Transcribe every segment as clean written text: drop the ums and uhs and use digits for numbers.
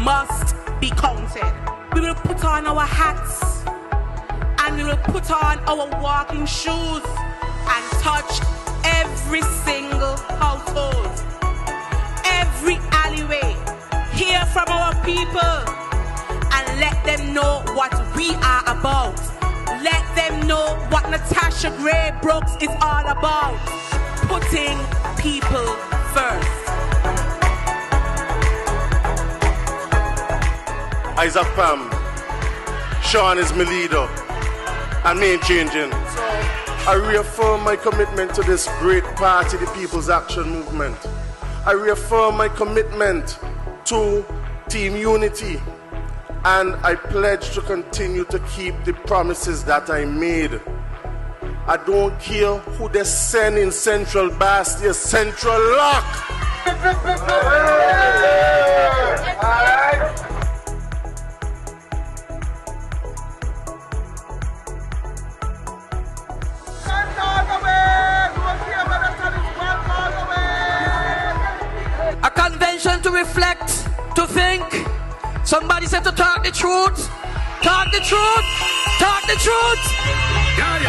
must be counted. We will put on our hats and we will put on our walking shoes and touch every single household, every alleyway, hear from our people and let them know what we are about. Let them know what Natasha Gray Brooks is all about. Putting people first. Isaac Pam, Sean is my leader, and me ain't changing. So I reaffirm my commitment to this great party, the People's Action Movement. I reaffirm my commitment to Team Unity, and I pledge to continue to keep the promises that I made. I don't care who they send in Central Bastia, Central Lock. A convention to reflect, to think. Somebody said to talk the truth. Talk the truth. Talk the truth. Yeah.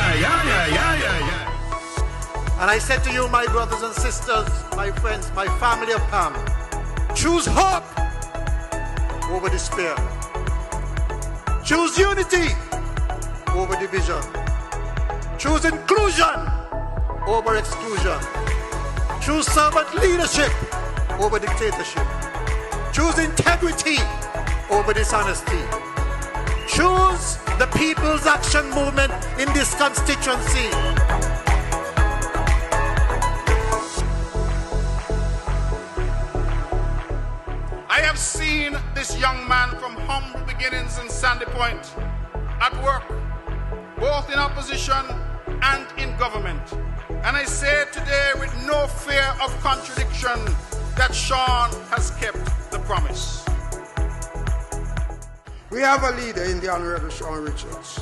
And I said to you, my brothers and sisters, my friends, my family of Pam, choose hope over despair. Choose unity over division. Choose inclusion over exclusion. Choose servant leadership over dictatorship. Choose integrity over dishonesty. Choose the People's Action Movement in this constituency. I have seen this young man from humble beginnings in Sandy Point at work, both in opposition and in government. And I say today with no fear of contradiction that Sean has kept the promise. We have a leader in the Honorable Sean Richards.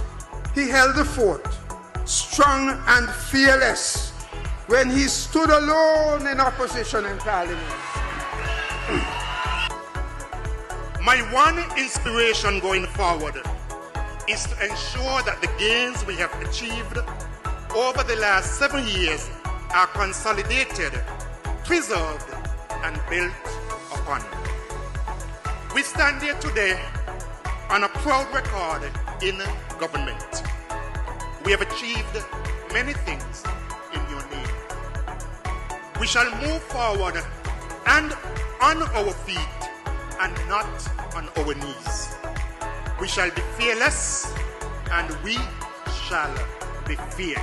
He held the fort, strong and fearless, when he stood alone in opposition in Parliament. My one inspiration going forward is to ensure that the gains we have achieved over the last 7 years are consolidated, preserved, and built upon. We stand here today on a proud record in government. We have achieved many things in your name. We shall move forward and on our feet and not on our knees. We shall be fearless and we shall be feared.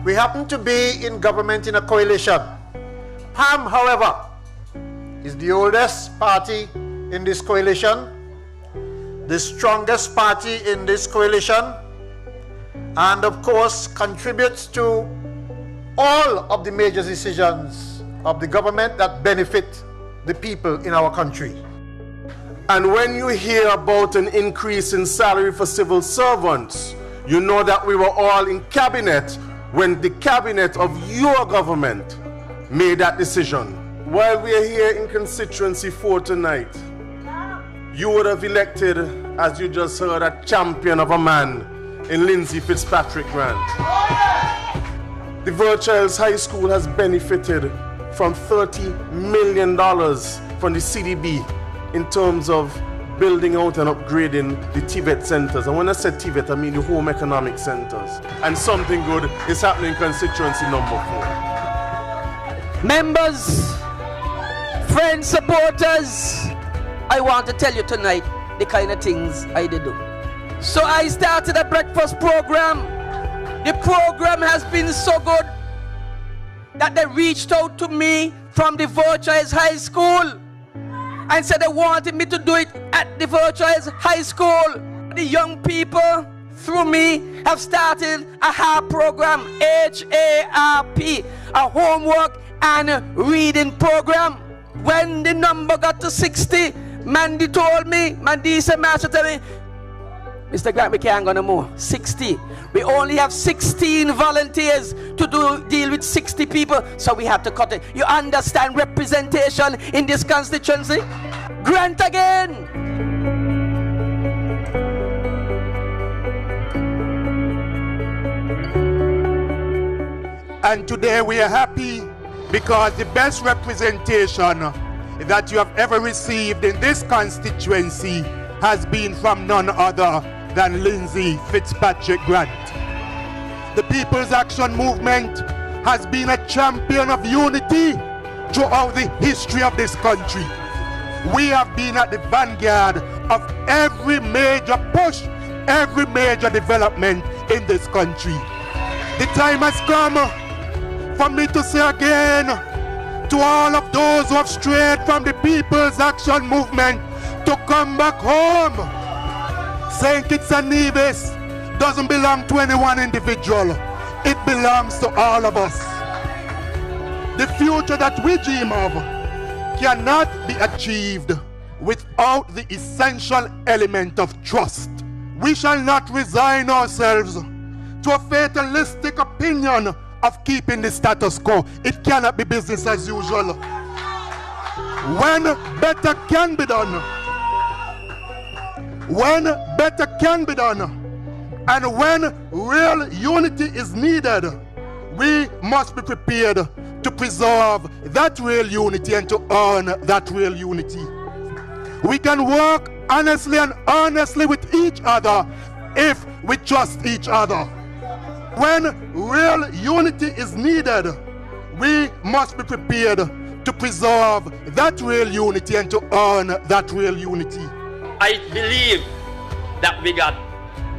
We happen to be in government in a coalition. PAM, however, is the oldest party in this coalition, the strongest party in this coalition, and of course contributes to all of the major decisions of the government that benefit the people in our country. And when you hear about an increase in salary for civil servants, you know that we were all in cabinet when the cabinet of your government made that decision. While we are here in Constituency 4 tonight, you would have elected, as you just heard, a champion of a man in Lindsay Fitzpatrick Grant. The Virtuals High School has benefited from $30 million from the CDB in terms of building out and upgrading the TVET centers. And when I say TVET, I mean the home economic centers. And something good is happening in constituency number 4. Members, friends, supporters, I want to tell you tonight the kind of things I did do. So I started a breakfast program. The program has been so good that they reached out to me from the Virtuals High School and said they wanted me to do it at the Virtuals High School. The young people through me, have started a HARP program, H-A-R-P, a homework and reading program. When the number got to 60, Mandy told me, Mandy said, Master, tell me, Mr. Grant, we can't go no more. 60. We only have 16 volunteers to deal with 60 people, so we have to cut it. You understand representation in this constituency? Grant again. And today we are happy because the best representation that you have ever received in this constituency has been from none other than Lindsay Fitzpatrick Grant. The People's Action Movement has been a champion of unity throughout the history of this country. We have been at the vanguard of every major push, every major development in this country. The time has come for me to say again to all of those who have strayed from the People's Action Movement to come back home. St. Kitts and Nevis doesn't belong to any one individual. It belongs to all of us. The future that we dream of cannot be achieved without the essential element of trust. We shall not resign ourselves to a fatalistic opinion of keeping the status quo. It cannot be business as usual. When better can be done, and when real unity is needed, we must be prepared to preserve that real unity and to earn that real unity. We can work honestly and honestly with each other if we trust each other. When real unity is needed, we must be prepared to preserve that real unity and to earn that real unity. I believe that we got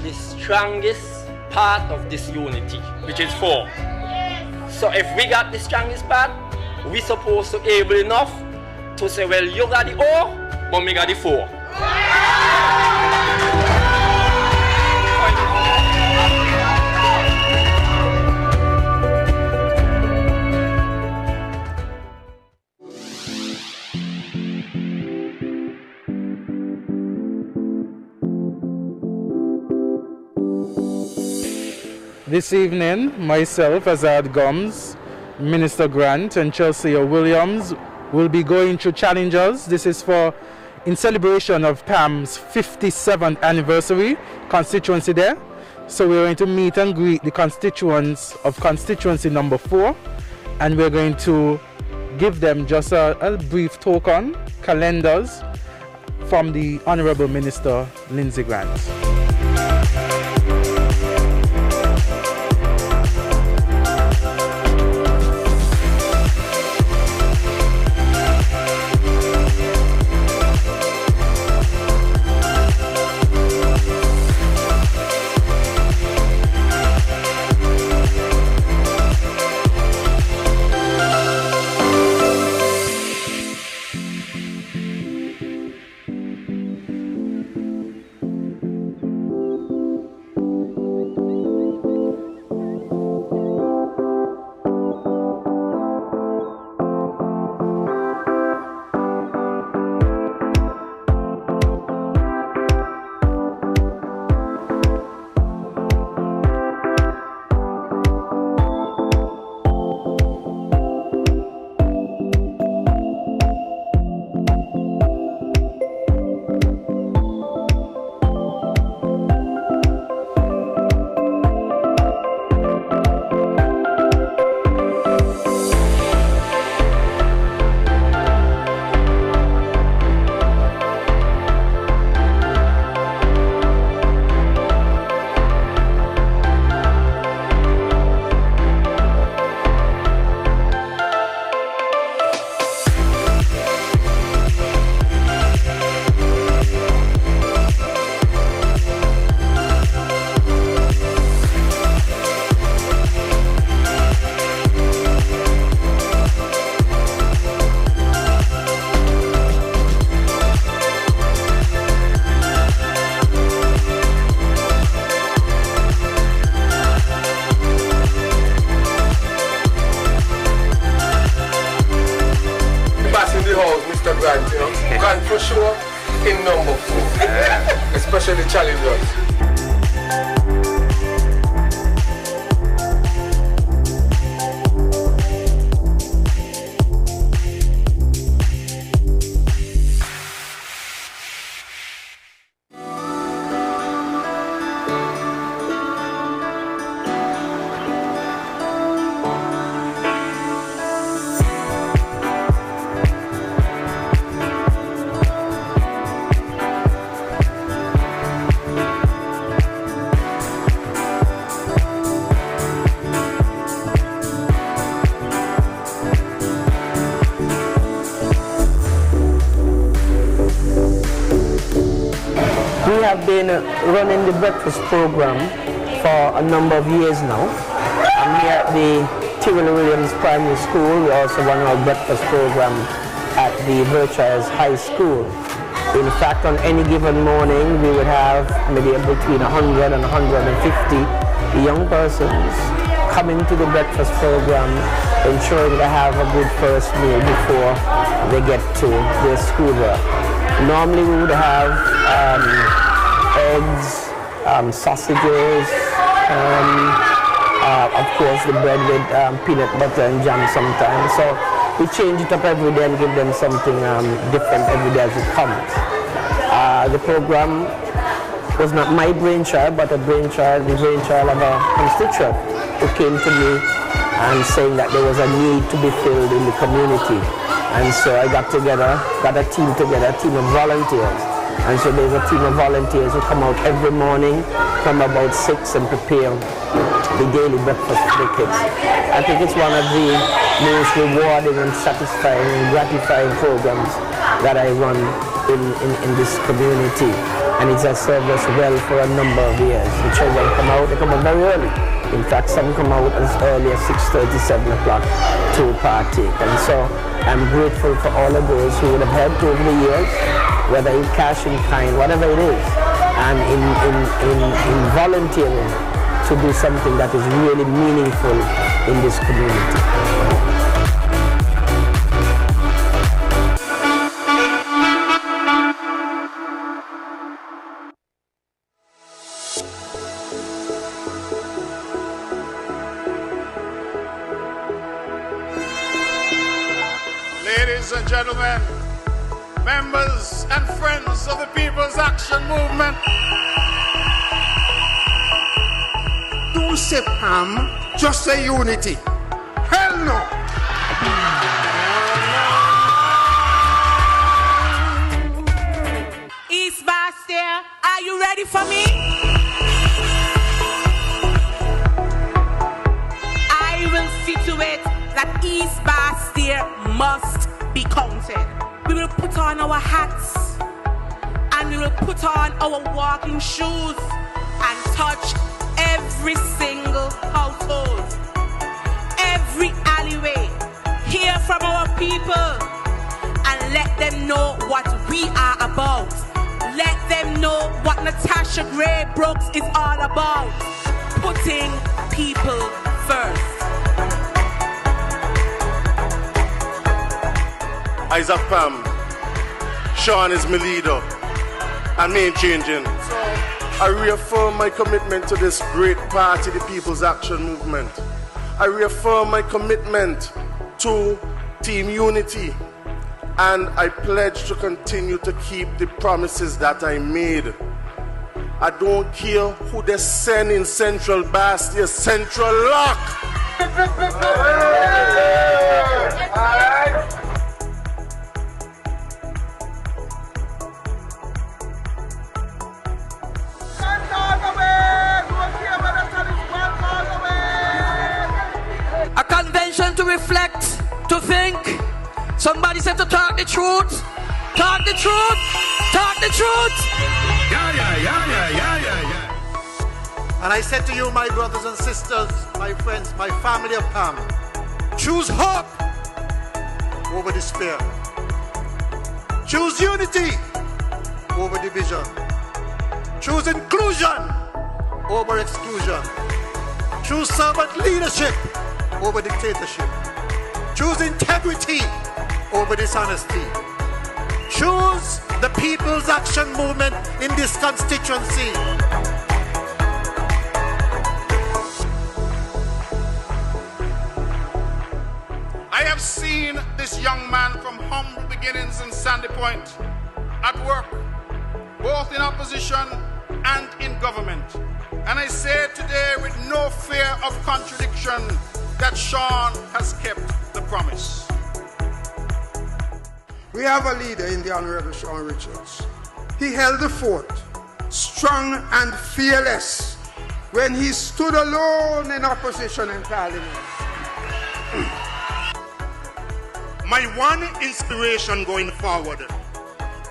the strongest part of this unity, which is 4. So if we got the strongest part, we supposed to able enough to say, well, you got the O, but me got the 4. This evening, myself, Azad Gums, Minister Grant, and Chelsea Williams will be going to challenge us. This is in celebration of PAM's 57th anniversary constituency there. So we're going to meet and greet the constituents of constituency number 4, and we're going to give them just a brief talk on calendars from the Honorable Minister Lindsay Grant. for sure in number 4, especially challengers. We have been running the breakfast program for a number of years now. I'm here at the Tyrrell Williams Primary School. We also run our breakfast program at the Virtues High School. In fact, on any given morning, we would have maybe between 100 and 150 young persons coming to the breakfast program, ensuring they have a good first meal before they get to their schoolwork. Normally we would have eggs, sausages, of course the bread with peanut butter and jam sometimes. So we change it up every day and give them something different every day as it comes. The program was not my brainchild, but the brainchild of a constituent who came to me and saying that there was a need to be filled in the community. And so I got a team together, a team of volunteers. And so there's a team of volunteers who come out every morning from about 6 and prepare the daily breakfast for the kids. I think it's one of the most rewarding and satisfying and gratifying programs that I run in this community. And it has served us well for a number of years. The children come out very early. In fact, some come out as early as 6:30, 7 o'clock to partake. And so I'm grateful for all of those who would have helped over the years, whether in cash, in kind, whatever it is, and in volunteering to do something that is really meaningful in this community. Ladies and gentlemen, members and friends of the People's Action Movement. Don't say Pam, just say unity. Hell no! East Bastia, are you ready for me? I will see to it that East Bastia must be counted. We will put on our hats and we will put on our walking shoes and touch every single household, every alleyway, hear from our people and let them know what we are about. Let them know what Natasha Gray Brooks is all about. Putting people first. Isaac Pam, Sean is my leader, and me ain't changing. So I reaffirm my commitment to this great party, the People's Action Movement. I reaffirm my commitment to Team Unity, and I pledge to continue to keep the promises that I made. I don't care who they send in Central Bastia, Central Lock. A convention to reflect, to think. Somebody said to talk the truth. Talk the truth. Talk the truth. Yeah. And I said to you, my brothers and sisters, my friends, my family of Pam, choose hope over despair. Choose unity over division. Choose inclusion over exclusion. Choose servant leadership over dictatorship. Choose integrity over dishonesty. Choose the People's Action Movement in this constituency. I have seen this young man from humble beginnings in Sandy Point at work, both in opposition and in government. And I say today with no fear of contradiction that Sean has kept the promise. We have a leader in the Honorable Sean Richards. He held the fort, strong and fearless, when he stood alone in opposition in Parliament. My one inspiration going forward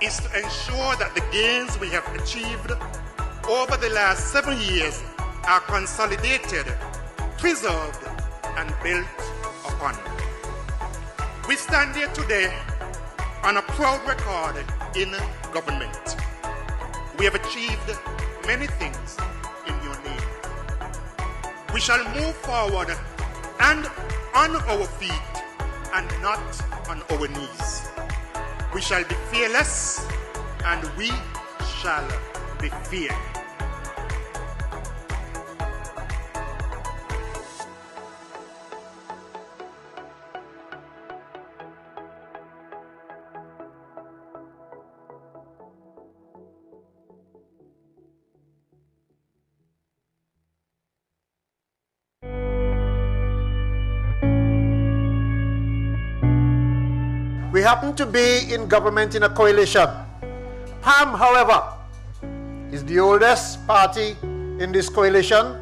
is to ensure that the gains we have achieved over the last 7 years are consolidated, preserved, and built upon. We stand here today on a proud record in government. We have achieved many things in your name. We shall move forward and on our feet and not on our knees. We shall be fearless and we shall be feared. We happen to be in government in a coalition. PAM, however, is the oldest party in this coalition,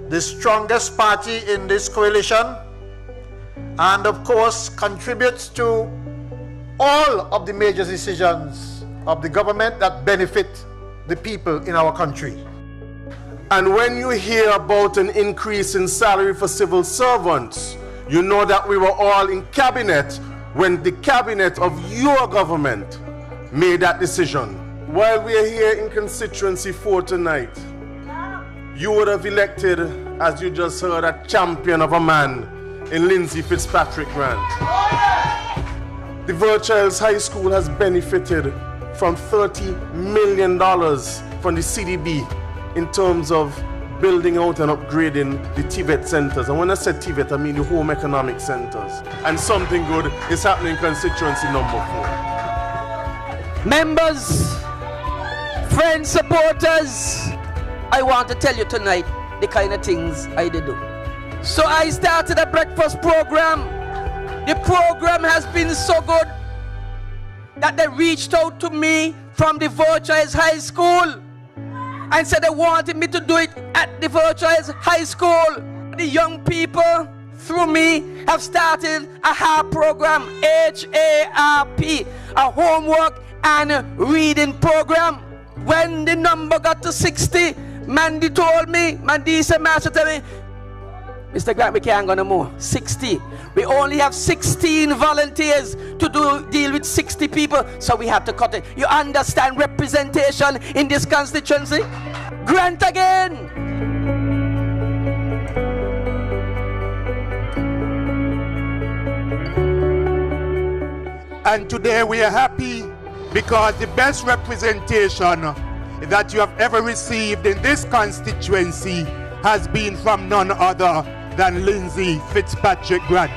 the strongest party in this coalition, and of course contributes to all of the major decisions of the government that benefit the people in our country. And when you hear about an increase in salary for civil servants, you know that we were all in cabinet when the cabinet of your government made that decision. While we are here in Constituency 4 tonight, you would have elected, as you just heard, a champion of a man in Lindsay Fitzpatrick Grant. The Virtuals High School has benefited from $30 million from the CDB in terms of building out and upgrading the TVET centers. And when I say TVET, I mean the home economic centers. And something good is happening in constituency number 4. Members, friends, supporters, I want to tell you tonight the kind of things I did do. So I started a breakfast program. The program has been so good that they reached out to me from the Virtuals High School and said they wanted me to do it at the Virtuals High School. The young people, through me, have started a HARP program, H-A-R-P, a homework and reading program. When the number got to 60, Mandy told me, Mandy said, Master, tell me, Mr. Grant, we can't go no more. 60. We only have 16 volunteers to deal with 60 people, so we have to cut it. You understand representation in this constituency? Grant again. And today we are happy because the best representation that you have ever received in this constituency has been from none other than Lindsay Fitzpatrick Grant.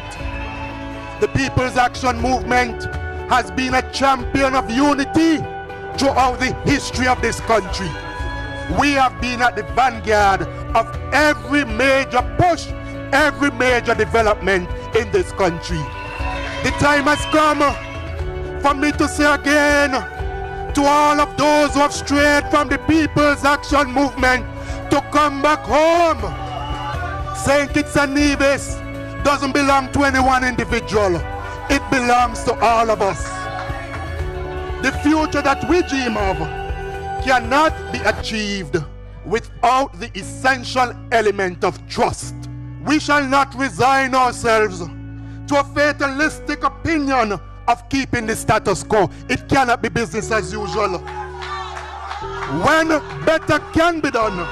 The People's Action Movement has been a champion of unity throughout the history of this country. We have been at the vanguard of every major push, every major development in this country. The time has come for me to say again to all of those who have strayed from the People's Action Movement to come back home. St. Kitts and Nevis doesn't belong to any one individual. It belongs to all of us. The future that we dream of cannot be achieved without the essential element of trust. We shall not resign ourselves to a fatalistic opinion of keeping the status quo. It cannot be business as usual. When better can be done,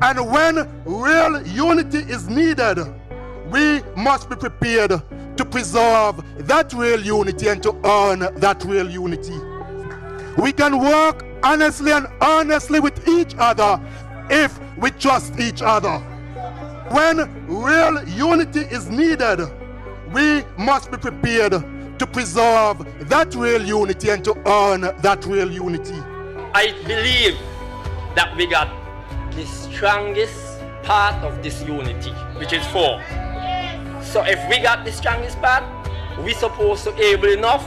and when real unity is needed, we must be prepared to preserve that real unity and to earn that real unity. We can work honestly and honestly with each other if we trust each other. When real unity is needed, we must be prepared to preserve that real unity and to earn that real unity. I believe that we got the strongest part of this unity, which is 4. So if we got the strongest part, we supposed to able enough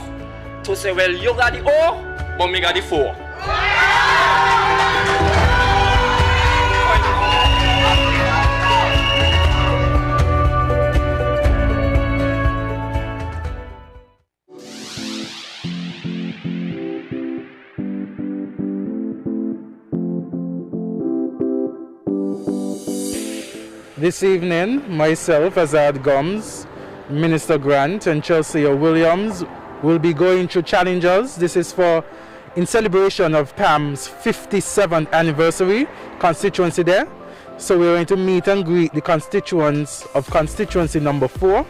to say, well, you got the O, but me got the 4. This evening, myself, Azad Gums, Minister Grant, and Chelsea Williams will be going to challenge us. This is in celebration of PAM's 57th anniversary constituency there. So we're going to meet and greet the constituents of constituency number 4,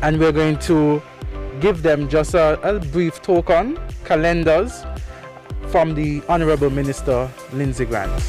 and we're going to give them just a brief talk on calendars from the Honorable Minister Lindsay Grant.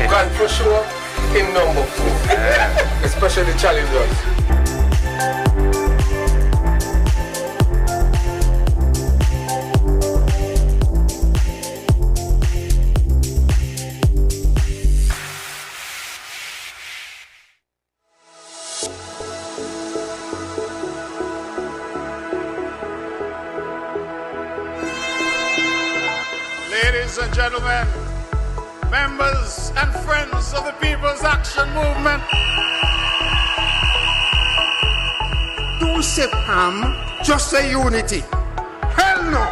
Grant for sure in number 4, especially challengers. Ladies and gentlemen, members and friends of the People's Action Movement. Don't say PAM, just say unity. Hell no!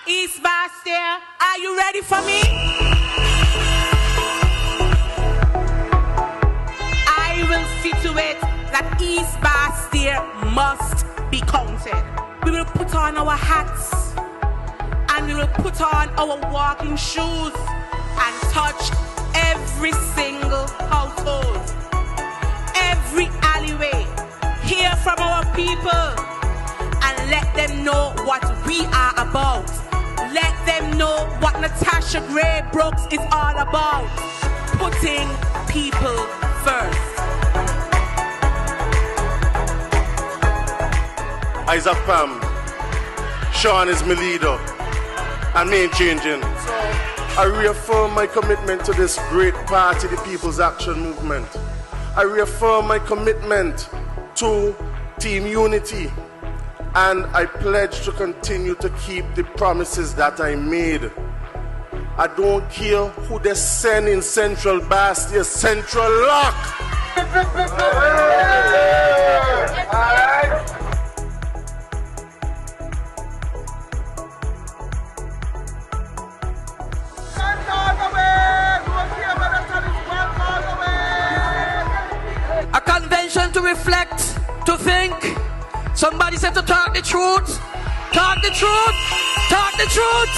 East Bastia, are you ready for me? I will see to it that East Bastia must be counted. We will put on our hats and we will put on our walking shoes and touch every single household, every alleyway, hear from our people and let them know what we are about. Let them know what Natasha Gray Brooks is all about, putting people first. Isaac Pam, Sean is my leader, and me ain't changing. So I reaffirm my commitment to this great party, the People's Action Movement. I reaffirm my commitment to Team Unity, and I pledge to continue to keep the promises that I made. I don't care who they send in Central Bastia, Central Lock. A convention to reflect, to think. Somebody said to talk the truth. Talk the truth. Talk the truth.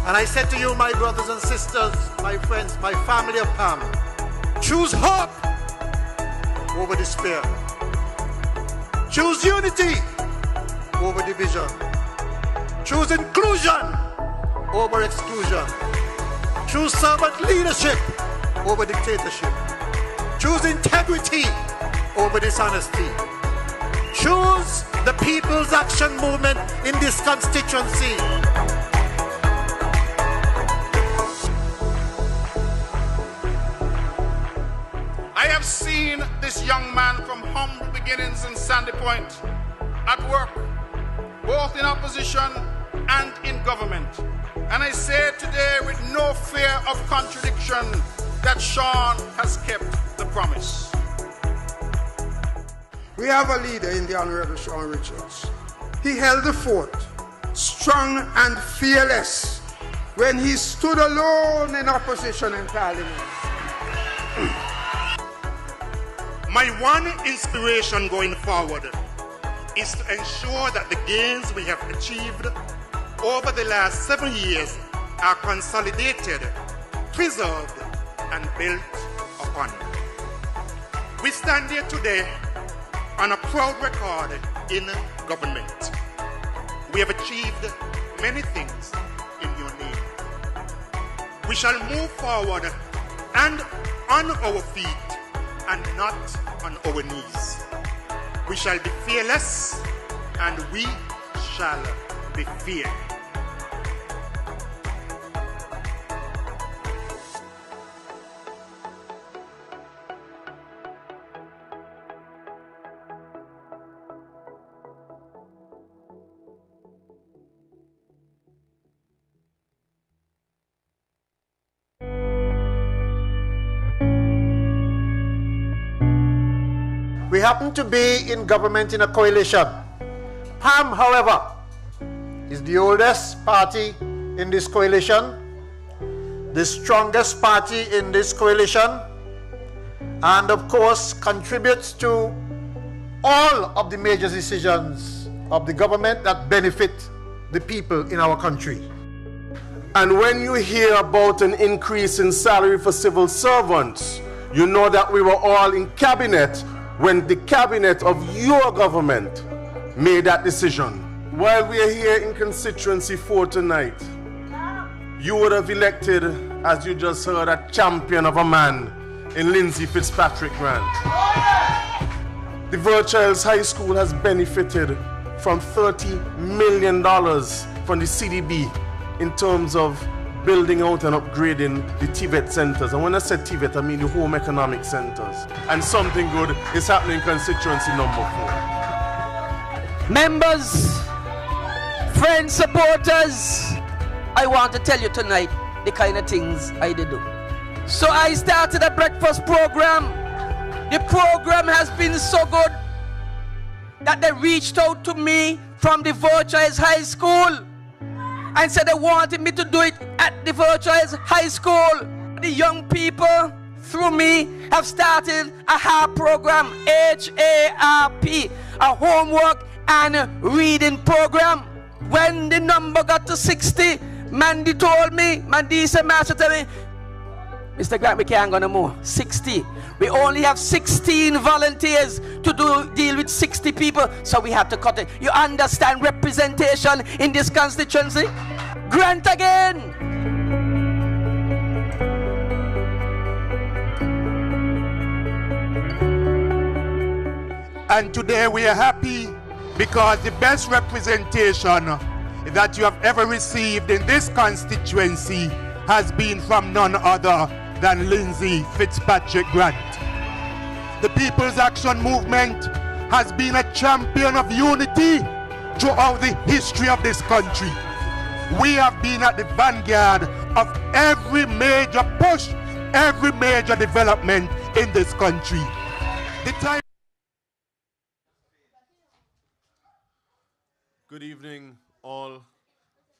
And I said to you, my brothers and sisters, my friends, my family of Pam, choose hope over despair. Choose unity over division. Choose inclusion over exclusion. Choose servant leadership over dictatorship. Choose integrity over dishonesty. Choose the People's Action Movement in this constituency. I have seen this young man from humble beginnings in Sandy Point at work, both in opposition and in government. And I say today with no fear of contradiction that Sean has kept the promise. We have a leader in the Honorable Sean Richards. He held the fort, strong and fearless, when he stood alone in opposition in Parliament. My one inspiration going forward is to ensure that the gains we have achieved over the last 7 years are consolidated, preserved, and built upon. We stand here today on a proud record in government. We have achieved many things in your name. We shall move forward and on our feet and not on our knees. We shall be fearless and we shall be feared. We happen to be in government in a coalition. PAM, however, is the oldest party in this coalition, the strongest party in this coalition, and of course contributes to all of the major decisions of the government that benefit the people in our country. And when you hear about an increase in salary for civil servants, you know that we were all in cabinet when the cabinet of your government made that decision. While we are here in Constituency 4 tonight, you would have elected, as you just heard, a champion of a man in Lindsay Fitzpatrick Grant. The Virchilds High School has benefited from $30 million from the CDB in terms of building out and upgrading the TVET centers. And when I say TVET, I mean the home economic centers. And something good is happening in constituency number 4. Members, friends, supporters, I want to tell you tonight the kind of things I did do. So I started a breakfast program. The program has been so good that they reached out to me from the Virchilds High School and said they wanted me to do it at the Virchilds High School. The young people, through me, have started a HARP program, H-A-R-P, a homework and reading program. When the number got to 60, Mandy told me, Mandy said, Master, tell me, Mr. Grant, we can't go no more. 60. We only have 16 volunteers to deal with 60 people, so we have to cut it. You understand representation in this constituency? Grant again. And today we are happy because the best representation that you have ever received in this constituency has been from none other than Lindsay Fitzpatrick Grant. The People's Action Movement has been a champion of unity throughout the history of this country. We have been at the vanguard of every major push, every major development in this country. Good evening, all.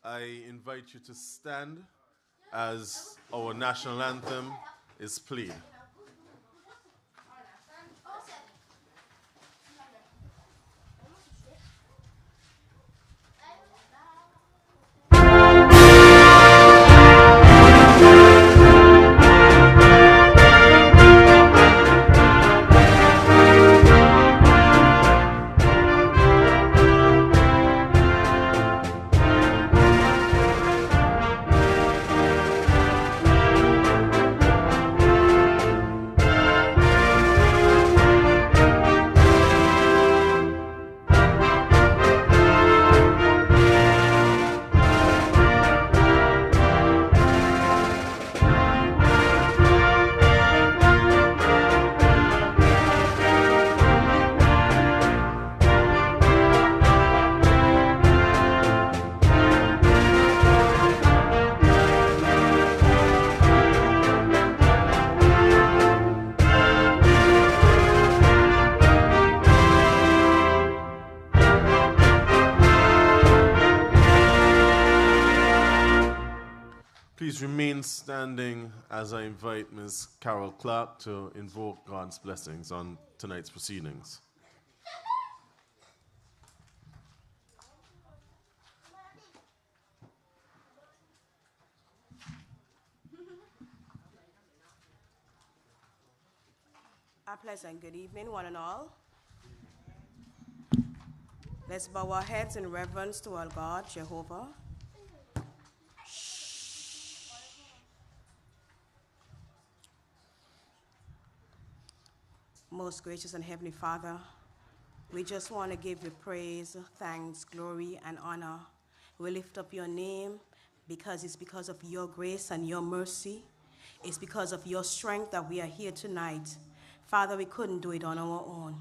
I invite you to stand as our national anthem is played. Please remain standing as I invite Ms. Carol Clark to invoke God's blessings on tonight's proceedings. A pleasant good evening, one and all. Let's bow our heads in reverence to our God, Jehovah. Most gracious and heavenly Father, we just want to give you praise, thanks, glory, and honor. We lift up your name because it's because of your grace and your mercy. It's because of your strength that we are here tonight. Father, we couldn't do it on our own.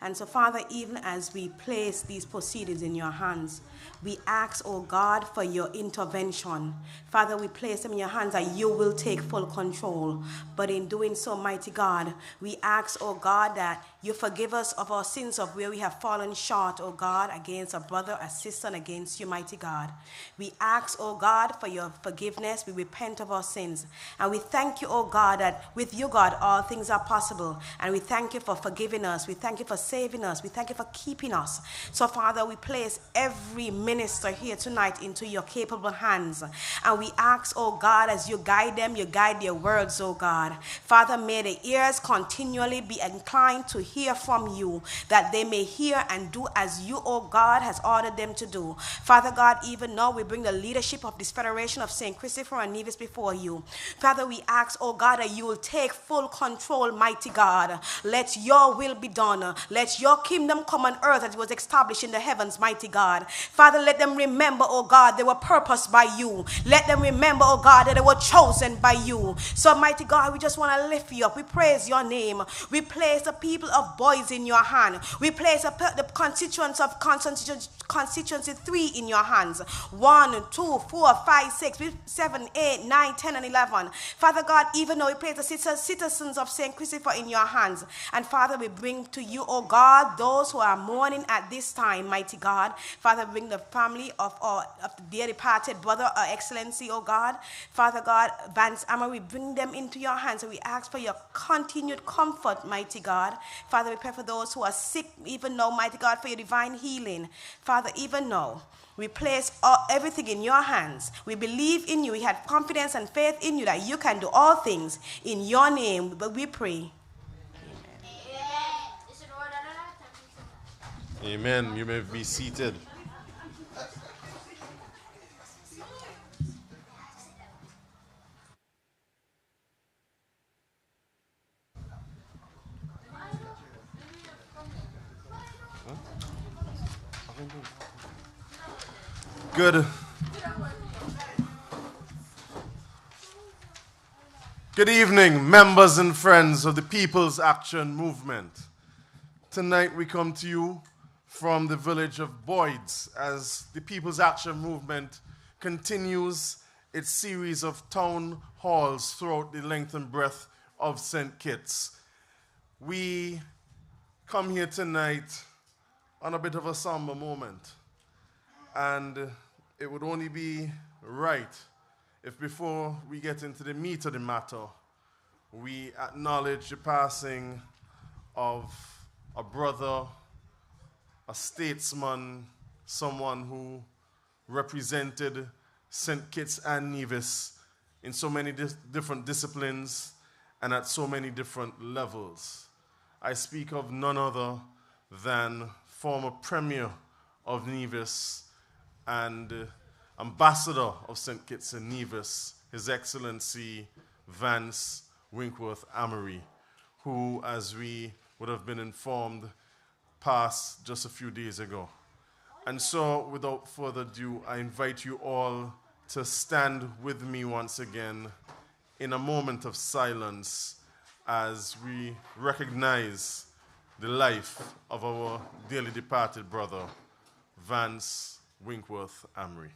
And so, Father, even as we place these proceedings in your hands, we ask, oh God, for your intervention. Father, we place them in your hands that you will take full control. But in doing so, mighty God, we ask, oh God, that you forgive us of our sins of where we have fallen short, oh God, against a brother, a sister, and against you, mighty God. We ask, oh God, for your forgiveness. We repent of our sins. And we thank you, oh God, that with you, God, all things are possible. And we thank you for forgiving us. We thank you for saving us. We thank you for keeping us. So, Father, we place every minister here tonight into your capable hands. And we ask, oh God, as you guide them, you guide their words, oh God. Father, may the ears continually be inclined to hear from you, that they may hear and do as you, oh God, has ordered them to do. Father God, even now we bring the leadership of this Federation of St. Christopher and Nevis before you. Father, we ask, oh God, that you will take full control, mighty God. Let your will be done. Let your kingdom come on earth as it was established in the heavens, mighty God. Father, let them remember, oh God, they were purposed by you. Let them remember, oh God, that they were chosen by you. So, mighty God, we just want to lift you up. We praise your name. We place the people of Boys in your hand. We place the constituents of Constituency 3 in your hands. 1, 2, 4, 5, 6, 7, 8, 9, 10, and 11. Father God, even though we place the citizens of St. Christopher in your hands. And Father, we bring to you, oh God, those who are mourning at this time, mighty God. Father, bring the family of the dear departed brother, Excellency, oh God. Father God, Vance Amma, we bring them into your hands, and we ask for your continued comfort, mighty God. Father, we pray for those who are sick, even now, mighty God, for your divine healing. Father, even now, we place everything in your hands. We believe in you. We have confidence and faith in you that you can do all things. In your name, but we pray. Amen. You may be seated. Good. Good evening, members and friends of the People's Action Movement. Tonight we come to you from the village of Boyds as the People's Action Movement continues its series of town halls throughout the length and breadth of St. Kitts. We come here tonight on a bit of a somber moment, and it would only be right if before we get into the meat of the matter, we acknowledge the passing of a brother, a statesman, someone who represented St. Kitts and Nevis in so many different disciplines and at so many different levels. I speak of none other than former Premier of Nevis and Ambassador of St. Kitts and Nevis, His Excellency Vance Winkworth Amory, who, as we would have been informed, passed just a few days ago. And so, without further ado, I invite you all to stand with me once again in a moment of silence as we recognize the life of our dearly departed brother, Vance Winkworth Amory.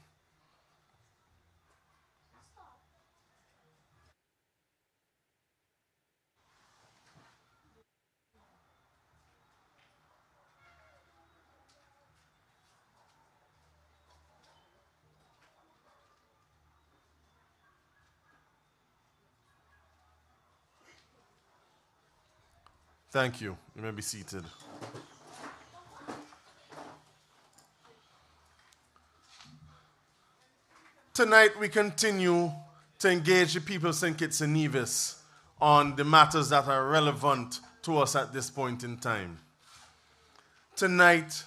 Thank you. You may be seated. Tonight we continue to engage the people of St. Kitts and Nevis on the matters that are relevant to us at this point in time. Tonight,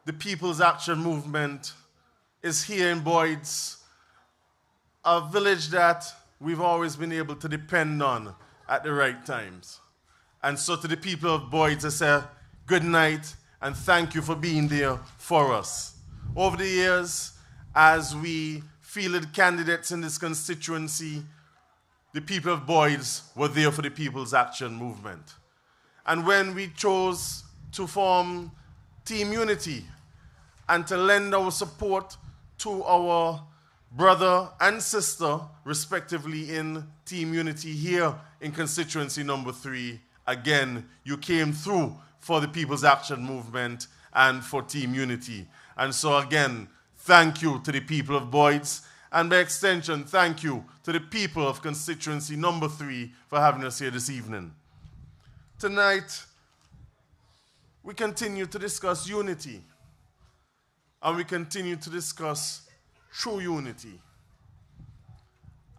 the People's Action Movement is here in Boyds, a village that we've always been able to depend on at the right times. And so to the people of Boyds, I say good night and thank you for being there for us. Over the years, as we fielded candidates in this constituency, the people of Boyds were there for the People's Action Movement. And when we chose to form Team Unity and to lend our support to our brother and sister, respectively, in Team Unity here in constituency number 3, again, you came through for the People's Action Movement and for Team Unity. And so again, thank you to the people of Boyds, and by extension, thank you to the people of constituency number 3 for having us here this evening. Tonight, we continue to discuss unity, and we continue to discuss true unity.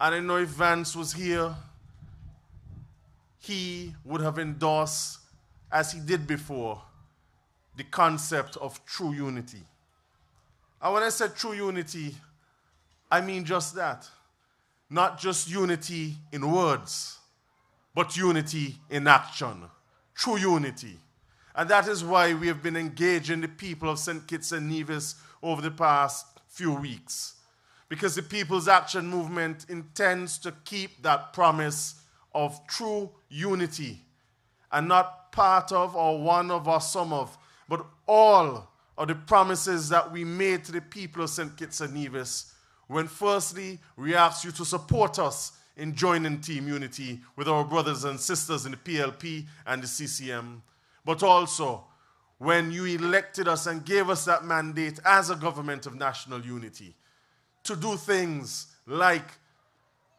And I know if Vance was here, he would have endorsed, as he did before, the concept of true unity. And when I said true unity, I mean just that. Not just unity in words, but unity in action. True unity. And that is why we have been engaging the people of St. Kitts and Nevis over the past few weeks. Because the People's Action Movement intends to keep that promise of true unity, and not part of or one of or some of, but all of the promises that we made to the people of St. Kitts and Nevis when firstly we asked you to support us in joining Team Unity with our brothers and sisters in the PLP and the CCM, but also when you elected us and gave us that mandate as a government of national unity to do things like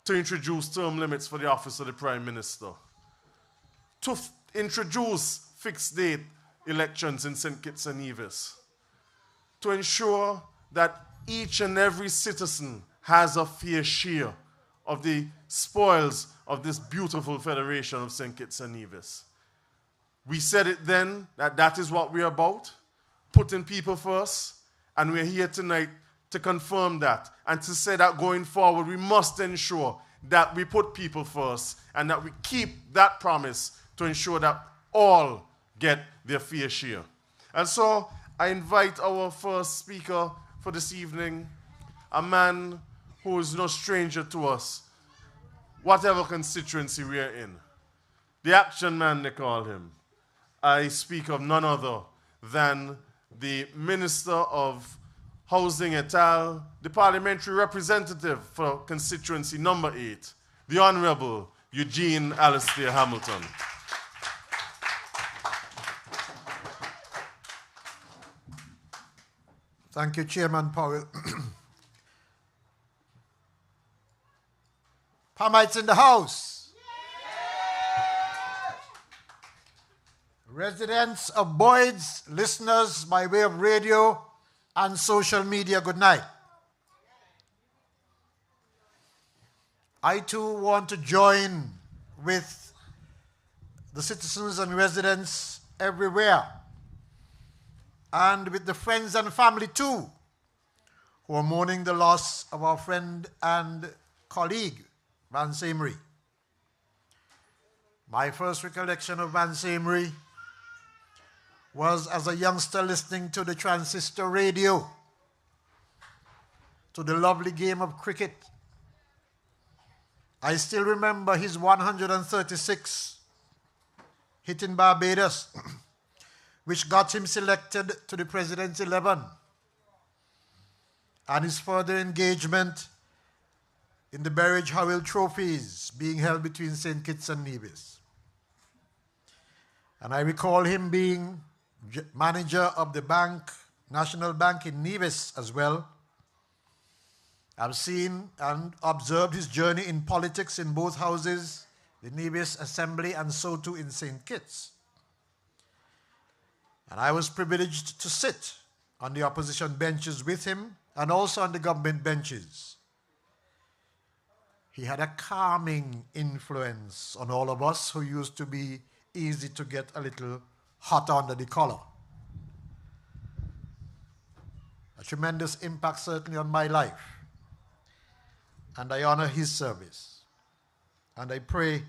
to introduce term limits for the office of the Prime Minister, to introduce fixed date elections in St. Kitts and Nevis, to ensure that each and every citizen has a fair share of the spoils of this beautiful federation of St. Kitts and Nevis. We said it then that that is what we're about, putting people first, and we're here tonight to confirm that and to say that going forward we must ensure that we put people first and that we keep that promise to ensure that all get their fair share. And so I invite our first speaker for this evening, a man who is no stranger to us, whatever constituency we are in. The action man, they call him. I speak of none other than the Minister of Housing et al., the parliamentary representative for constituency number 8, the Honorable Eugene Alistair Hamilton. Thank you, Chairman Powell. Palmites in the house. Residents of Boyd's, listeners by way of radio and social media, good night. I too want to join with the citizens and residents everywhere, and with the friends and family too, who are mourning the loss of our friend and colleague, Vance Amory. My first recollection of Vance Amory was as a youngster listening to the transistor radio, to the lovely game of cricket. I still remember his 136 hit in Barbados, which got him selected to the President's 11, and his further engagement in the Berridge Howell trophies being held between St. Kitts and Nevis. And I recall him being manager of the bank, National Bank in Nevis as well. I've seen and observed his journey in politics in both houses, the Nevis Assembly and so too in St. Kitts. And I was privileged to sit on the opposition benches with him and also on the government benches. He had a calming influence on all of us who used to be easy to get a little hot under the collar. A tremendous impact certainly on my life. And I honor his service. And I pray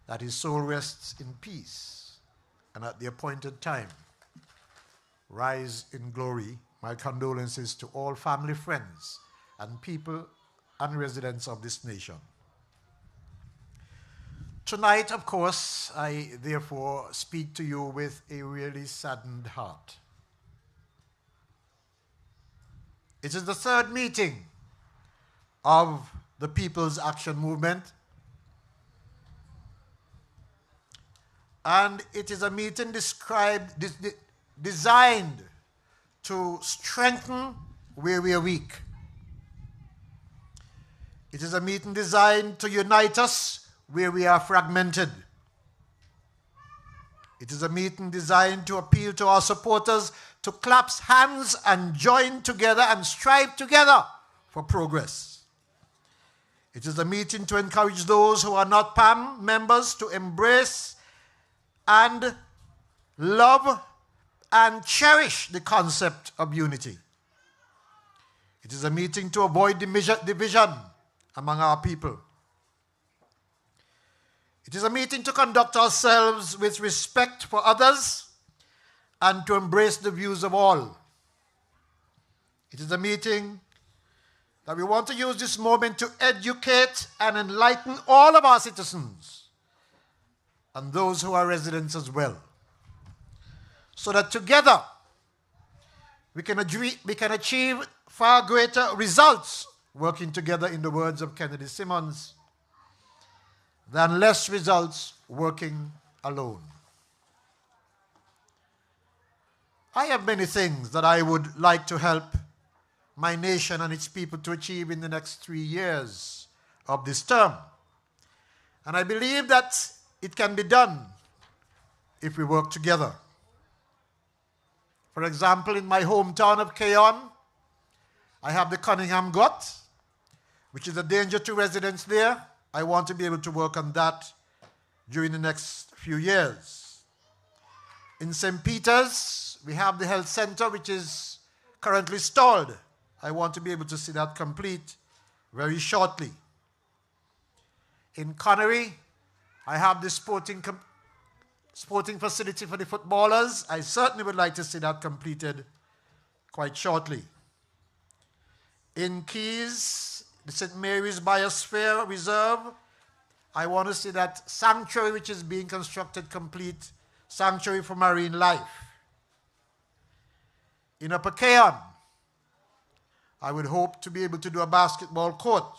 that his soul rests in peace and at the appointed time rise in glory. My condolences to all family, friends, and people and residents of this nation. Tonight, of course, I therefore speak to you with a really saddened heart. It is the third meeting of the People's Action Movement, and it is a meeting designed to strengthen where we are weak. It is a meeting designed to unite us where we are fragmented. It is a meeting designed to appeal to our supporters to clasp hands and join together and strive together for progress. It is a meeting to encourage those who are not PAM members to embrace and love and cherish the concept of unity. It is a meeting to avoid division among our people. It is a meeting to conduct ourselves with respect for others and to embrace the views of all. It is a meeting that we want to use this moment to educate and enlighten all of our citizens and those who are residents as well, so that together we can achieve far greater results working together, in the words of Kennedy Simmons, than less results working alone. I have many things that I would like to help my nation and its people to achieve in the next 3 years of this term. And I believe that it can be done if we work together. For example, in my hometown of Keyon, I have the Cunningham Gut, which is a danger to residents there. I want to be able to work on that during the next few years. In St. Peter's, we have the health center, which is currently stalled. I want to be able to see that complete very shortly. In Connery, I have the sporting facility for the footballers. I certainly would like to see that completed quite shortly. In Keys, the St. Mary's Biosphere Reserve. I want to see that sanctuary which is being constructed complete, sanctuary for marine life. In Upper Keon, I would hope to be able to do a basketball court.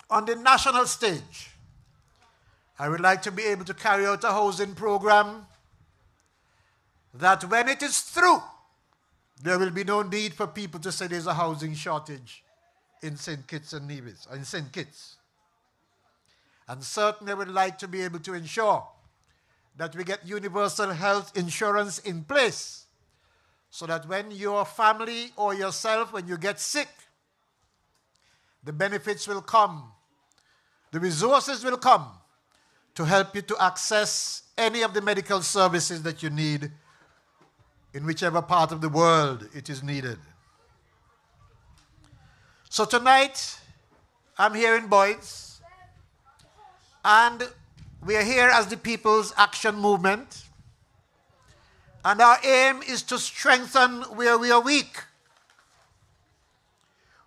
On the national stage, I would like to be able to carry out a housing program that when it is through, there will be no need for people to say there's a housing shortage in St. Kitts and Nevis, in St. Kitts. And certainly I would like to be able to ensure that we get universal health insurance in place so that when your family or yourself, when you get sick, the benefits will come, the resources will come to help you to access any of the medical services that you need in whichever part of the world it is needed. So tonight, I'm here in Boyd's, and we are here as the People's Action Movement, and our aim is to strengthen where we are weak.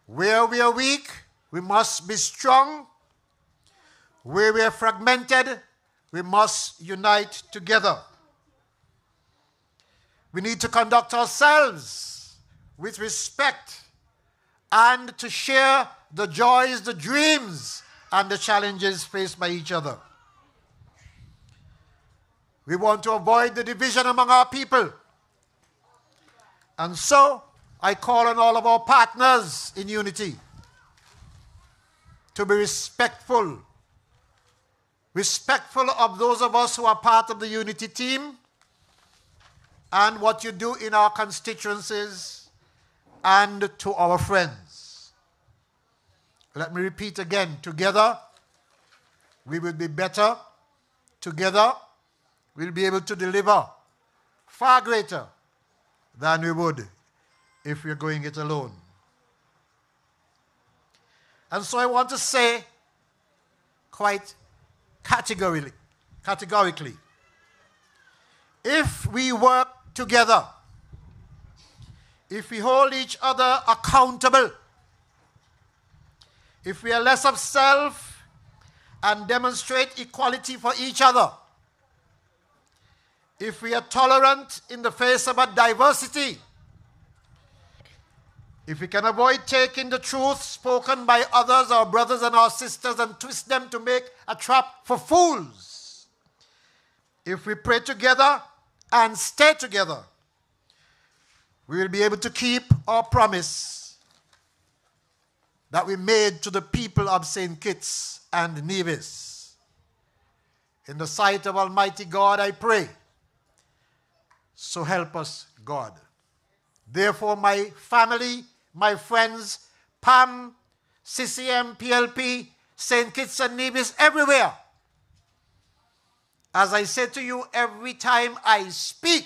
Where we are weak, we must be strong. Where we are fragmented, we must unite together. We need to conduct ourselves with respect and to share the joys, the dreams, and the challenges faced by each other. We want to avoid the division among our people. And so, I call on all of our partners in unity to be respectful of those of us who are part of the unity team and what you do in our constituencies and to our friends. Let me repeat again, together we will be better. Together we'll be able to deliver far greater than we would if we're going it alone. And so I want to say quite categorically, if we work together, if we hold each other accountable, if we are less of self and demonstrate equality for each other, if we are tolerant in the face of a diversity, if we can avoid taking the truth spoken by others, our brothers and our sisters, and twist them to make a trap for fools, if we pray together and stay together, we will be able to keep our promise that we made to the people of St. Kitts and Nevis. In the sight of Almighty God, I pray, so help us God. Therefore, my family, my friends, PAM, CCM, PLP, St. Kitts and Nevis, everywhere, as I say to you every time I speak,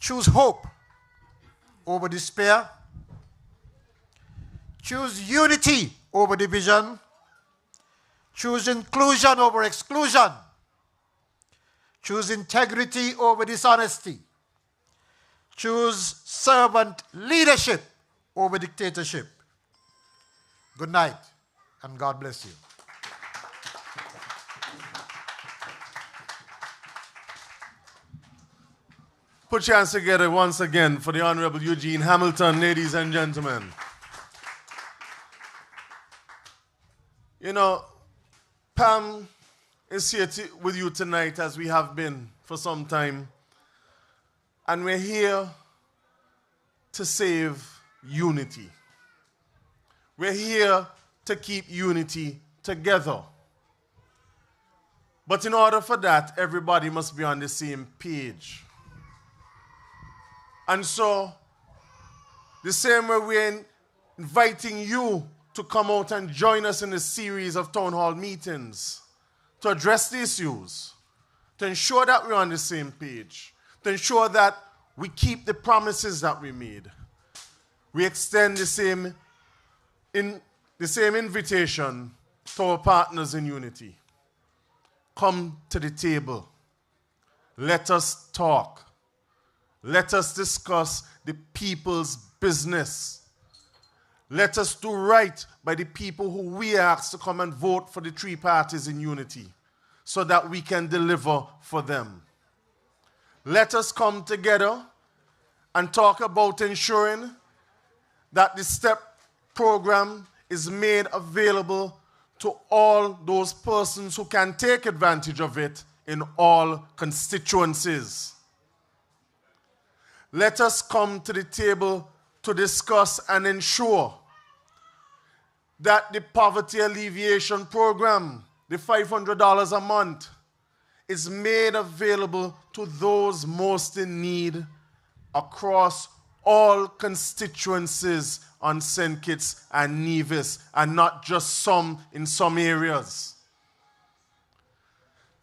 choose hope over despair. Choose unity over division. Choose inclusion over exclusion. Choose integrity over dishonesty. Choose servant leadership over dictatorship. Good night, and God bless you. Put your hands together once again for the Honorable Eugene Hamilton, ladies and gentlemen. You know, Pam is here with you tonight, as we have been for some time. And we're here to save unity. We're here to keep unity together. But in order for that, everybody must be on the same page. And so, the same way we're inviting you to come out and join us in a series of town hall meetings to address the issues, to ensure that we're on the same page, to ensure that we keep the promises that we made. We extend the same invitation to our partners in unity. Come to the table. Let us talk. Let us discuss the people's business. Let us do right by the people who we asked to come and vote for the three parties in unity so that we can deliver for them. Let us come together and talk about ensuring that the STEP program is made available to all those persons who can take advantage of it in all constituencies. Let us come to the table to discuss and ensure that the poverty alleviation program, the $500 a month, is made available to those most in need across all constituencies on St. Kitts and Nevis, and not just some in some areas.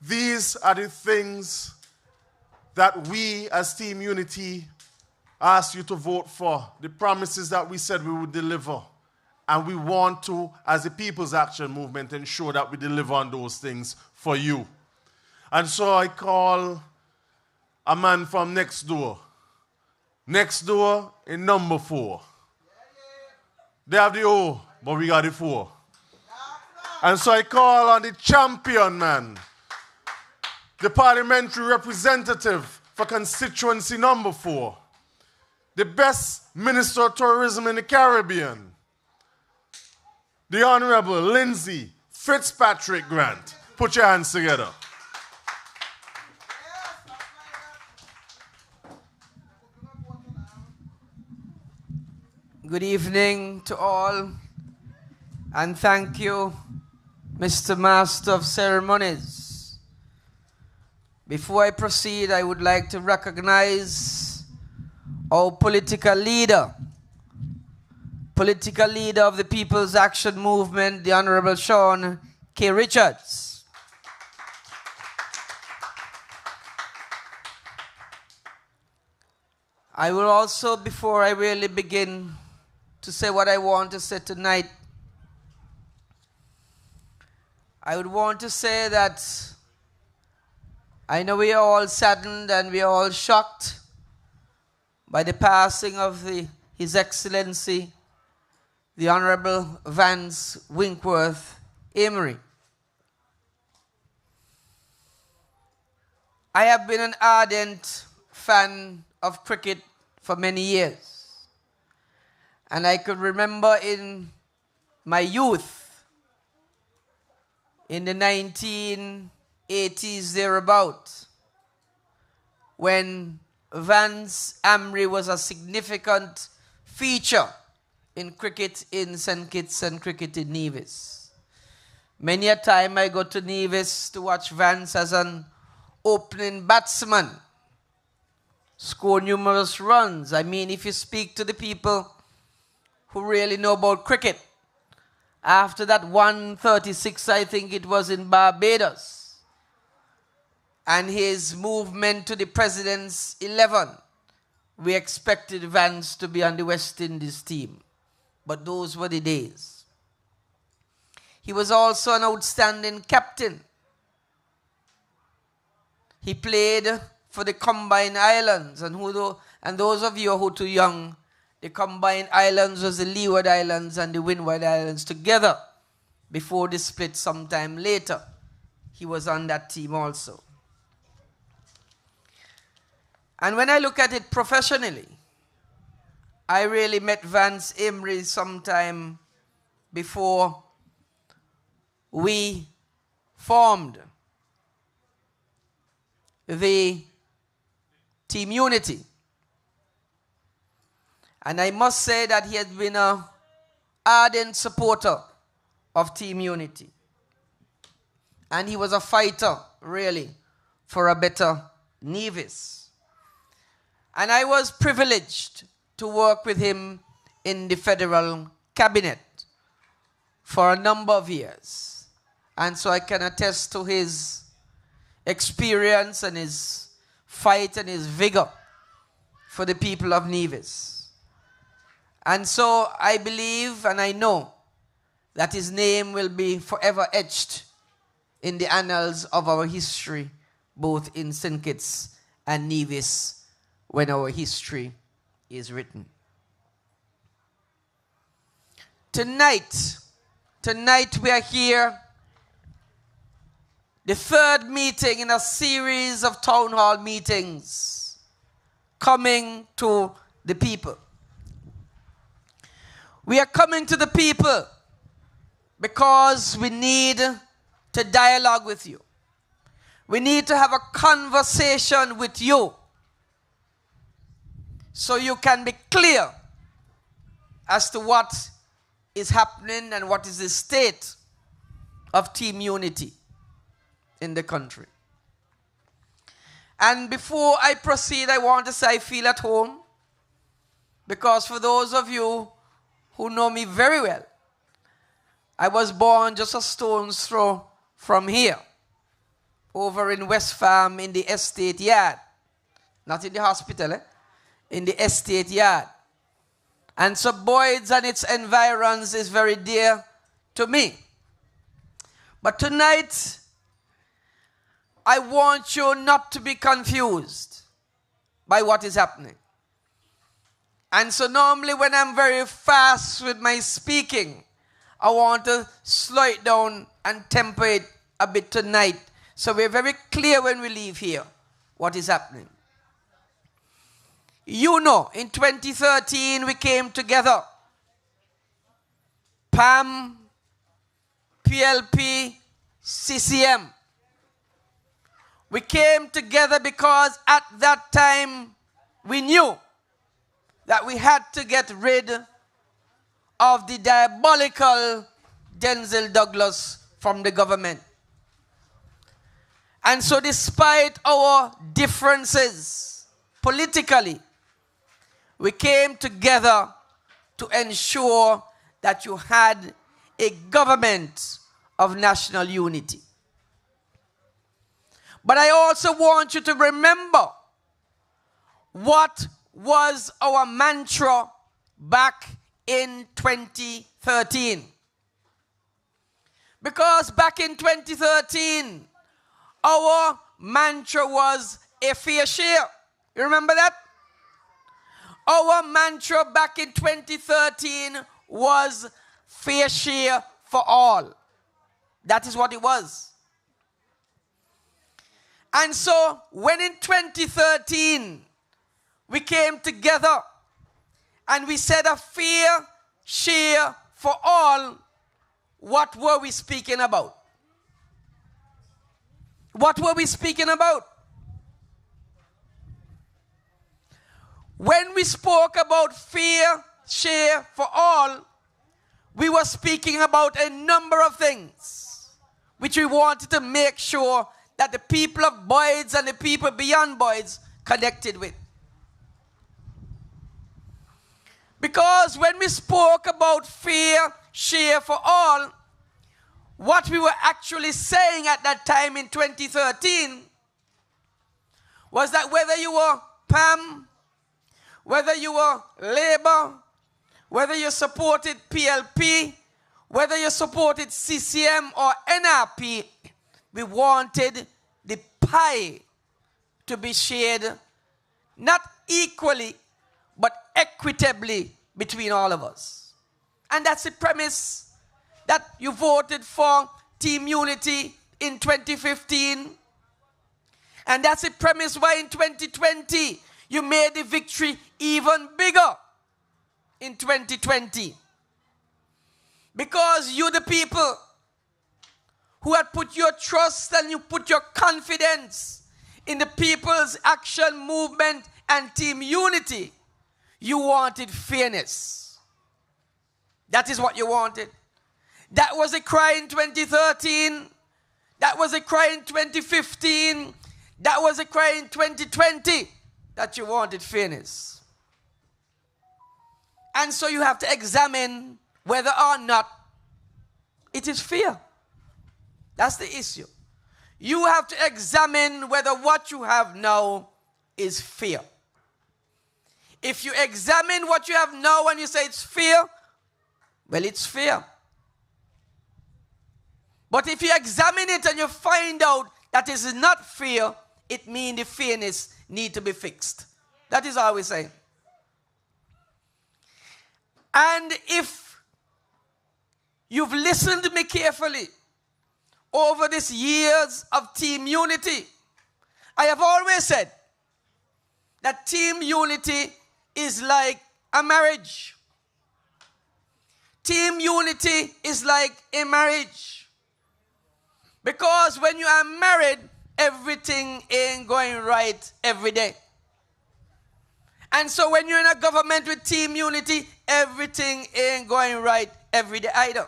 These are the things that we as Team Unity ask you to vote for, the promises that we said we would deliver. And we want to, as the People's Action Movement, ensure that we deliver on those things for you. And so I call a man from next door. Next door in number 4. They have the O, but we got the 4. And so I call on the champion man, the parliamentary representative for constituency number 4, the best minister of tourism in the Caribbean, the Honorable Lindsay Fitzpatrick Grant. Put your hands together. Good evening to all, and thank you, Mr. Master of Ceremonies. Before I proceed, I would like to recognize our political leader of the People's Action Movement, the Honorable Sean K. Richards. I will also, before I really begin to say what I want to say tonight, I would want to say that I know we are all saddened and we are all shocked by the passing of His Excellency, the Honorable Vance Winkworth Amory. I have been an ardent fan of cricket for many years. And I could remember in my youth, in the 1980s thereabout, when Vance Amory was a significant feature in cricket in St. Kitts and cricket in Nevis. Many a time I go to Nevis to watch Vance as an opening batsman score numerous runs. I mean, if you speak to the people who really know about cricket, after that 136, I think it was in Barbados, and his movement to the President's 11, we expected Vance to be on the West Indies team. But those were the days. He was also an outstanding captain. He played for the Combined Islands, and those of you who are too young, the Combined Islands was the Leeward Islands and the Windward Islands together before the split sometime later. He was on that team also. And when I look at it professionally, I really met Vance Amory sometime before we formed the Team Unity. And I must say that he has been an ardent supporter of Team Unity. And he was a fighter, really, for a better Nevis. And I was privileged to work with him in the federal cabinet for a number of years. And so I can attest to his experience and his fight and his vigor for the people of Nevis. And so I believe and I know that his name will be forever etched in the annals of our history, both in St. Kitts and Nevis when our history is written. Tonight we are here, the third meeting in a series of town hall meetings coming to the people. We are coming to the people because we need to dialogue with you. We need to have a conversation with you so you can be clear as to what is happening and what is the state of team unity in the country. And before I proceed, I want to say I feel at home, because for those of you who know me very well, I was born just a stone's throw from here, over in West Farm in the estate yard. Not in the hospital, in the estate yard. And so Boyd's and its environs is very dear to me. But tonight, I want you not to be confused by what is happening. And so normally when I'm very fast with my speaking, I want to slow it down and temper it a bit tonight, so we're very clear when we leave here what is happening. You know, in 2013 we came together. PAM, PLP, CCM. We came together because at that time we knew that we had to get rid of the diabolical Denzel Douglas from the government. And so despite our differences politically, we came together to ensure that you had a government of national unity. But I also want you to remember what was our mantra back in 2013. Because back in 2013, our mantra was a fair share. You remember that? Our mantra back in 2013 was fair share for all. That is what it was. And so when in 2013 we came together and we said a fair share for all, what were we speaking about? What were we speaking about? When we spoke about fair share for all, we were speaking about a number of things which we wanted to make sure that the people of Boyd's and the people beyond Boyd's connected with. Because when we spoke about fair share for all, what we were actually saying at that time in 2013 was that whether you were PAM, whether you were Labour, whether you supported PLP, whether you supported CCM or NRP, we wanted the pie to be shared not equally but equitably between all of us. And that's the premise that you voted for Team Unity in 2015. And that's the premise why in 2020 you made the victory even bigger in 2020. Because you, the people, who had put your trust and you put your confidence in the People's Action Movement and Team Unity, you wanted fairness. That is what you wanted. That was a cry in 2013. That was a cry in 2015. That was a cry in 2020 that you wanted fairness. And so you have to examine whether or not it is fair. That's the issue. You have to examine whether what you have now is fair. If you examine what you have now and you say it's fair, well, it's fair. But if you examine it and you find out that it is not fair, it means the fairness needs to be fixed. That is all we say. And if you've listened to me carefully over these years of team unity, I have always said that team unity is like a marriage. Team unity is like a marriage. Because when you are married, everything ain't going right every day. And so when you're in a government with team unity, everything ain't going right every day either.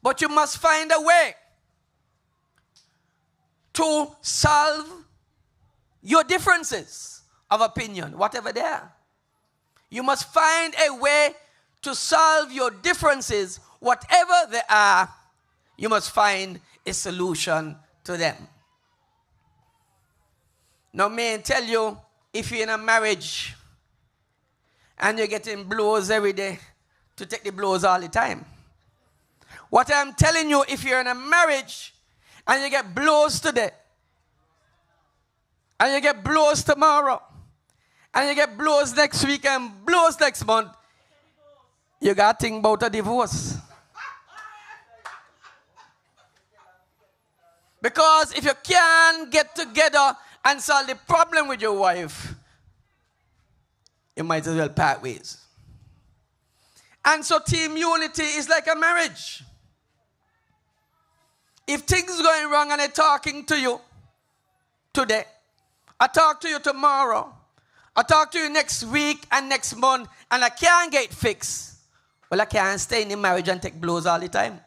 But you must find a way to solve your differences of opinion, whatever they are. You must find a way to solve your differences, whatever they are. You must find a solution to them. Now, may I tell you, if you're in a marriage and you're getting blows every day, to take the blows all the time. What I'm telling you, if you're in a marriage and you get blows today, and you get blows tomorrow, and you get blows next week and blows next month, you got to think about a divorce. Because if you can't get together and solve the problem with your wife, you might as well part ways. And so team unity is like a marriage. If things are going wrong and I'm talking to you today, I talk to you tomorrow, I talk to you next week and next month, and I can't get fixed, well, I can't stay in the marriage and take blows all the time.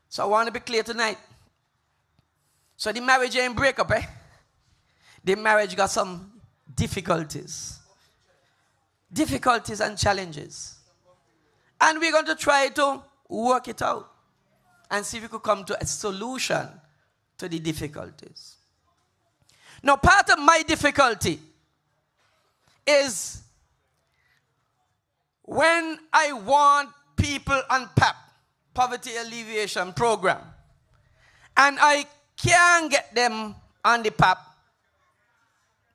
So I want to be clear tonight. So the marriage ain't break up, eh? The marriage got some difficulties. Difficulties and challenges. And we're going to try to work it out and see if we could come to a solution to the difficulties. Now, part of my difficulty is when I want people on PAP, Poverty Alleviation Program, and I can't get them on the PAP,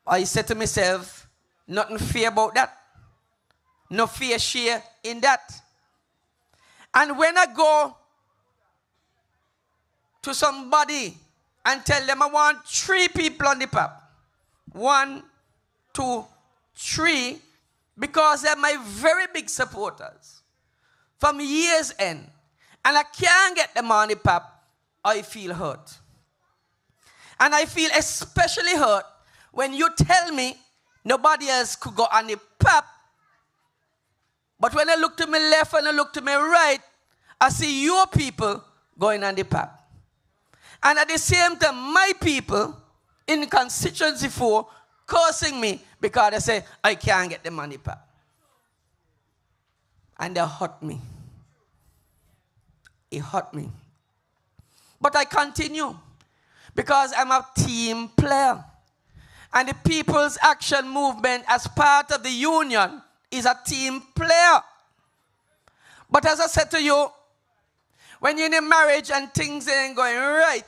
I say to myself, nothing fear about that. No fear share in that. And when I go to somebody and tell them I want 3 people on the PAP, 1, 2, 3, because they're my very big supporters from years end, and I can't get them on the PAP, I feel hurt. And I feel especially hurt when you tell me nobody else could go on the PAP, but when I look to my left and I look to my right, I see your people going on the PAP. And at the same time, my people in Constituency 4 cursing me because they say, I can't get the money PAP. And they hurt me. It hurt me. But I continue because I'm a team player. And the People's Action Movement, as part of the union, is a team player. But as I said to you, when you're in a marriage and things ain't going right,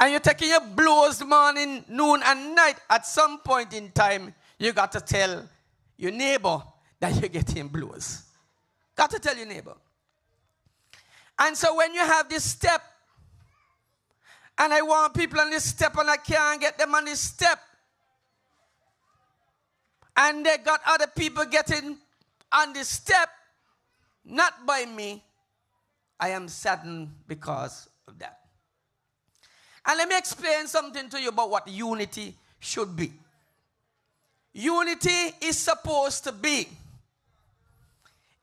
and you're taking your blows morning, noon, and night, at some point in time, you got to tell your neighbor that you're getting blows. Got to tell your neighbor. And so when you have this step, and I want people on this step and I can't get them on this step, and they got other people getting on this step, not by me, I am saddened because of that. And let me explain something to you about what unity should be. Unity is supposed to be,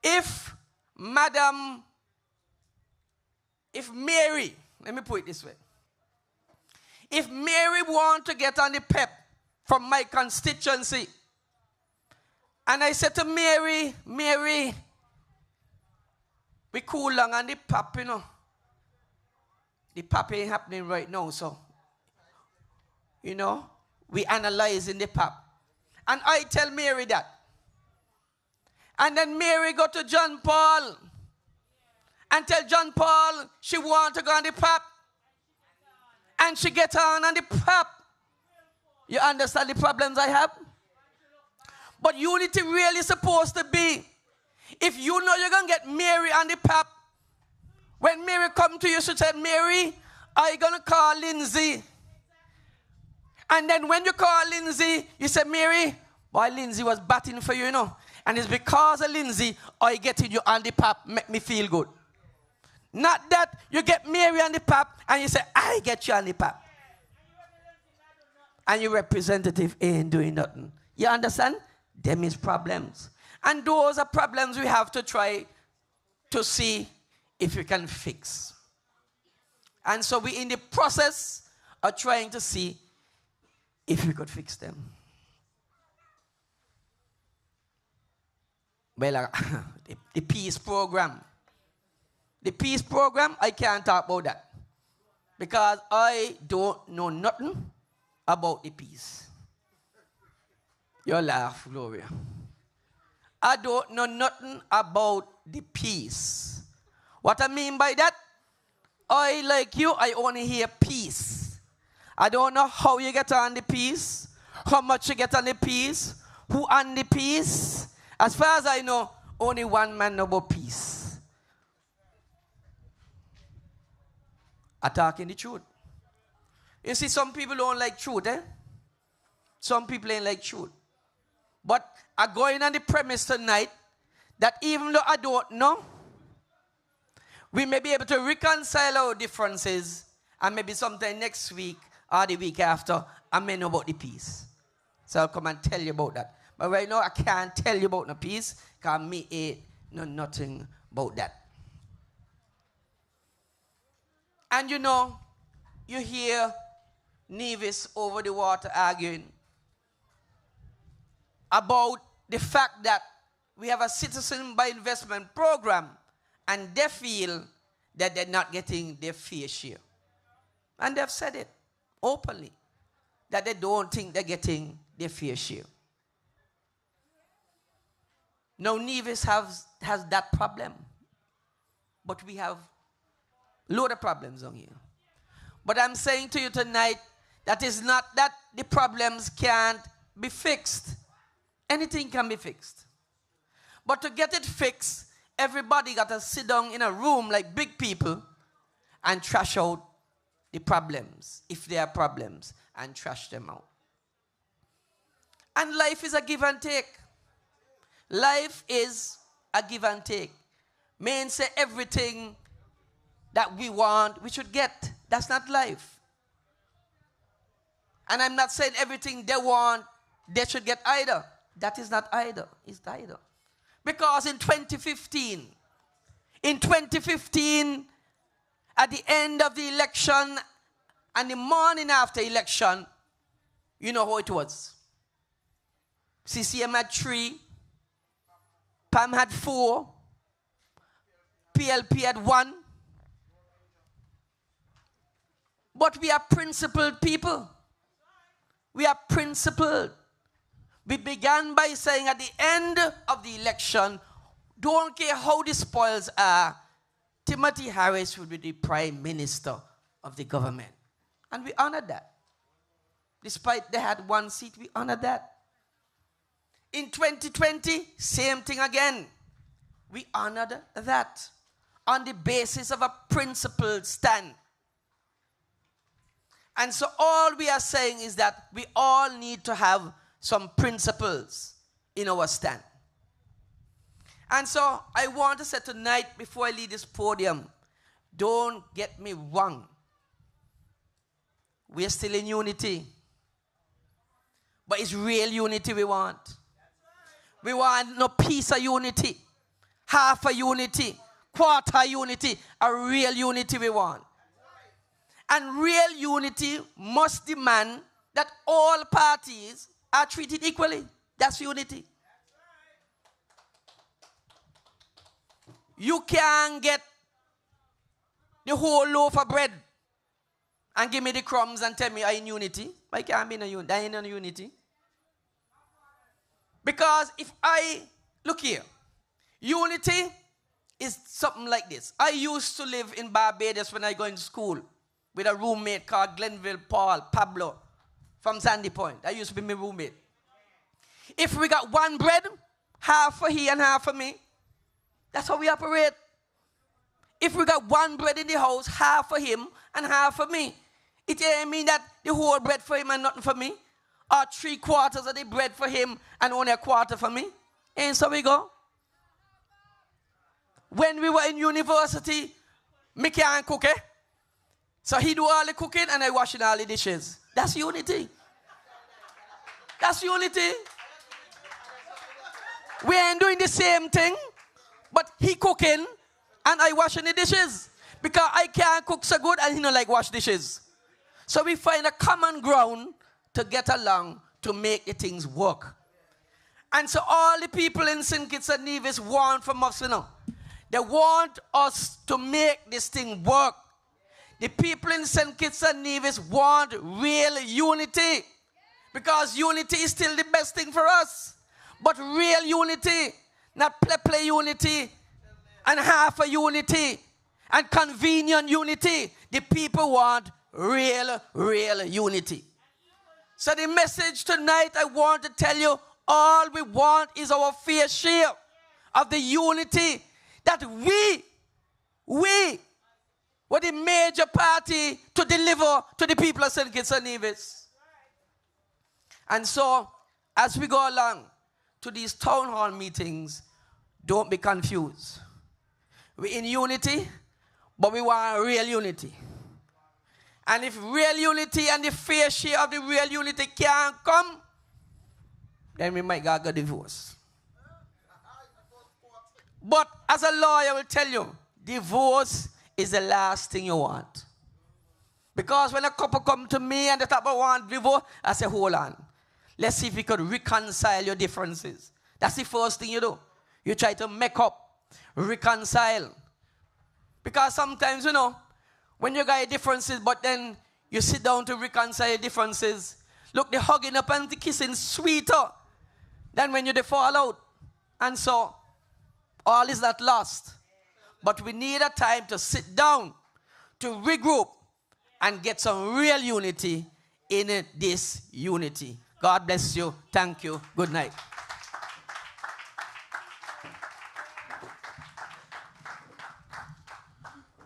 if Mary, let me put it this way. If Mary want to get on the PEP from my constituency, and I said to Mary, we cool long on the PAP, you know. The PAP ain't happening right now, so, you know, we analyzing the PAP. And I tell Mary that. And then Mary go to John Paul and tell John Paul she want to go on the PAP. And she get on the PAP. You understand the problems I have? But unity really supposed to be, if you know you're going to get Mary and the pap, when Mary come to you, she said, Mary, are you going to call Lindsay? And then when you call Lindsay, you say, Mary, boy, Lindsay was batting for you, you know. And it's because of Lindsay, I get in you and the pap, make me feel good. Not that you get Mary and the pap, and you say, I get you and the pap. And your representative ain't doing nothing. You understand? Them is problems. And those are problems we have to try to see if we can fix. And so we're in the process of trying to see if we could fix them. Well, the peace program. The peace program, I can't talk about that. Because I don't know nothing about the peace. You laugh, Gloria. I don't know nothing about the peace. What I mean by that, I, like you, I only hear peace. I don't know how you get on the peace, how much you get on the peace, who on the peace. As far as I know, only one man know about peace. I talking the truth. You see, some people don't like truth, eh? Some people ain't like truth. But I'm going on the premise tonight that even though I don't know, we may be able to reconcile our differences, and maybe sometime next week or the week after, I may know about the peace. So I'll come and tell you about that. But right now, I can't tell you about the peace, because me ain't know nothing about that. And you know, you hear Nevis over the water arguing about the fact that we have a citizen by investment program, and they feel that they're not getting their fair share. And they've said it openly, that they don't think they're getting their fair share. Now, Nevis has that problem. But we have a lot of problems on here. But I'm saying to you tonight, that is not that the problems can't be fixed. Anything can be fixed. But to get it fixed, everybody got to sit down in a room like big people and trash out the problems, if there are problems, and trash them out. And life is a give and take. Life is a give and take. Men say everything that we want, we should get. That's not life. And I'm not saying everything they want, they should get either. That is not either. It's either. Because in 2015, at the end of the election and the morning after election, you know how it was. CCM had 3, PAM had 4, PLP had 1. But we are principled people. We are principled. We began by saying at the end of the election, don't care how the spoils are, Timothy Harris would be the prime minister of the government. And we honored that. Despite they had 1 seat, we honored that. In 2020, same thing again. We honored that on the basis of a principled stand. And so all we are saying is that we all need to have some principles in our stand. And so I want to say tonight, before I leave this podium, don't get me wrong. We are still in unity. But it's real unity we want. We want no piece of unity, half a unity, quarter unity, a real unity we want. And real unity must demand that all parties are treated equally. That's unity. You can't get the whole loaf of bread and give me the crumbs and tell me I'm in unity. I can't be in unity. I ain't in unity. Because if I, look here, unity is something like this. I used to live in Barbados when I go in school with a roommate called Glenville Paul, Pablo. from Sandy Point. That used to be my roommate. If we got one bread, half for he and half for me. That's how we operate. If we got one bread in the house, half for him and half for me. It ain't mean that the whole bread for him and nothing for me. Or 3/4 of the bread for him and only a quarter for me. And so we go. When we were in university, me can't cook, eh? So he do all the cooking and I washing all the dishes. That's unity. That's unity. We ain't doing the same thing, but he cooking and I washing the dishes. Because I can't cook so good and he don't like wash dishes. So we find a common ground to get along to make the things work. And so all the people in St. Kitts and Nevis want from us, you know. They want us to make this thing work. The people in St. Kitts and Nevis want real unity. Because unity is still the best thing for us. But real unity, not play unity and half a unity and convenient unity. The people want real unity. So the message tonight I want to tell you, all we want is our fair share of the unity that we were the major party to deliver to the people of St. Kitts and Nevis. And so, as we go along to these town hall meetings, don't be confused. We're in unity, but we want real unity. And if real unity and the fair share of the real unity can't come, then we might get a divorce. But as a lawyer, I will tell you, divorce is the last thing you want. Because when a couple come to me and they talk about want divorce, I say, hold on. Let's see if we could reconcile your differences. That's the first thing you do. You try to make up, reconcile. Because sometimes, you know, when you got differences, but then you sit down to reconcile your differences, look, the hugging up and the kissing sweeter than when you fall out. And so, all is not lost. But we need a time to sit down, to regroup, and get some real unity in this unity. God bless you. Thank you. Good night.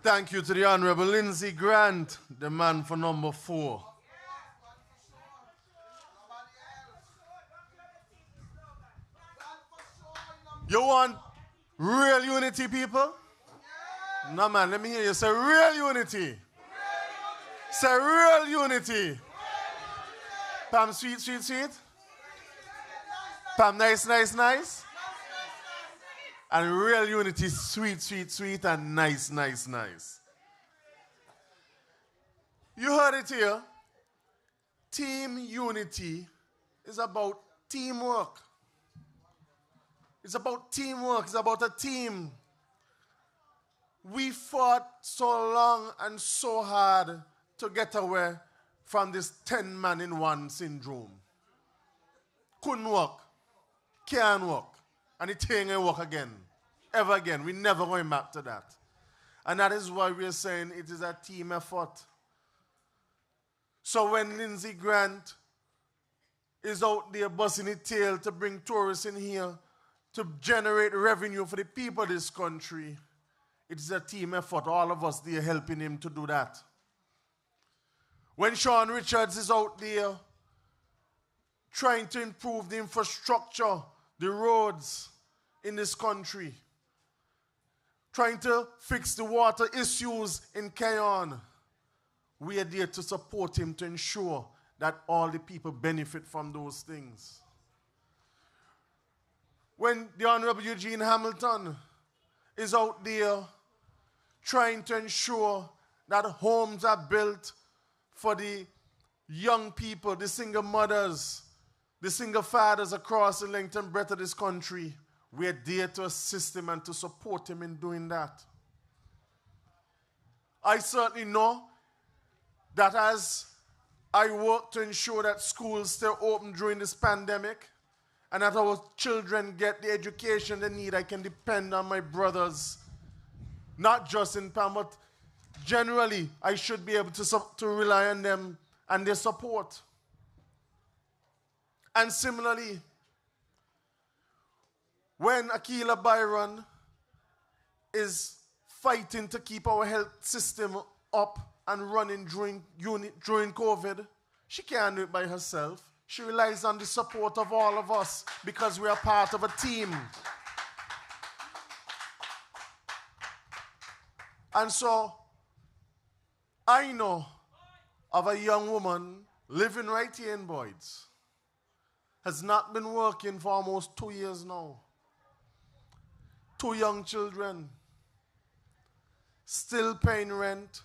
Thank you to the Honorable Lindsey Grant, the man for number 4. You want real unity, people? No, man, let me hear you say real unity. Say real unity. Pam, sweet, sweet, sweet. Pam, nice, nice, nice. And real unity, sweet, sweet, sweet, and nice, nice, nice. You heard it here. Team unity is about teamwork. It's about teamwork. It's about a team. We fought so long and so hard to get away from this 10-man-in-one syndrome. Couldn't work. Can't work. And it ain't work again. Ever again. We're never going back to that. And that is why we're saying it is a team effort. So when Lindsey Grant is out there busting his tail to bring tourists in here, to generate revenue for the people of this country, it is a team effort. All of us there helping him to do that. When Sean Richards is out there trying to improve the infrastructure, the roads in this country, trying to fix the water issues in Cayon, we are there to support him to ensure that all the people benefit from those things. When the Honorable Eugene Hamilton is out there trying to ensure that homes are built for the young people, the single mothers, the single fathers across the length and breadth of this country, we are there to assist him and to support him in doing that. I certainly know that as I work to ensure that schools stay open during this pandemic and that our children get the education they need, I can depend on my brothers, not just in Pam, but generally I should be able to rely on them and their support. And similarly, when Akila Byron is fighting to keep our health system up and running during COVID, she can't do it by herself. She relies on the support of all of us because we are part of a team. And so, I know of a young woman living right here in Boyd's, has not been working for almost 2 years now. 2 young children, still paying rent.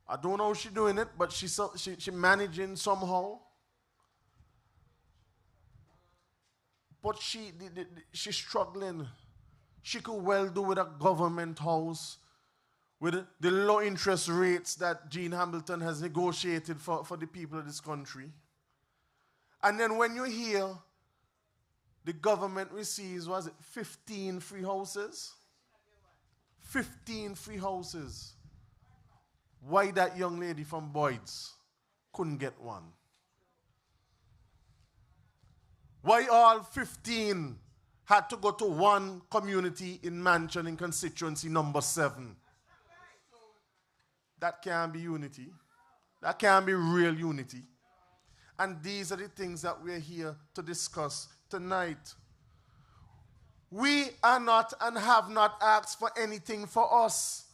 I don't know how she's doing it, but she's managing somehow. But she's struggling. She could well do with a government house, with the low interest rates that Gene Hamilton has negotiated for the people of this country. And then when you hear the government receives, 15 free houses? 15 free houses. Why that young lady from Boyd's couldn't get one? Why all 15 had to go to one community in Mansion in constituency number 7? That can't be unity. That can't be real unity. And these are the things that we're here to discuss tonight. We are not and have not asked for anything for us.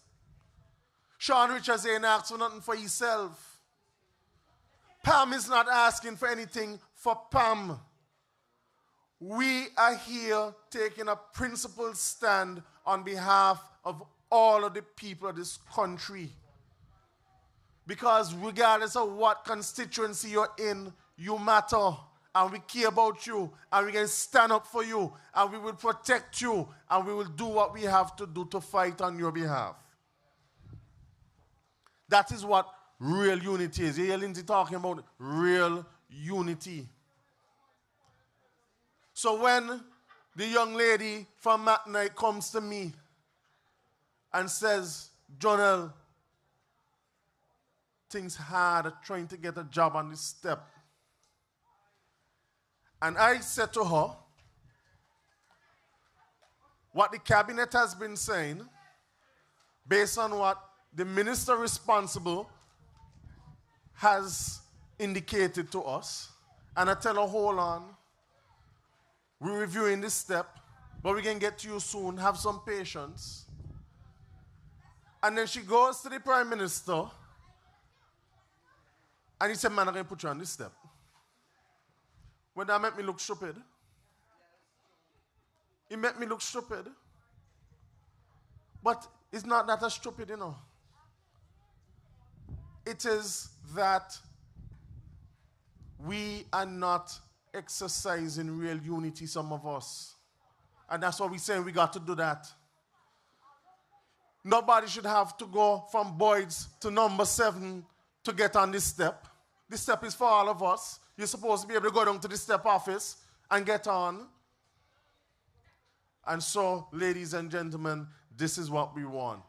Sean Richards ain't asked for nothing for himself. Pam is not asking for anything for Pam. We are here taking a principled stand on behalf of all of the people of this country. Because regardless of what constituency you're in, you matter. And we care about you. And we can stand up for you. And we will protect you. And we will do what we have to do to fight on your behalf. That is what real unity is. You hear Lindsay talking about real unity. So when the young lady from McKnight comes to me and says, Jonel, things hard trying to get a job on this step. And I said to her, what the cabinet has been saying, based on what the minister responsible has indicated to us, and I tell her, hold on, we're reviewing this step, but we can get to you soon, have some patience. And then she goes to the Prime Minister, and he said, man, I'm going to put you on this step. Well, that made me look stupid. It made me look stupid. But it's not that I'm stupid, you know. It is that we are not exercising real unity, some of us. And that's what we're saying, we got to do that. Nobody should have to go from Boyd's to number 7 to get on this step. This step is for all of us. You're supposed to be able to go down to the step office and get on. And so, ladies and gentlemen, this is what we want.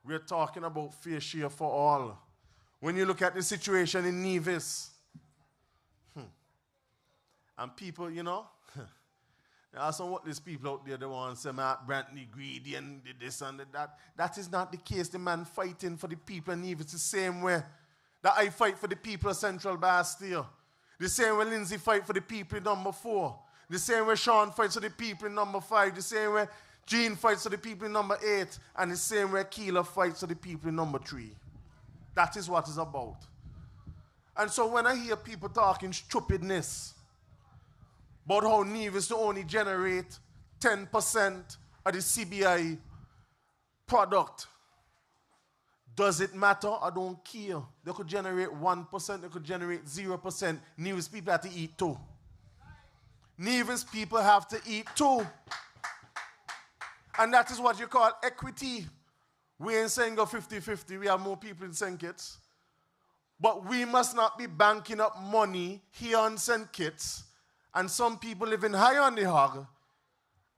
We're talking about fair share for all. When you look at the situation in Nevis, and people, you know, there are some what these people out there, they want to say, Mark Brantley greedy and this and that. That is not the case. The man fighting for the people in Nevis the same way that I fight for the people of Central Bastille. The same way Lindsay fight for the people in number 4. The same way Sean fights for the people in number 5. The same way Gene fights for the people in number 8. And the same way Keela fights for the people in number 3. That is what it's about. And so when I hear people talking stupidness about how Nevis to only generate 10% of the CBI product, does it matter? I don't care. They could generate 1%, they could generate 0%. Nevis people have to eat too. Nevis people have to eat too. And that is what you call equity. We ain't saying go 50-50, we have more people in St. Kitts. But we must not be banking up money here on St. Kitts, and some people living high on the hog,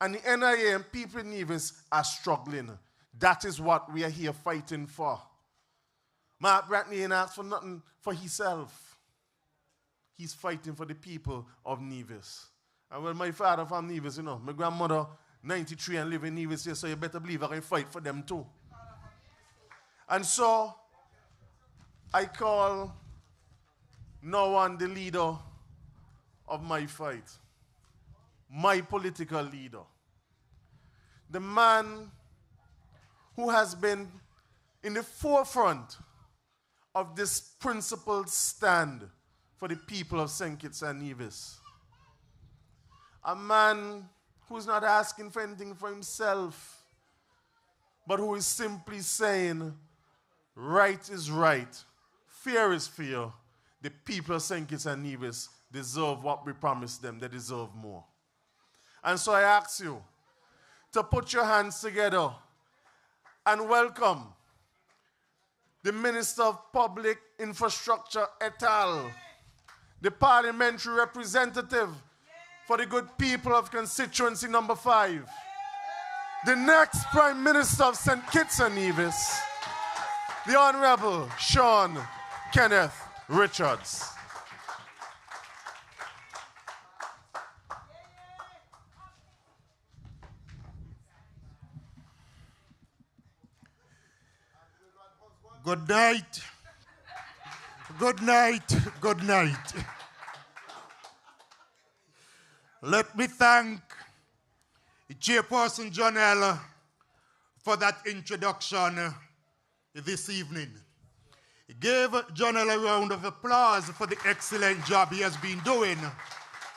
and the NIA and people in Nevis are struggling. That is what we are here fighting for. Mark Brantley ain't asked for nothing for himself. he's fighting for the people of Nevis. And well, my father from Nevis, my grandmother, 93 and live in Nevis here, so you better believe I can fight for them too. And so, I call no one the leader of my fight. My political leader. The man who has been in the forefront of this principled stand for the people of St. Kitts and Nevis. A man who's not asking for anything for himself, but who is simply saying, right is right, fair is fair. The people of St. Kitts and Nevis deserve what we promised them. They deserve more. And so I ask you to put your hands together and welcome the Minister of Public Infrastructure et al., the parliamentary representative for the good people of constituency number 5, the next Prime Minister of St. Kitts and Nevis, the Honorable Sean Kenneth Richards. Good night. Good night. Good night. Let me thank Chairperson Jonelle for that introduction this evening. Give Jonelle a round of applause for the excellent job he has been doing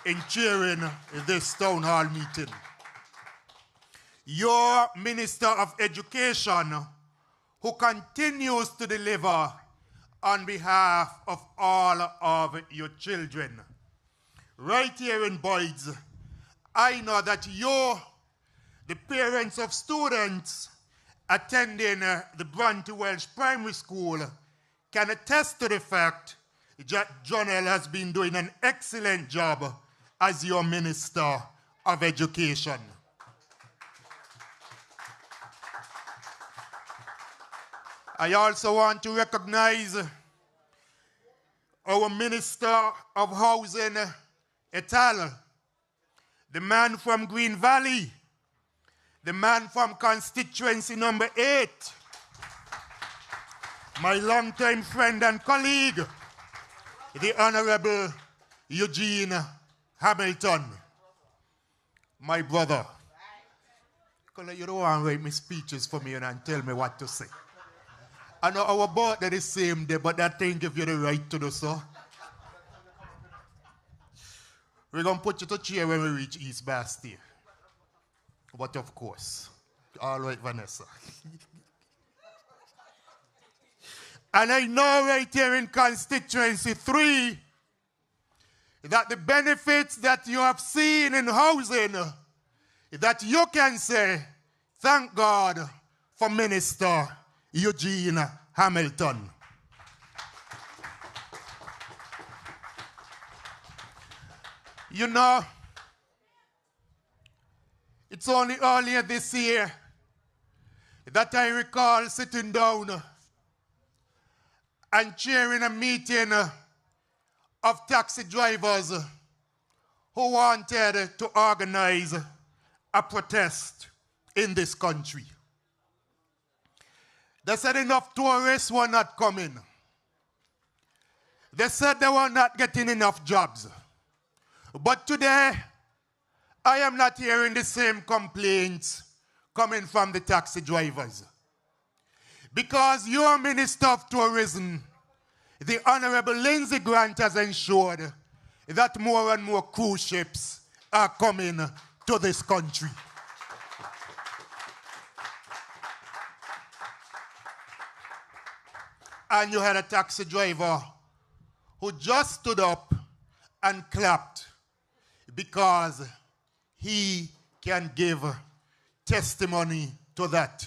in chairing this town hall meeting. Your Minister of Education, who continues to deliver on behalf of all of your children. Right here in Boyds, I know that you, the parents of students attending the Bronte Welsh Primary School, can attest to the fact that Jonelle has been doing an excellent job as your Minister of Education. I also want to recognize our Minister of Housing et al., the man from Green Valley, the man from constituency number 8, my longtime friend and colleague, the Honorable Eugene Hamilton, my brother. You don't want to write me speeches for me and tell me what to say. I know our birthday the same day, but that thing give you the right to do so. We're going to put you to chair when we reach East Bastille. But of course, all right, Vanessa. And I know right here in Constituency 3 that the benefits that you have seen in housing, that you can say, thank God for Minister Eugene Hamilton. You know, it's only earlier this year that I recall sitting down and chairing a meeting of taxi drivers who wanted to organize a protest in this country. They said enough tourists were not coming. They said they were not getting enough jobs. But today, I am not hearing the same complaints coming from the taxi drivers. Because your Minister of Tourism, the Honorable Lindsay Grant, has ensured that more and more cruise ships are coming to this country. And you had a taxi driver who just stood up and clapped because he can give testimony to that.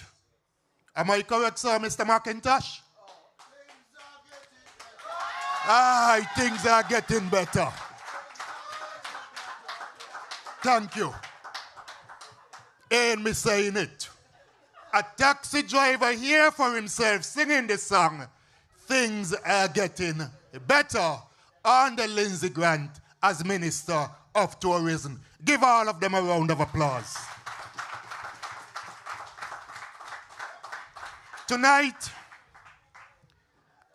Am I correct, sir, Mr. McIntosh? Things are getting better. Thank you. Ain't me saying it. A taxi driver here for himself singing the song, things are getting better. under Lindsey Grant as Minister of Tourism. Give all of them a round of applause. Tonight,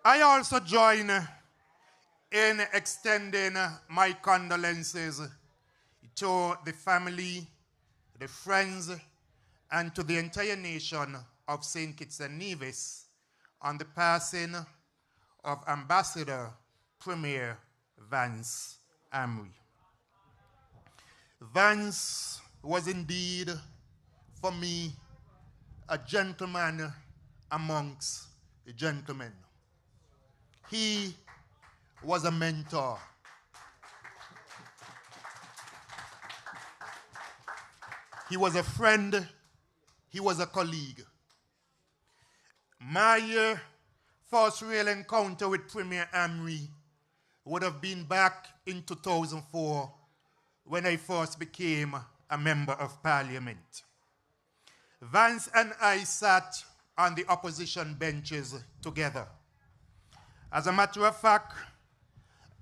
I also join in extending my condolences to the family, the friends, and to the entire nation of St. Kitts and Nevis on the passing of Ambassador Premier Vance Amry. Vance was indeed, for me, a gentleman amongst the gentlemen. He was a mentor. He was a friend. He was a colleague. My first real encounter with Premier Amry would have been back in 2004 when I first became a member of Parliament. Vance and I sat on the opposition benches together. As a matter of fact,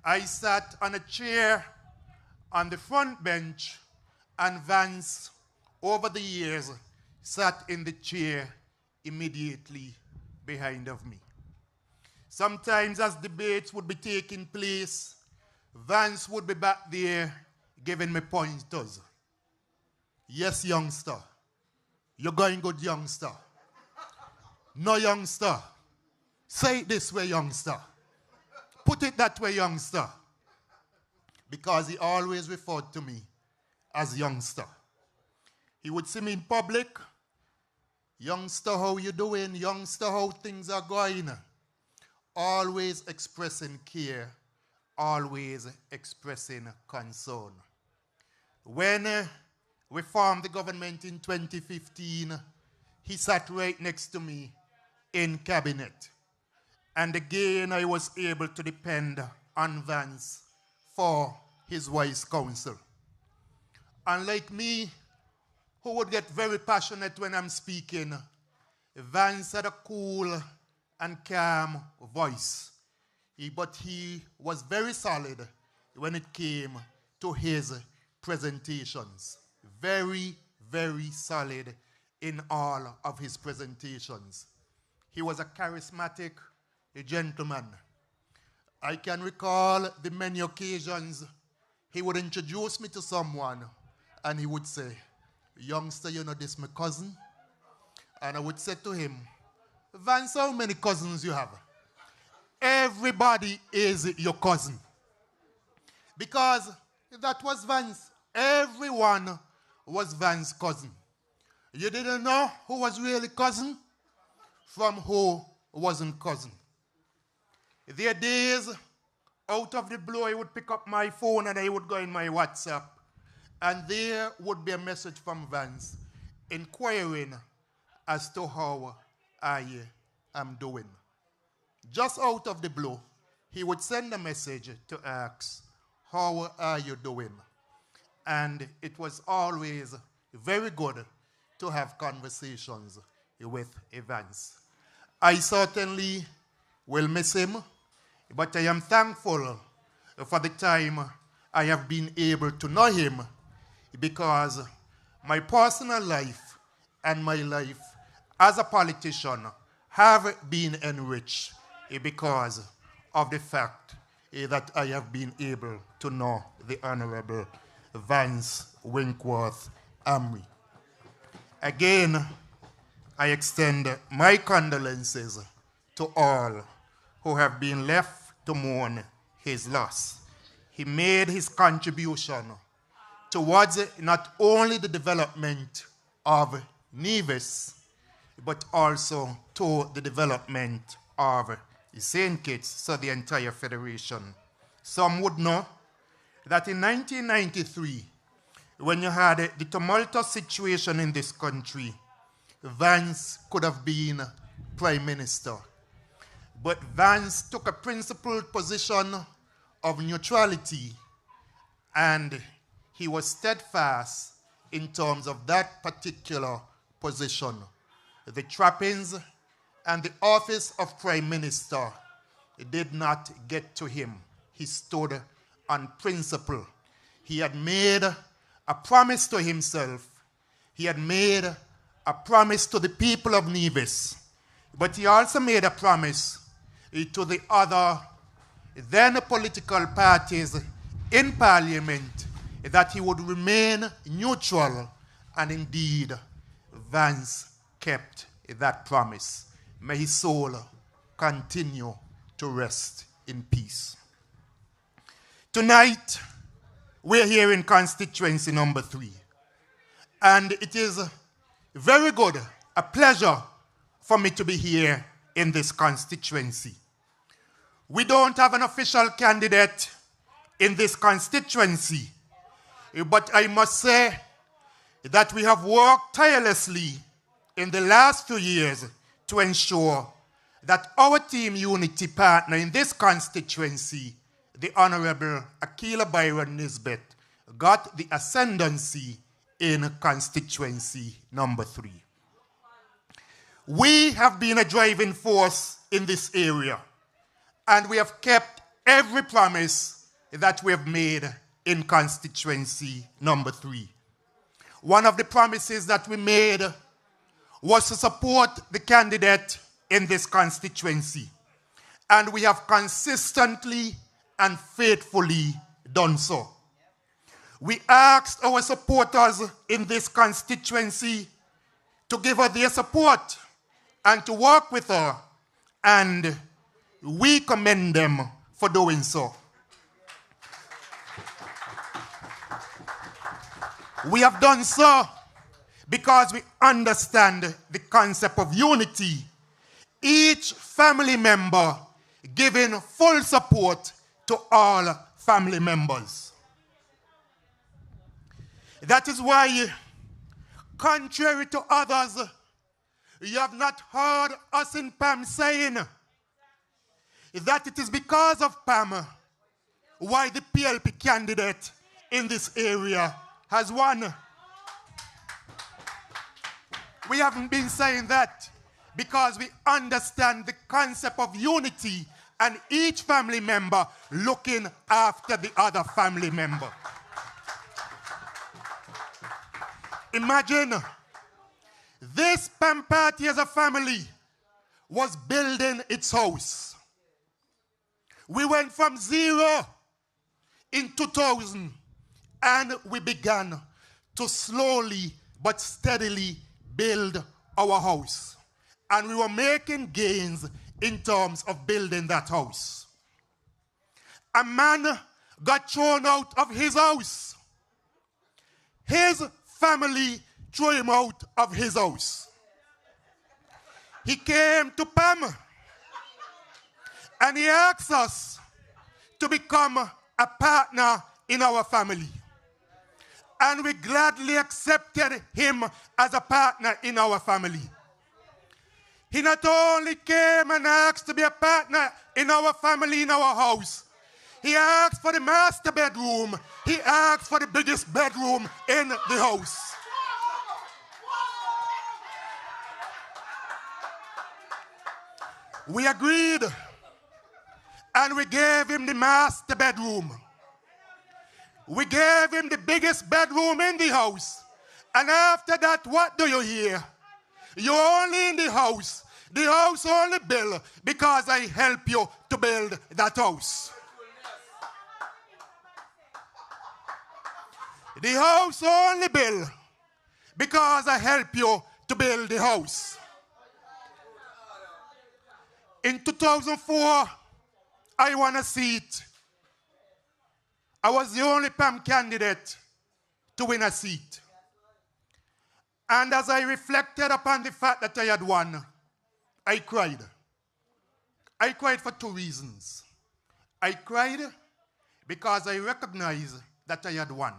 I sat on a chair on the front bench, and Vance, over the years, sat in the chair immediately behind of me. Sometimes as debates would be taking place, Vance would be back there giving me pointers. Yes, youngster. You're going good, youngster. No, youngster. Say it this way, youngster. Put it that way, youngster. Because he always referred to me as youngster. He would see me in public. Youngster, how you doing? Youngster, how things are going? Always expressing care. Always expressing concern. When we formed the government in 2015, he sat right next to me in cabinet. And again, I was able to depend on Vance for his wise counsel. Unlike me, who would get very passionate when I'm speaking, Vance had a cool and calm voice. But he was very solid when it came to his presentations. Very, very solid in all of his presentations. He was a charismatic gentleman. I can recall the many occasions he would introduce me to someone and he would say, youngster, you know this my cousin? And I would say to him, Vance, how many cousins you have? Everybody is your cousin. Because that was Vance. Everyone was Vance's cousin. You didn't know who was really cousin from who wasn't cousin. There are days, out of the blue, I would pick up my phone and I would go in my WhatsApp, and there would be a message from Vance inquiring as to how I am doing. Just out of the blue, he would send a message to ask, how are you doing? And it was always very good to have conversations with Vance. I certainly will miss him, but I am thankful for the time I have been able to know him, because my personal life and my life as a politician have been enriched because of the fact that I have been able to know the Honorable Vance Winkworth Amry. Again, I extend my condolences to all who have been left to mourn his loss. He made his contribution towards not only the development of Nevis, but also to the development of St. Kitts, so the entire federation. Some would know that in 1993, when you had the tumultuous situation in this country, Vance could have been Prime Minister. But Vance took a principled position of neutrality, and he was steadfast in terms of that particular position. The trappings and the office of Prime Minister did not get to him. he stood on principle. He had made a promise to himself. He had made a promise to the people of Nevis. But he also made a promise to the other then political parties in Parliament that he would remain neutral, and indeed Vance kept that promise. May his soul continue to rest in peace. Tonight, we're here in constituency number 3. And it is very good, a pleasure for me to be here in this constituency. We don't have an official candidate in this constituency, but I must say that we have worked tirelessly in the last few years to ensure that our team unity partner in this constituency, the Honorable Akila Byron Nisbet, got the ascendancy in constituency number 3. We have been a driving force in this area, and we have kept every promise that we have made in constituency number 3. One of the promises that we made was to support the candidate in this constituency, and we have consistently and faithfully done so. We asked our supporters in this constituency to give her their support and to work with her, and we commend them for doing so. We have done so because we understand the concept of unity, each family member giving full support to all family members. That is why, contrary to others, you have not heard us in PAM saying that it is because of PAM why the PLP candidate in this area has won. We haven't been saying that because we understand the concept of unity and each family member looking after the other family member. Imagine this PAM party as a family was building its house. We went from 0 in 2000 and we began to slowly but steadily build our house. And we were making gains in terms of building that house. A man got thrown out of his house. His family threw him out of his house. He came to PAM and he asked us to become a partner in our family. And we gladly accepted him as a partner in our family. He not only came and asked to be a partner in our family, in our house, he asked for the master bedroom. He asked for the biggest bedroom in the house. We agreed and we gave him the master bedroom. We gave him the biggest bedroom in the house. And after that, what do you hear? You're only in the house only built because I help you to build that house. The house only built because I help you to build the house. In 2004, I won a seat. I was the only PAM candidate to win a seat. And as I reflected upon the fact that I had won, I cried. I cried for 2 reasons. I cried because I recognized that I had won.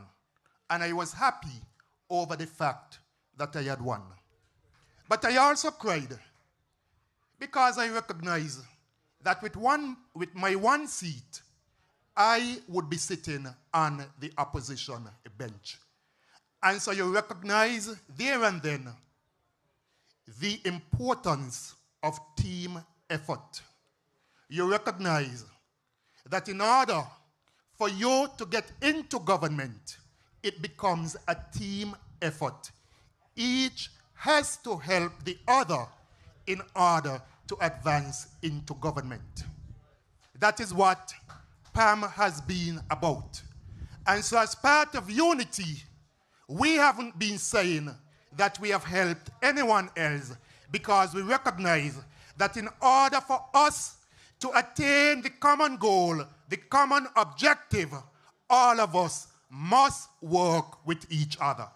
And I was happy over the fact that I had won. But I also cried because I recognized that with my one seat, I would be sitting on the opposition bench. And so you recognize there and then the importance of team effort. You recognize that in order for you to get into government, it becomes a team effort. Each has to help the other in order to advance into government. That is what PAM has been about. And so as part of unity, we haven't been saying that we have helped anyone else, because we recognize that in order for us to attain the common goal, the common objective, all of us must work with each other.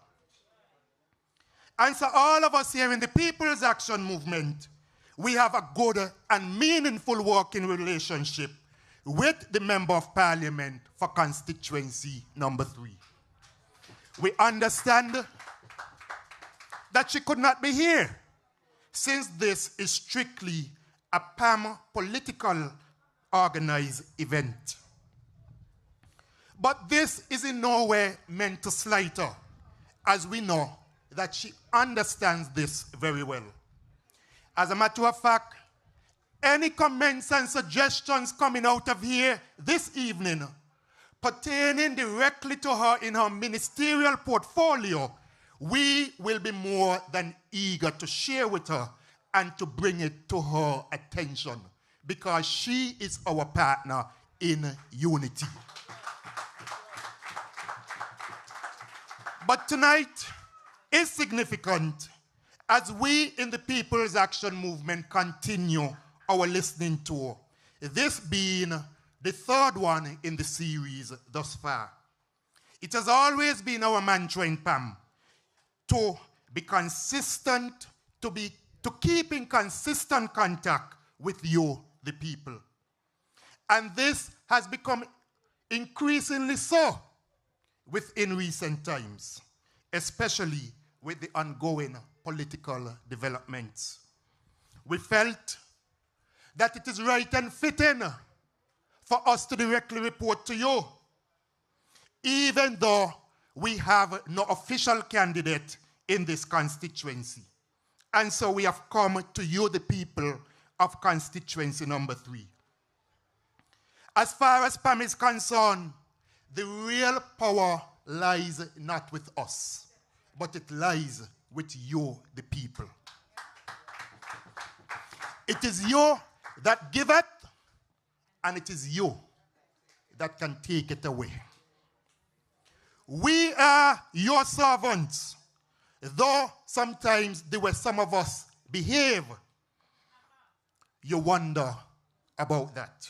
And so all of us here in the People's Action Movement, we have a good and meaningful working relationship with the Member of Parliament for Constituency number 3. We understand that she could not be here, since this is strictly a PAM political organized event. But this is in no way meant to slight her, as we know that she understands this very well. As a matter of fact, any comments and suggestions coming out of here this evening pertaining directly to her in her ministerial portfolio, we will be more than eager to share with her and to bring it to her attention, because she is our partner in unity. But tonight is significant as we in the People's Action Movement continue our listening tour, this being the third one in the series thus far. It has always been our mantra in PAM to be consistent, to keep in consistent contact with you, the people. And this has become increasingly so within recent times, especially with the ongoing political developments. We felt that it is right and fitting for us to directly report to you, even though we have no official candidate in this constituency. And so we have come to you, the people of constituency number 3. As far as PAM is concerned, the real power lies not with us, but it lies with you, the people. It is you that give it, and it is you that can take it away. We are your servants, though sometimes the way some of us behave, you wonder about that.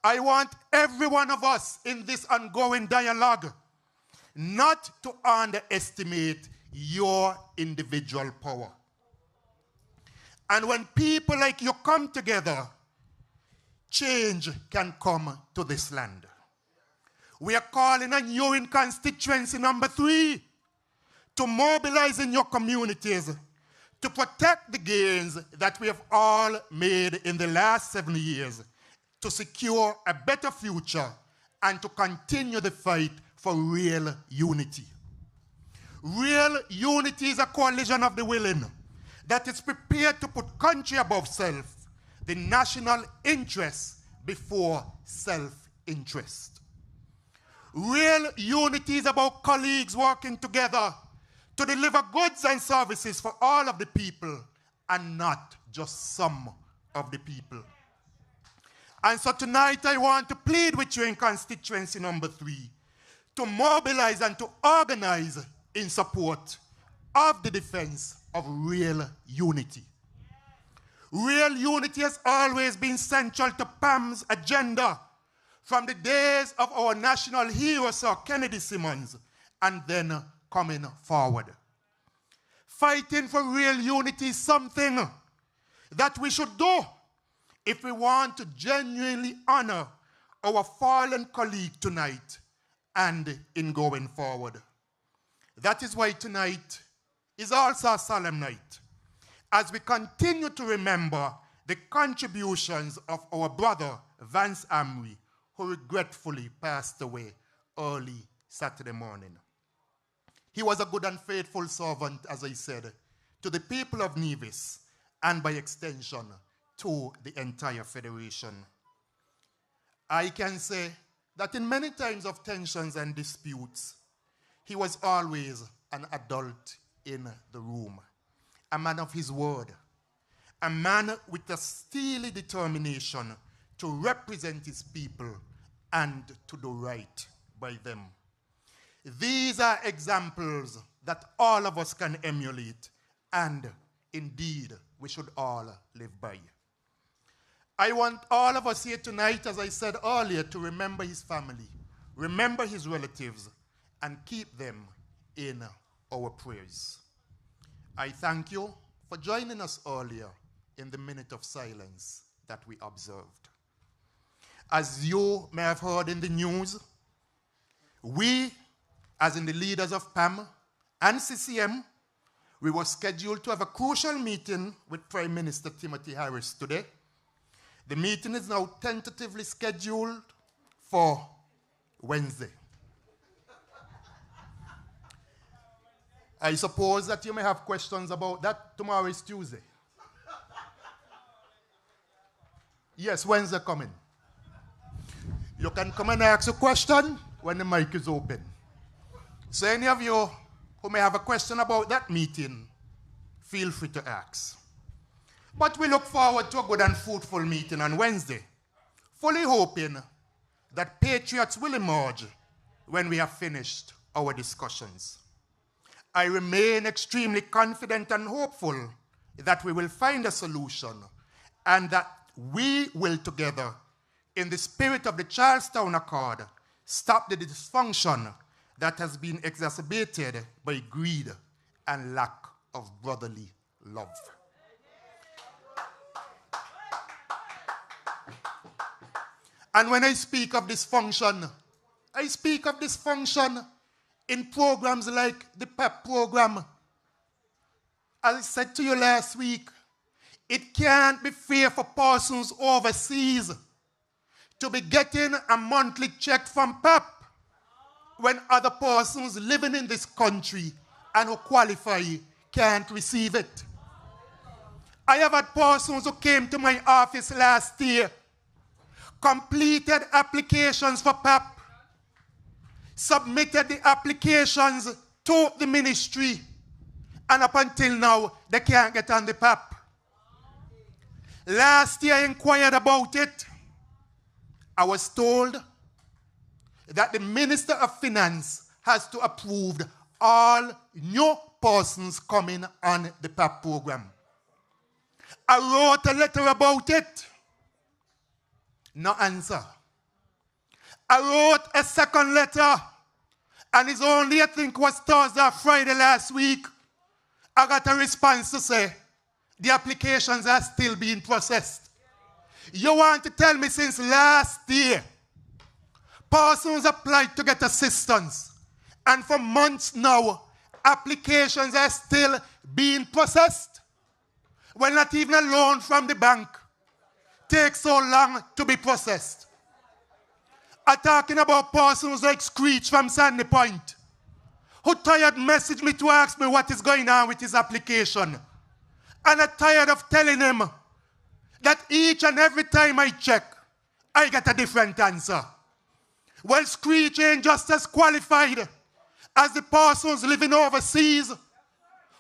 I want every one of us in this ongoing dialogue not to underestimate your individual power. And when people like you come together, change can come to this land. We are calling on you in constituency number 3 to mobilize in your communities to protect the gains that we have all made in the last 7 years, to secure a better future and to continue the fight for real unity. Real unity is a coalition of the willing that is prepared to put country above self, the national interest before self-interest. Real unity is about colleagues working together to deliver goods and services for all of the people and not just some of the people. And so tonight I want to plead with you in constituency number 3 to mobilize and to organize in support of the defense of real unity. Real unity has always been central to PAM's agenda from the days of our national hero, Sir Kennedy Simmons, and then coming forward. Fighting for real unity is something that we should do if we want to genuinely honor our fallen colleague tonight and in going forward. That is why tonight is also a solemn night, as we continue to remember the contributions of our brother Vance Amry, who regretfully passed away early Saturday morning. He was a good and faithful servant, as I said, to the people of Nevis and by extension to the entire Federation. I can say that in many times of tensions and disputes, he was always an adult in the room, a man of his word, a man with a steely determination to represent his people and to do right by them. These are examples that all of us can emulate, and indeed we should all live by. I want all of us here tonight, as I said earlier, to remember his family, remember his relatives, and keep them in our prayers. I thank you for joining us earlier in the minute of silence that we observed. As you may have heard in the news, we, as in the leaders of PAM and CCM, we were scheduled to have a crucial meeting with Prime Minister Timothy Harris today. The meeting is now tentatively scheduled for Wednesday. I suppose that you may have questions about that. Tomorrow is Tuesday. Yes, Wednesday coming. You can come and ask a question when the mic is open. So any of you who may have a question about that meeting, feel free to ask. But we look forward to a good and fruitful meeting on Wednesday, fully hoping that patriots will emerge when we have finished our discussions. I remain extremely confident and hopeful that we will find a solution and that we will together, in the spirit of the Charlestown Accord, stop the dysfunction that has been exacerbated by greed and lack of brotherly love. And when I speak of dysfunction, I speak of dysfunction in programs like the PEP program. As I said to you last week, it can't be fair for persons overseas to be getting a monthly check from PEP when other persons living in this country and who qualify can't receive it. I have had persons who came to my office last year, completed applications for PEP, submitted the applications to the ministry, and up until now, they can't get on the PEP. Last year I inquired about it. I was told that the Minister of Finance has to approve all new persons coming on the PEP program. I wrote a letter about it. No answer. I wrote a second letter, and it's only, I think, was Thursday or Friday last week, I got a response to say, the applications are still being processed. You want to tell me since last year, persons applied to get assistance, and for months now, applications are still being processed? Well, not even a loan from the bank takes so long to be processed. I'm talking about persons like Screech from Sandy Point, who tired messaged me to ask me what is going on with his application. And I'm tired of telling him that each and every time I check, I get a different answer. Well, Screech ain't just as qualified as the persons living overseas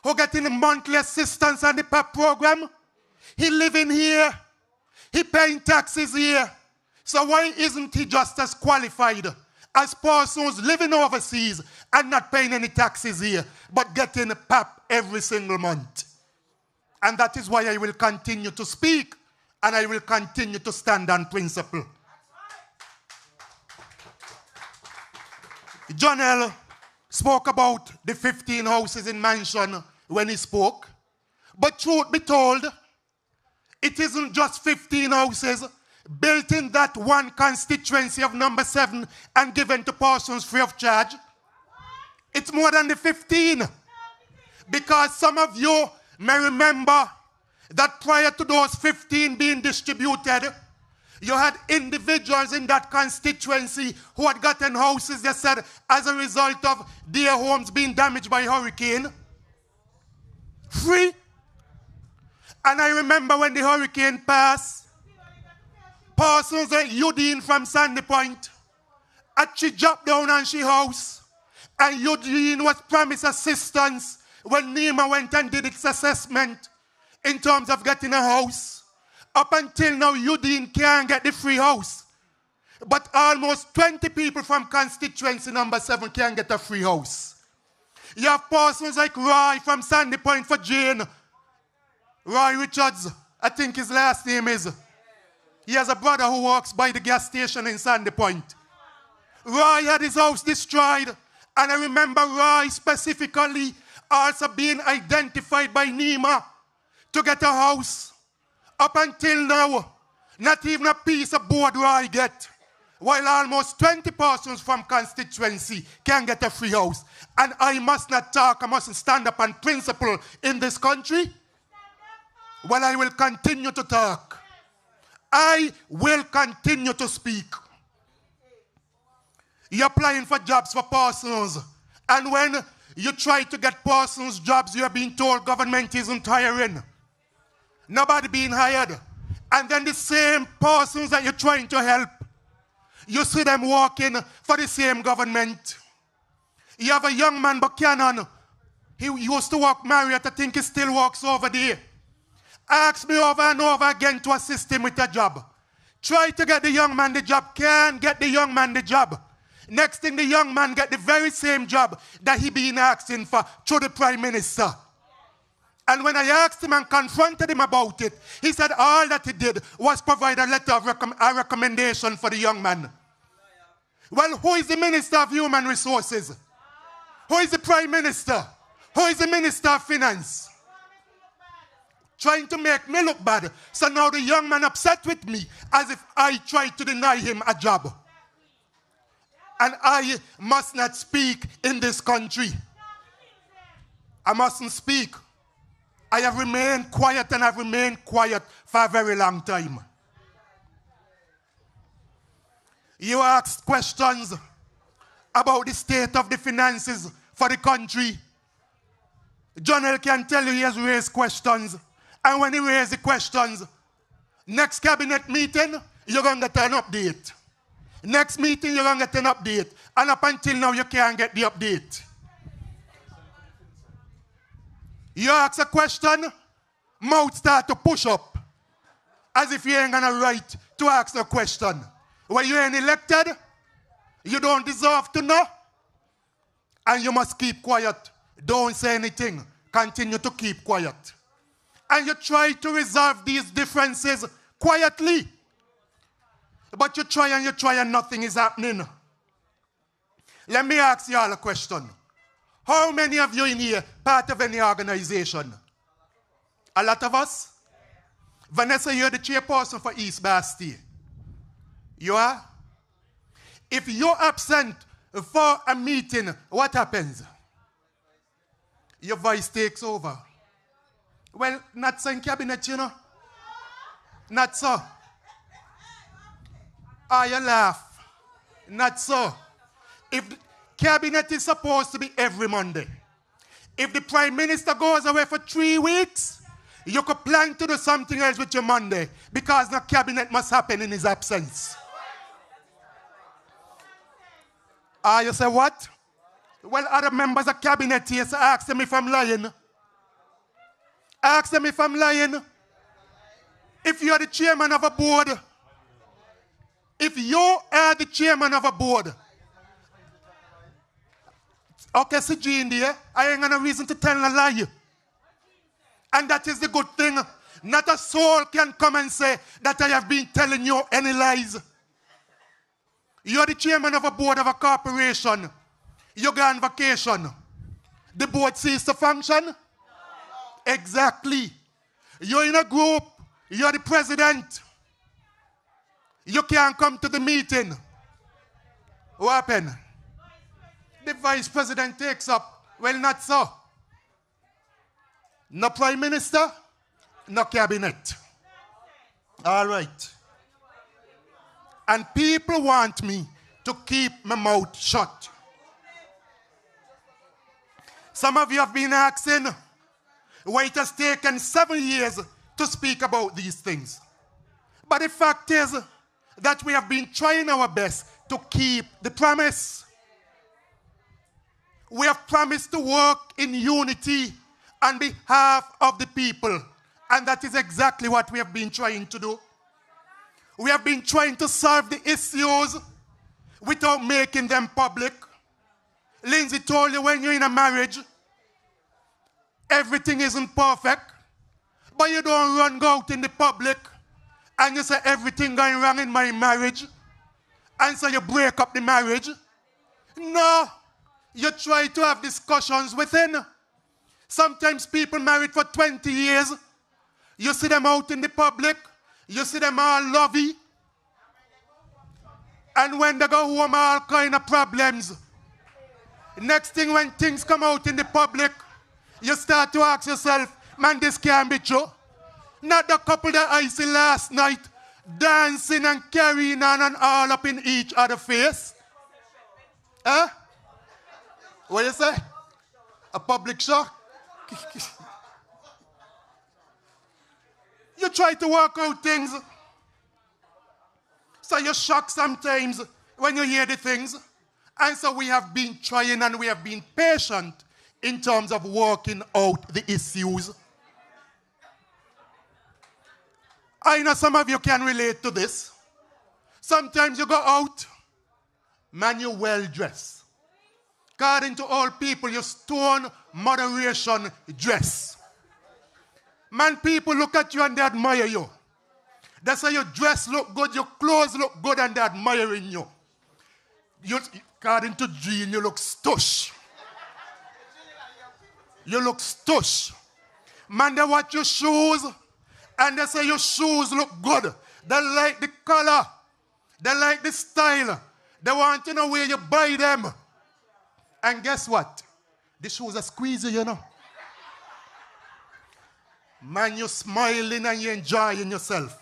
who getting monthly assistance on the PEP program. He living here. He paying taxes here. So why isn't he just as qualified as persons living overseas and not paying any taxes here, but getting a PEP every single month? And that is why I will continue to speak, and I will continue to stand on principle. John L. spoke about the 15 houses in Mansion when he spoke. But truth be told, it isn't just 15 houses built in that one constituency of number 7 and given to persons free of charge. It's more than the 15. Because some of you may remember that prior to those 15 being distributed, you had individuals in that constituency who had gotten houses, they said, as a result of their homes being damaged by hurricane. Free. And I remember when the hurricane passed, Parsons and Eugene from Sandy Point. And she dropped down on she house. And Eugene was promised assistance when NEMA went and did its assessment in terms of getting a house. Up until now, Eugene can't get the free house. But almost 20 people from constituency number 7 can get a free house. You have persons like Roy from Sandy Point for Jane. Roy Richards, I think his last name is. He has a brother who works by the gas station in Sandy Point. Roy had his house destroyed. And I remember Roy specifically also being identified by NEMA to get a house. Up until now, not even a piece of board Roy get. While almost 20 persons from constituency can get a free house. And I must not talk, I mustn't stand up on principle in this country. Well, I will continue to talk. I will continue to speak. You're applying for jobs for persons. And when you try to get persons jobs, you're being told government isn't hiring. Nobody being hired. And then the same persons that you're trying to help, you see them working for the same government. You have a young man, Buchanan. He used to work Marriott. I think he still works over there. Ask me over and over again to assist him with a job. Try to get the young man the job. Can't get the young man the job. Next thing, the young man get the very same job that he been asking for through the Prime Minister. And when I asked him and confronted him about it, he said all that he did was provide a letter of a recommendation for the young man. Well, who is the Minister of Human Resources? Who is the Prime Minister? Who is the Minister of Finance? Trying to make me look bad. So now the young man upset with me as if I tried to deny him a job. And I must not speak in this country. I mustn't speak. I have remained quiet and I've remained quiet for a very long time. You asked questions about the state of the finances for the country. John L. can tell you he has raised questions. And when he raises the questions, next cabinet meeting, you're going to get an update. Next meeting, you're going to get an update. And up until now, you can't get the update. You ask a question, mouth start to push up. As if you ain't got a right to ask a question. When you ain't elected, you don't deserve to know. And you must keep quiet. Don't say anything. Continue to keep quiet. And you try to resolve these differences quietly. But you try and nothing is happening. Let me ask you all a question. How many of you in here part of any organization? A lot of us? Vanessa, you're the chairperson for East Bastille. You are? If you're absent for a meeting, what happens? Your voice takes over. Well, not so in cabinet, you know. Not so. Ah, you laugh. Not so. If the cabinet is supposed to be every Monday, if the Prime Minister goes away for 3 weeks, you could plan to do something else with your Monday because the cabinet must happen in his absence. Ah, you say what? Well, other members of cabinet here, so ask them if I'm lying. Ask them if I'm lying. If you are the chairman of a board, if you are the chairman of a board, okay, see Jean there, I ain't got no reason to tell a lie. And that is the good thing. Not a soul can come and say that I have been telling you any lies. You're the chairman of a board of a corporation. You go on vacation. The board ceases to function? No. Exactly. You're in a group. You're the president. You can't come to the meeting. What happened? The vice president takes up. Well, not so. No prime minister, no cabinet. All right. And people want me to keep my mouth shut. Some of you have been asking why it has taken 7 years to speak about these things. But the fact is, that we have been trying our best to keep the promise. We have promised to work in unity on behalf of the people. And that is exactly what we have been trying to do. We have been trying to solve the issues without making them public. Lindsay told you when you're in a marriage, everything isn't perfect. But you don't go out in the public and you say everything going wrong in my marriage. And so you break up the marriage. No. You try to have discussions within. Sometimes people married for 20 years. You see them out in the public. You see them all lovey. And when they go home, all kind of problems. Next thing, when things come out in the public, you start to ask yourself, man, this can't be true. Not the couple that I see last night dancing and carrying on and all up in each other's face. Huh? What you say? A public show? You try to work out things. So you're shocked sometimes when you hear the things. And so we have been trying and we have been patient in terms of working out the issues. I know some of you can relate to this. Sometimes you go out, man, you're well dressed. According to all people, you stone moderation dress. Man, people look at you and they admire you. They say your dress look good, your clothes look good, and they're admiring you. According to Jean, you look stush. You look stush. Man, they watch your shoes, and they say your shoes look good. They like the color. They like the style. They want to know where you buy them. And guess what? The shoes are squeezing, you know. Man, you're smiling and you're enjoying yourself.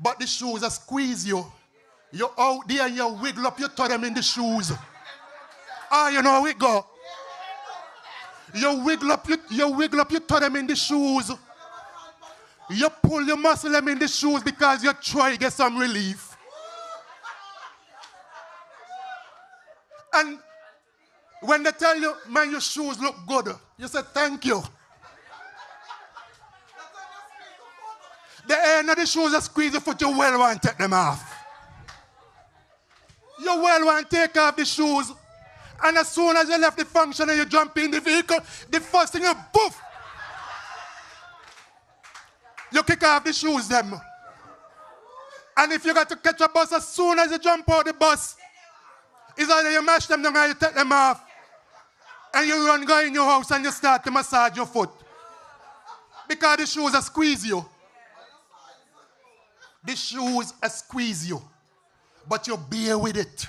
But the shoes are squeeze you. You're out there and you wiggle up, you throw them in the shoes. You know how it go. You wiggle up, you throw them in the shoes. You pull your muscle them in the shoes because you try to get some relief. And when they tell you, man, your shoes look good, you say, thank you. The end of the shoes are squeeze your foot, you well want to take them off. You well want to take off the shoes. And as soon as you left the function and you jump in the vehicle, the first thing you poof. You kick off the shoes them. And if you got to catch a bus, as soon as you jump out the bus, it's either you mash them down or you take them off. And you run, go in your house and you start to massage your foot. Because the shoes are squeeze you. The shoes are squeeze you. But you bear with it.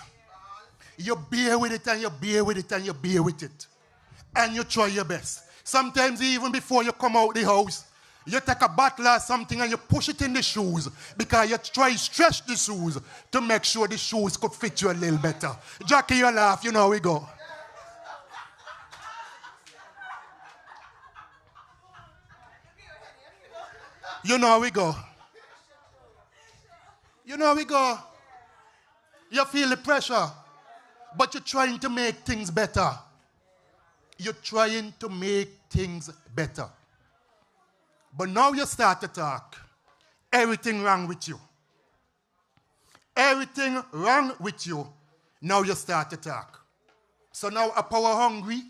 You bear with it and you bear with it and you bear with it. And you try your best. Sometimes even before you come out the house, you take a bottle or something and you push it in the shoes because you try to stretch the shoes to make sure the shoes could fit you a little better. Jackie, you laugh, you know how we go. You know how we go. You know how we go. You feel the pressure, but you're trying to make things better. You're trying to make things better. But now you start to talk. Everything wrong with you. Everything wrong with you. Now you start to talk. So now a power hungry,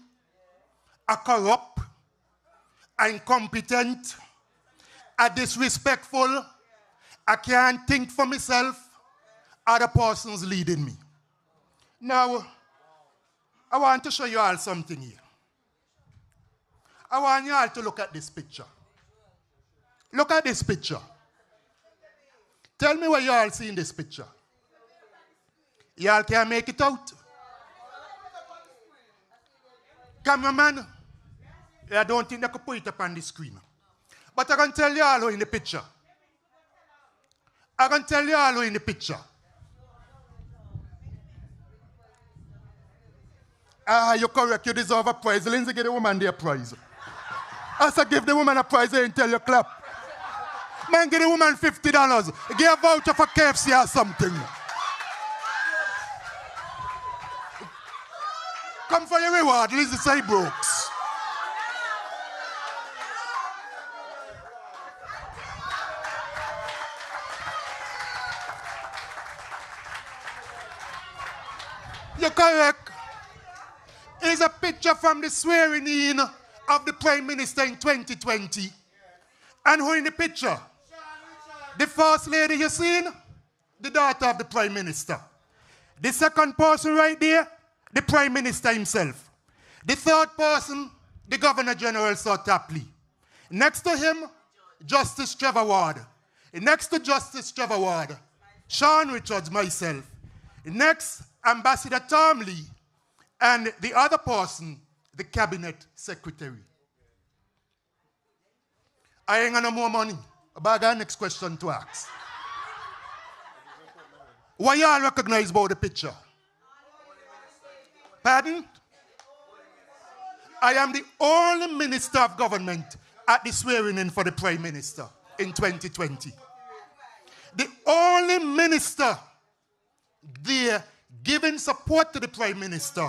a corrupt, a incompetent, a disrespectful, I can't think for myself, other persons leading me. Now, I want to show you all something here. I want you all to look at this picture. Look at this picture. Tell me what you all see in this picture. You all can't make it out? Cameraman, I don't think they could put it up on the screen. But I can tell you all who in the picture. I can tell you all who in the picture. You're correct. You deserve a prize. Lindsay, give the woman their prize. I said, give the woman a prize and tell you clap. Man, give the woman $50. Give a voucher for KFC or something. Come for your reward, Lizzie say Brooks. You're correct. Here's a picture from the swearing in of the Prime Minister in 2020. And who in the picture? The first lady you seen? The daughter of the Prime Minister. The second person right there? The Prime Minister himself. The third person? The Governor General Sir Tapley. Next to him? Justice Trevor Ward. Next to Justice Trevor Ward, Sean Richards, myself. Next, Ambassador Tom Lee. And the other person, the Cabinet Secretary. I ain't got no more money. But I got next question to ask. What y'all recognize about the picture? Pardon? I am the only minister of government at the swearing in for the Prime Minister in 2020. The only minister there giving support to the Prime Minister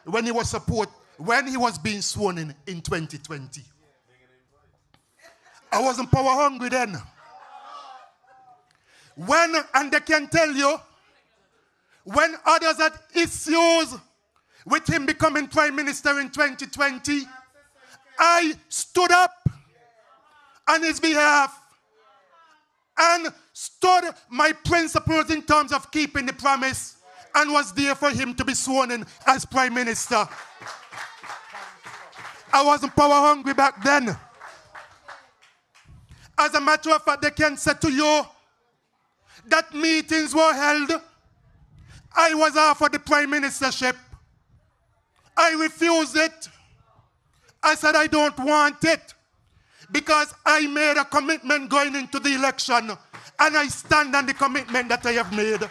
when he was being sworn in 2020. I wasn't power hungry then. And they can tell you, when others had issues with him becoming Prime Minister in 2020, I stood up on his behalf and stood my principles in terms of keeping the promise and was there for him to be sworn in as Prime Minister. I wasn't power hungry back then. As a matter of fact, they can say to you that meetings were held. I was offered the Prime Ministership. I refused it. I said I don't want it because I made a commitment going into the election and I stand on the commitment that I have made.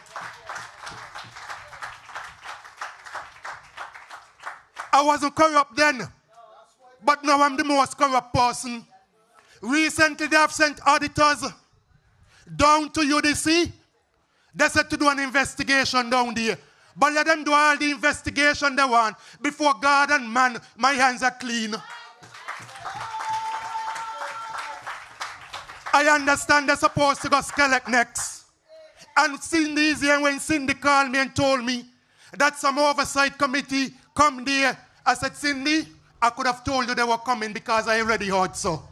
I wasn't corrupt then, but now I'm the most corrupt person. Recently, they have sent auditors down to UDC. They said to do an investigation down there. But let them do all the investigation they want. Before God and man, my hands are clean. I understand they're supposed to go collect next. And Cindy is here when Cindy called me and told me that some oversight committee come there. I said, Cindy, I could have told you they were coming because I already heard so.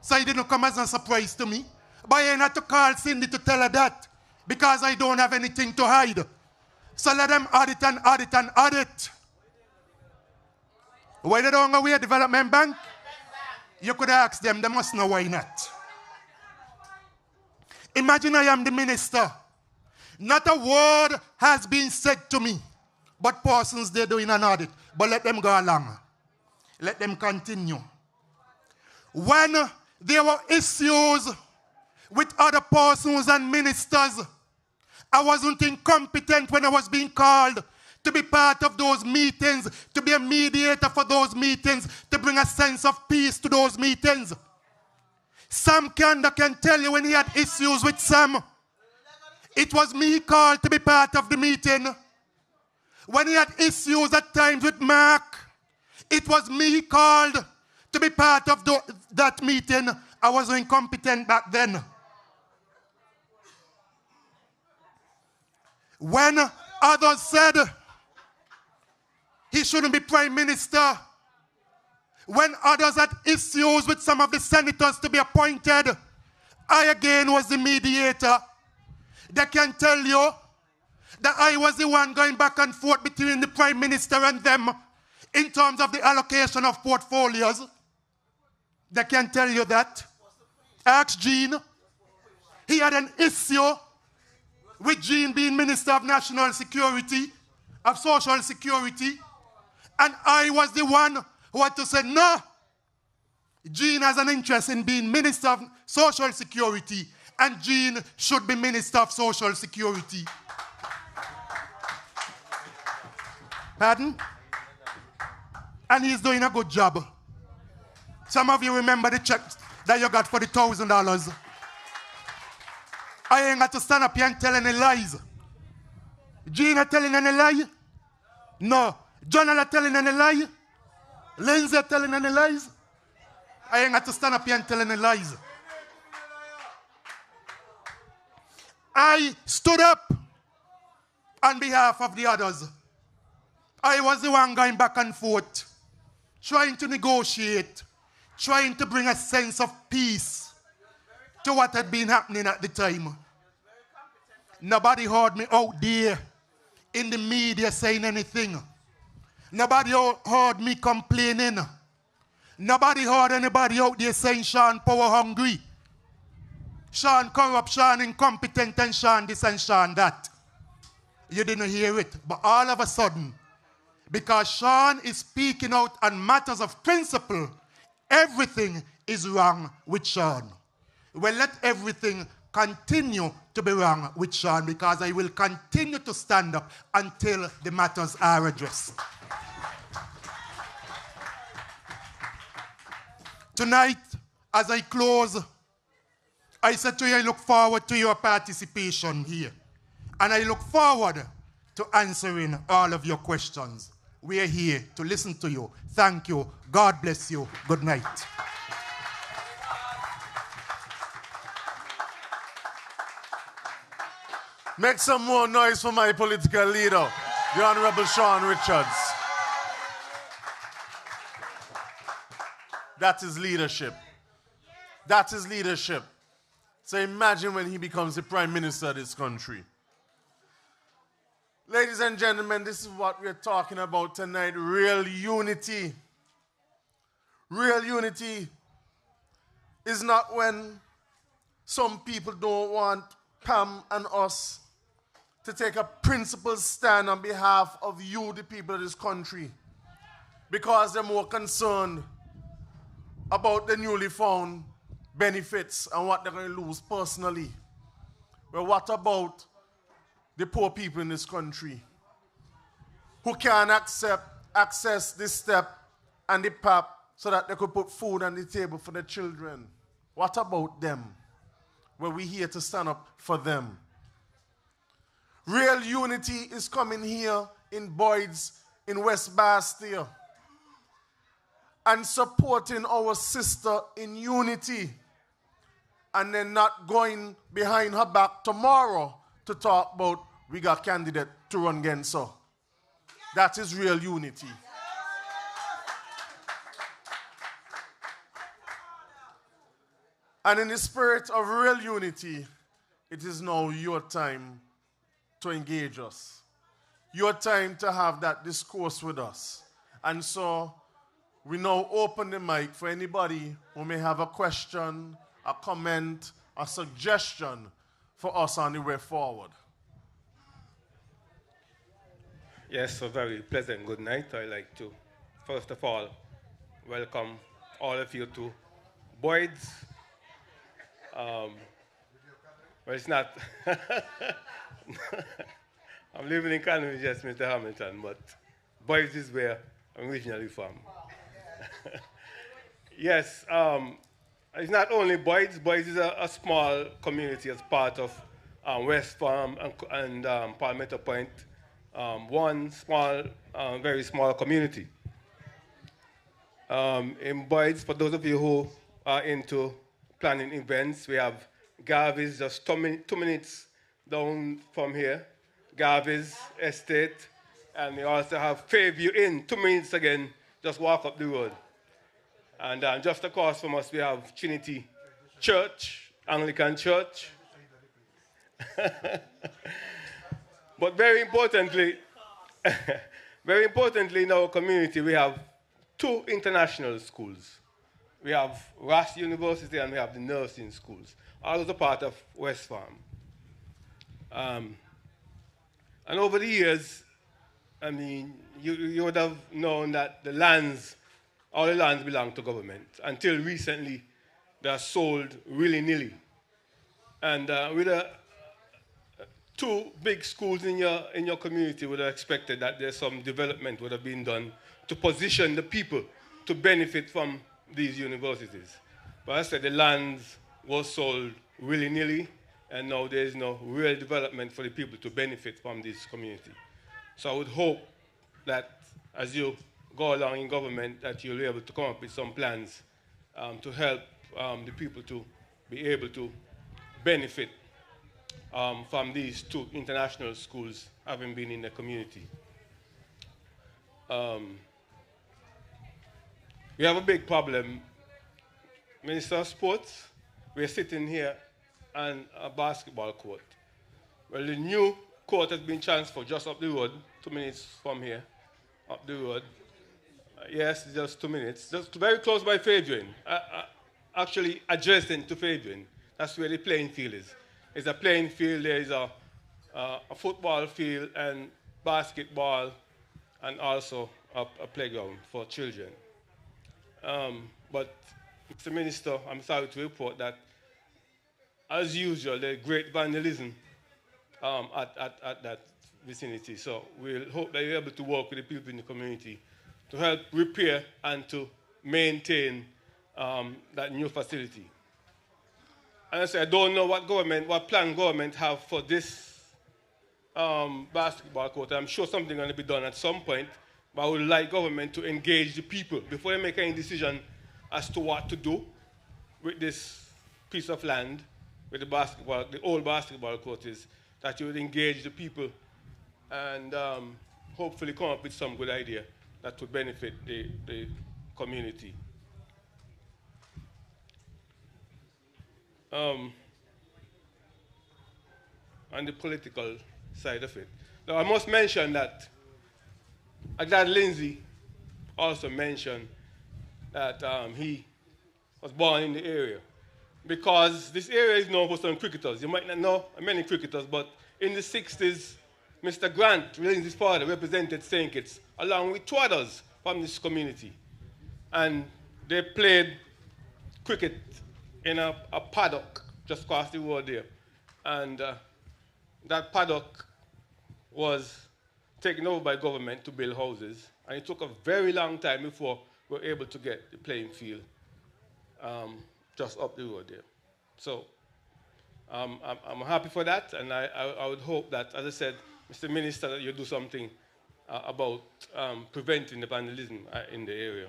So it didn't come as a surprise to me. But I had to call Cindy to tell her that because I don't have anything to hide. So let them audit and audit and audit. Why they don't go away Development Bank? You could ask them, they must know why not. Imagine I am the minister. Not a word has been said to me, but persons they're doing an audit. But let them go along. Let them continue. When there were issues with other persons and ministers, I wasn't incompetent when I was being called to be part of those meetings, to be a mediator for those meetings, to bring a sense of peace to those meetings. Sam Kanda can tell you when he had issues with Sam, it was me called to be part of the meeting. When he had issues at times with Mark, it was me called to be part of that meeting. I was incompetent back then. When others said he shouldn't be Prime Minister, when others had issues with some of the senators to be appointed, I again was the mediator. They can tell you that I was the one going back and forth between the Prime Minister and them in terms of the allocation of portfolios. They can tell you that. Ask Jean. He had an issue with Jean being Minister of National Security, of Social Security, and I was the one who had to say, no, Jean has an interest in being Minister of Social Security, and Jean should be Minister of Social Security. Pardon? And he's doing a good job. Some of you remember the check that you got for the $1,000. I ain't got to stand up here and tell any lies. Gina telling any lie? No. Jonah telling any lie? Lindsay telling any lies? I ain't got to stand up here and tell any lies. I stood up on behalf of the others. I was the one going back and forth, trying to negotiate, trying to bring a sense of peace to what had been happening at the time. Nobody heard me out there in the media saying anything. Nobody heard me complaining. Nobody heard anybody out there saying Sean power hungry, Sean corrupt, Sean incompetent, and Sean this and Sean that. You didn't hear it. But all of a sudden, because Sean is speaking out on matters of principle, everything is wrong with Sean. Well, let everything continue to be wrong with Sean, because I will continue to stand up until the matters are addressed. Tonight, as I close, I said to you, I look forward to your participation here. And I look forward to answering all of your questions. We are here to listen to you. Thank you. God bless you. Good night. Make some more noise for my political leader, the Honorable Sean Richards. That is leadership. That is leadership. So imagine when he becomes the Prime Minister of this country. Ladies and gentlemen, this is what we're talking about tonight, real unity. Real unity is not when some people don't want Pam and us to take a principled stand on behalf of you, the people of this country, because they're more concerned about the newly found benefits and what they're going to lose personally. Well, what about the poor people in this country who can't access this step and the PAP so that they could put food on the table for their children? What about them? Well, we're here to stand up for them. Real unity is coming here in Boyd's, in West Bastille, and supporting our sister in unity, and then not going behind her back tomorrow to talk about we got candidate to run against her. That is real unity. And in the spirit of real unity, it is now your time to engage us. Your time to have that discourse with us. And so we now open the mic for anybody who may have a question, a comment, a suggestion for us on the way forward. Yes, a very pleasant good night. I'd like to, first of all, welcome all of you to Boyd's. Well, it's not. I'm living in Constituency, just Mr. Hamilton, but Boyd's is where I'm originally from. Yes, it's not only Boyd's. Boyd's is a small community as part of West Farm and Palmetto Point. One small, very small community. In Boyd's, for those of you who are into planning events, we have Garvey's just 2 minutes down from here, Garvey's Estate, and we also have Fairview Inn, 2 minutes again, just walk up the road. And just across from us, we have Trinity Church, Anglican Church. But very importantly in our community, we have 2 international schools. We have Ross University and we have the nursing schools. All as a part of West Farm. And over the years, I mean, you would have known that all the lands belong to government. Until recently, they are sold willy-nilly. And with 2 big schools in your community, would have expected that there's some development would have been done to position the people to benefit from these universities. But I said the lands were sold willy-nilly, and now there is no real development for the people to benefit from this community. So I would hope that as you go along in government that you'll be able to come up with some plans to help the people to be able to benefit from these two international schools having been in the community. We have a big problem. Minister of Sports, we're sitting here on a basketball court. Well, the new court has been transferred just up the road, 2 minutes from here, up the road. Yes, just 2 minutes. Just very close by Fabian. Actually adjacent to Fabian. That's where the playing field is. There's a playing field, there is a football field and basketball and also a playground for children. But Mr. Minister, I'm sorry to report that, as usual, there's great vandalism at that vicinity. So we'll hope that you're able to work with the people in the community to help repair and to maintain that new facility. And I say I don't know what plan government have for this basketball court. I'm sure something going to be done at some point, but I would like government to engage the people before they make any decision as to what to do with this piece of land, with the old basketball court is, that you would engage the people and hopefully come up with some good idea that would benefit the community. On the political side of it. Now, I must mention that Dad Lindsay also mentioned that he was born in the area, because this area is known for some cricketers. You might not know many cricketers, but in the 60s, Mr. Grant, Lindsay's father, represented St. Kitts along with two others from this community. And they played cricket in a paddock just across the road there. And that paddock was taken over by government to build houses. And it took a very long time before we were able to get the playing field just up the road there. So I'm happy for that, and I would hope that, as I said, Mr. Minister, that you do something about preventing the vandalism in the area.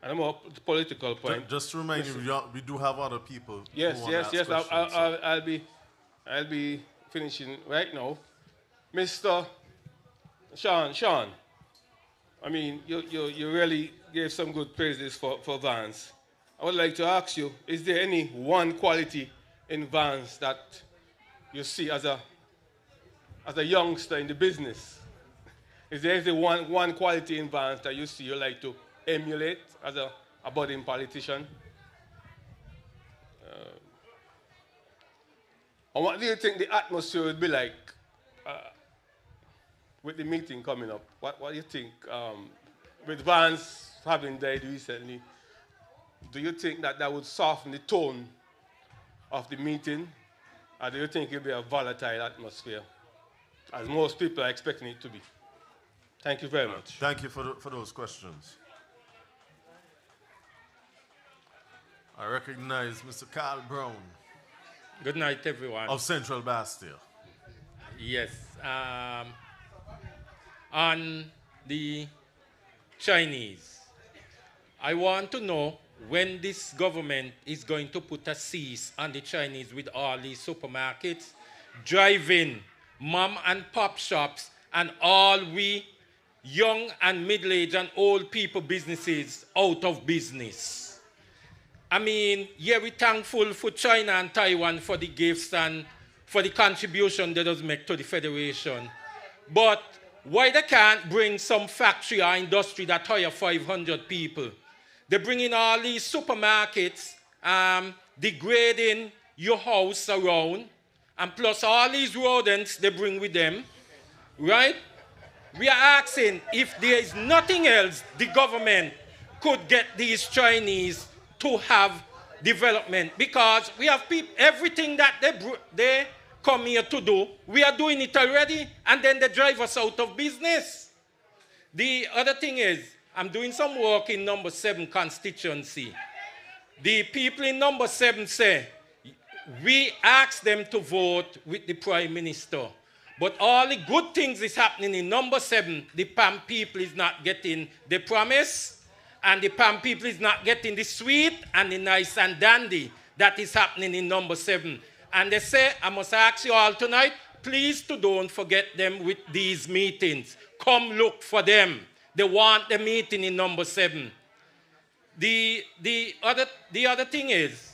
And a more political point. Just to remind you, we do have other people. Yes. I'll be finishing right now. Mr. Sean, I mean, you really gave some good praises for Vance. I would like to ask you, is there any one quality in Vance that you see as a youngster in the business? Is there one quality in Vance that you see you like to emulate as a budding politician? And what do you think the atmosphere would be like with the meeting coming up? What do you think, with Vance having died recently, do you think that would soften the tone of the meeting? Or do you think it will be a volatile atmosphere, as most people are expecting it to be? Thank you very much. Thank you for those questions. I recognize Mr. Carl Brown. Good night, everyone. Of Central Bastille. Yes. On the Chinese, I want to know when this government is going to put a cease on the Chinese with all these supermarkets, drive-in, mom and pop shops, and all we young and middle-aged and old people businesses out of business. I mean, yeah, we're thankful for China and Taiwan for the gifts and for the contribution they does make to the Federation. But why they can't bring some factory or industry that hire 500 people? They bring in all these supermarkets, degrading your house around, and plus all these rodents they bring with them, right? We are asking if there is nothing else the government could get these Chinese to have development, because we have people, everything that they come here to do, we are doing it already, and then they drive us out of business. The other thing is, I'm doing some work in number 7 constituency. The people in number 7 say, we asked them to vote with the Prime Minister. But all the good things is happening in number 7. The PAM people is not getting the promise, and the PAM people is not getting the sweet and the nice and dandy that is happening in number 7. And they say, I must ask you all tonight, please don't forget them with these meetings. Come look for them. They want the meeting in number 7. The other thing is,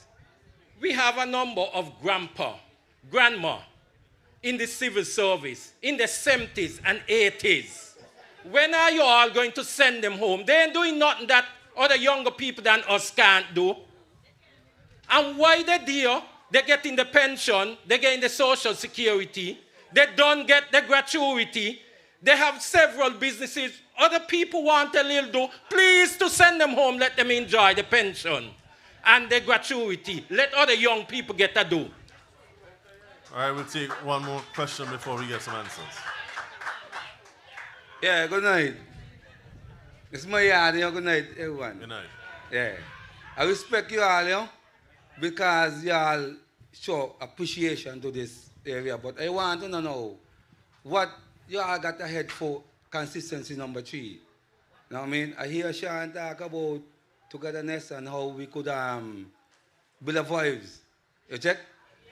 we have a number of grandma in the civil service in the 70s and 80s. When are you all going to send them home? They ain't doing nothing that other younger people than us can't do. And why they deal? They getting the pension, they getting the social security, they don't get the gratuity, they have several businesses. Other people want a little do. Please to send them home, let them enjoy the pension and the gratuity. Let other young people get a do. All right, we'll take one more question before we get some answers. Yeah, good night. It's my yard, good night, everyone. Good night. Yeah. I respect you all, because you all show appreciation to this area, but I want to know what you all got ahead for consistency number 3. You know what I mean? I hear Sean talk about togetherness and how we could build a vibes. You check?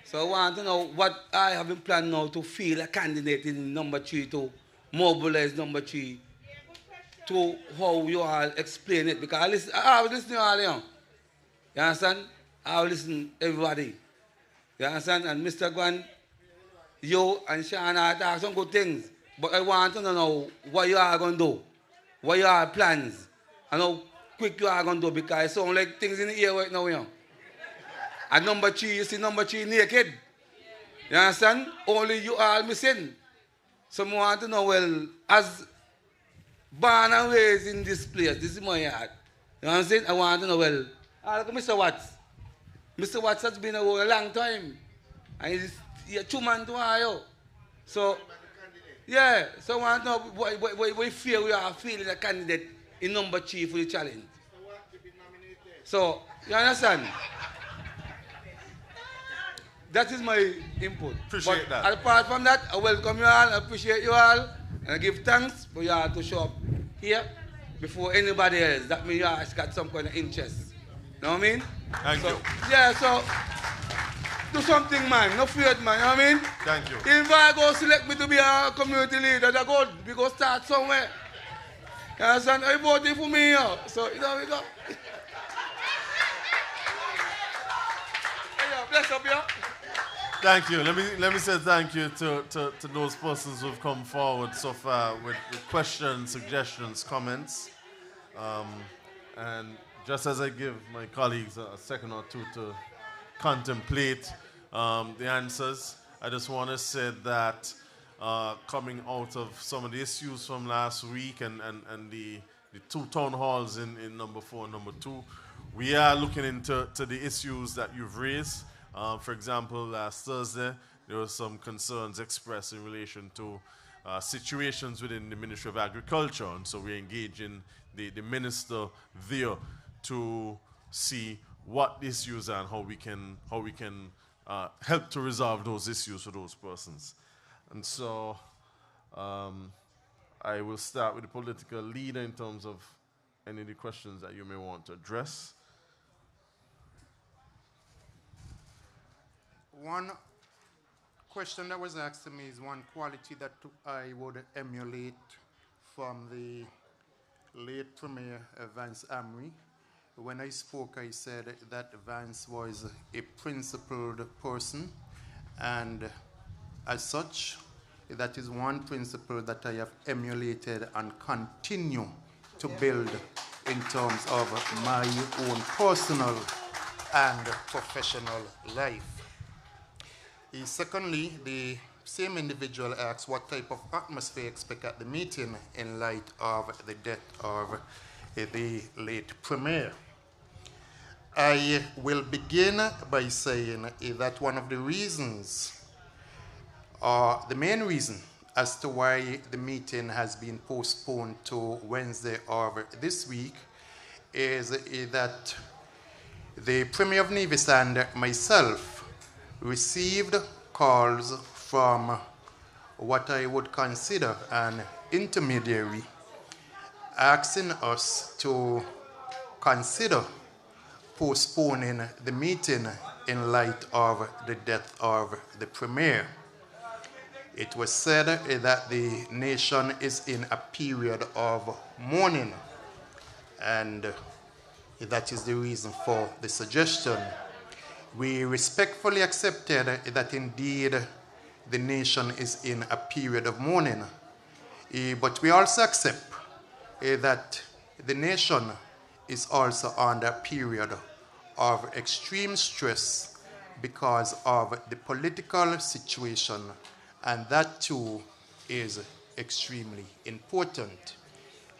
So I want to know what I have been planning now to feel a candidate in number 3, to mobilize number 3, to how you all explain it. Because I was listening to all, you understand? I will listen to everybody. You understand? And Mr. Gwan, you and Shana talk some good things. But I want to know what you are going to do. What you are plans. And how quick you are going to do. Because it sounds like things in the air right now. And number 3, you see number 3 naked. You understand? Only you are missing. So I want to know, well, as born and raised in this place, this is my yard. You understand? I want to know, well, look at Mr. Watts. Mr. Watts has been around a long time. And he's a 2-man to hire. So, yeah, so I want to know what fear we are feeling a candidate in number 3 for the challenge. So, you understand? That is my input. Appreciate that. Apart from that, I welcome you all, I appreciate you all, and I give thanks for you all to show up here before anybody else. That means you all got some kind of interest. You know what I mean? Thank you. Yeah, so do something, man. No fear, man. You know what I mean? Thank you. If I go select me to be a community leader, that's good. We go start somewhere. You understand? Are you voting for me? So, you know, we go. Hey, bless up, yeah. Thank you. Let me say thank you to those persons who've come forward so far with questions, suggestions, comments. And just as I give my colleagues a second or two to contemplate the answers, I just want to say that coming out of some of the issues from last week and the 2 town halls in number 4 and number 2, we are looking into the issues that you've raised. For example, last Thursday, there were some concerns expressed in relation to situations within the Ministry of Agriculture. And so we're engaging the minister there to see what issues are and how we can help to resolve those issues for those persons. And so I will start with the political leader in terms of any of the questions that you may want to address. One question that was asked to me is one quality that I would emulate from the late Premier Vance Amry. When I spoke, I said that Vance was a principled person, and as such, that is one principle that I have emulated and continue to build in terms of my own personal and professional life. Secondly, the same individual asks what type of atmosphere expect at the meeting in light of the death of the late Premier. I will begin by saying that one of the reasons, the main reason as to why the meeting has been postponed to Wednesday of this week is that the Premier of Nevis and myself received calls from what I would consider an intermediary asking us to consider postponing the meeting in light of the death of the Premier. It was said that the nation is in a period of mourning, and that is the reason for the suggestion. We respectfully accepted that indeed the nation is in a period of mourning, but we also accept that the nation is also under a period of extreme stress because of the political situation, and that too is extremely important.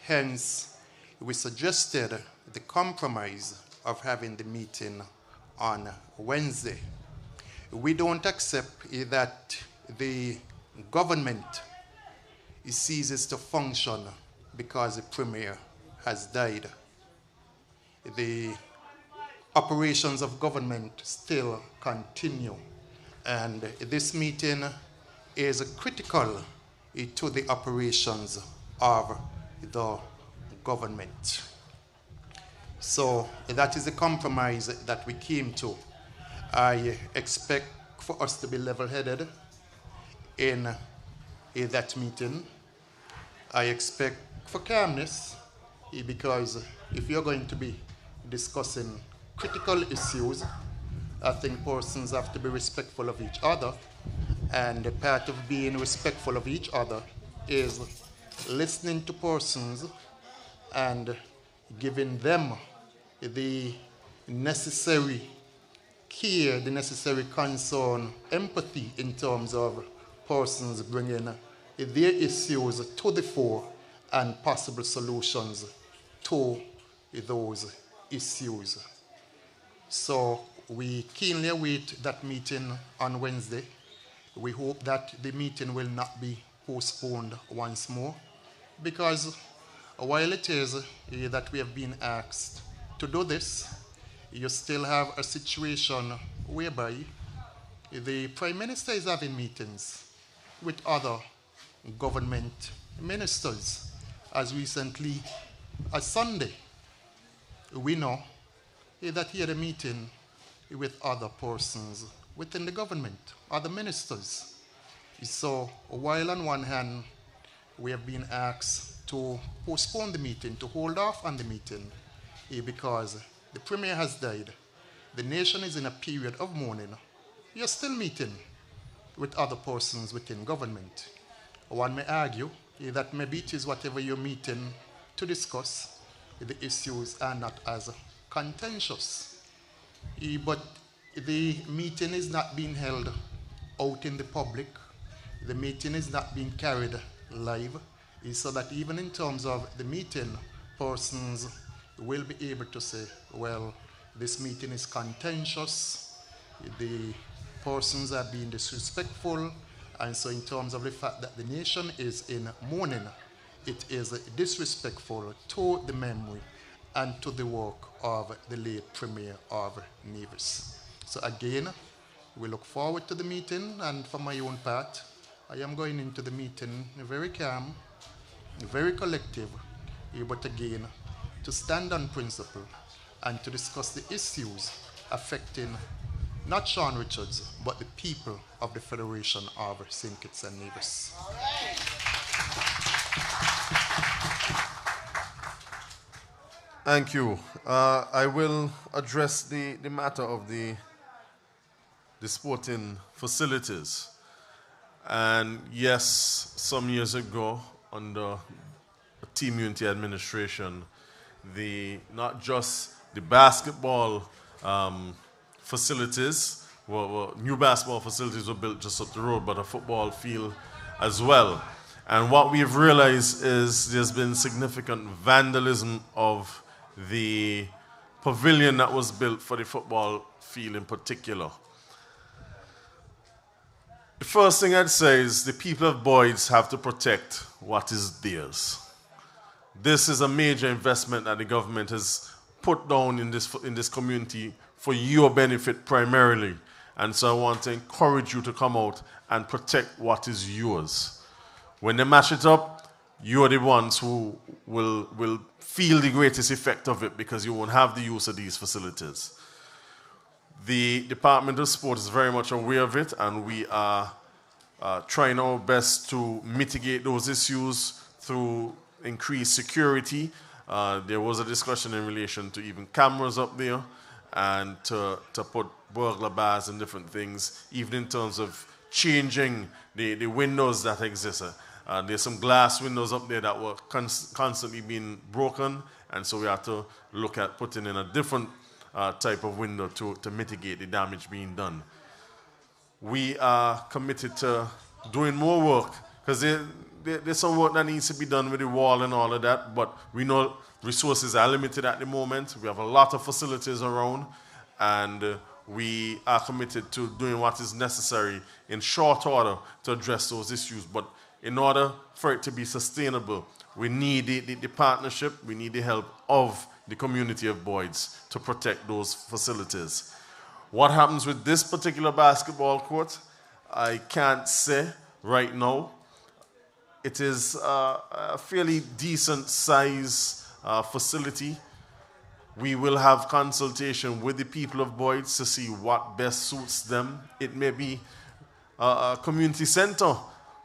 Hence, we suggested the compromise of having the meeting on Wednesday. We don't accept that the government ceases to function because the Premier has died. The operations of government still continue, and this meeting is critical to the operations of the government. So that is the compromise that we came to. I expect for us to be level-headed in that meeting. I expect for calmness, because if you're going to be discussing critical issues, I think persons have to be respectful of each other, and part of being respectful of each other is listening to persons and giving them the necessary care, the necessary concern, empathy in terms of persons bringing their issues to the fore and possible solutions to those issues. So we keenly await that meeting on Wednesday. We hope that the meeting will not be postponed once more, because while it is that we have been asked to do this, you still have a situation whereby the Prime Minister is having meetings with other government ministers. As recently as Sunday, we know that he had a meeting with other persons within the government, other ministers. So while on one hand we have been asked to postpone the meeting, to hold off on the meeting, because the Premier has died, the nation is in a period of mourning, you're still meeting with other persons within government. One may argue that maybe it is whatever you're meeting to discuss, the issues are not as contentious. But the meeting is not being held out in the public. The meeting is not being carried live, so that even in terms of the meeting, persons will be able to say, well, this meeting is contentious, the persons are being disrespectful, and so in terms of the fact that the nation is in mourning, it is disrespectful to the memory and to the work of the late Premier of Nevis. So again, we look forward to the meeting, and for my own part, I am going into the meeting very calm, very collective, but again, to stand on principle and to discuss the issues affecting not Sean Richards, but the people of the Federation of St. Kitts and Nevis. Thank you. I will address the matter of the sporting facilities. And yes, some years ago, under a Team Unity administration, not just the basketball facilities, new basketball facilities were built just up the road, but a football field as well. And what we've realized is there's been significant vandalism of the pavilion that was built for the football field in particular. The first thing I'd say is the people of Boyds have to protect what is theirs. This is a major investment that the government has put down in this community for your benefit primarily. And so I want to encourage you to come out and protect what is yours. When they mash it up, you're the ones who will feel the greatest effect of it because you won't have the use of these facilities. The Department of Sport is very much aware of it, and we are trying our best to mitigate those issues through increased security. There was a discussion in relation to even cameras up there and to put burglar bars and different things, even in terms of changing the windows that exist. There's some glass windows up there that were constantly being broken, and so we have to look at putting in a different type of window to mitigate the damage being done. We are committed to doing more work, because there's some work that needs to be done with the wall and all of that, but we know resources are limited at the moment. We have a lot of facilities around, and we are committed to doing what is necessary in short order to address those issues. But in order for it to be sustainable, we need the partnership, we need the help of the community of Boyds to protect those facilities. What happens with this particular basketball court, I can't say right now. It is a fairly decent size facility. We will have consultation with the people of Boyds to see what best suits them. It may be a community center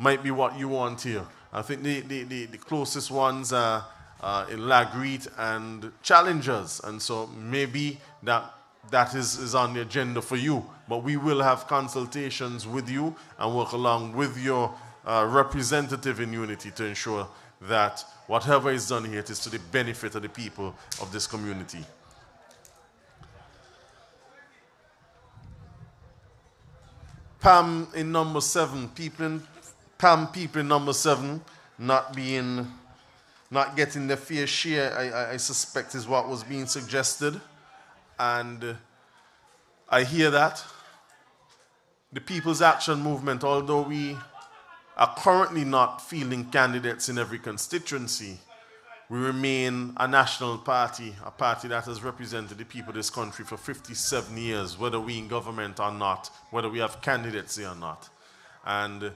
might be what you want here. I think the closest ones are in Lagreet and Challengers, and so maybe that is on the agenda for you. But we will have consultations with you and work along with your representative in Unity to ensure that whatever is done here, it is to the benefit of the people of this community. PAM in number 7, PAM people in number 7 not getting their fair share, I suspect is what was being suggested. And I hear that. The People's Action Movement, although we are currently not fielding candidates in every constituency, we remain a national party, a party that has represented the people of this country for 57 years, whether we in government or not, whether we have candidates here or not. And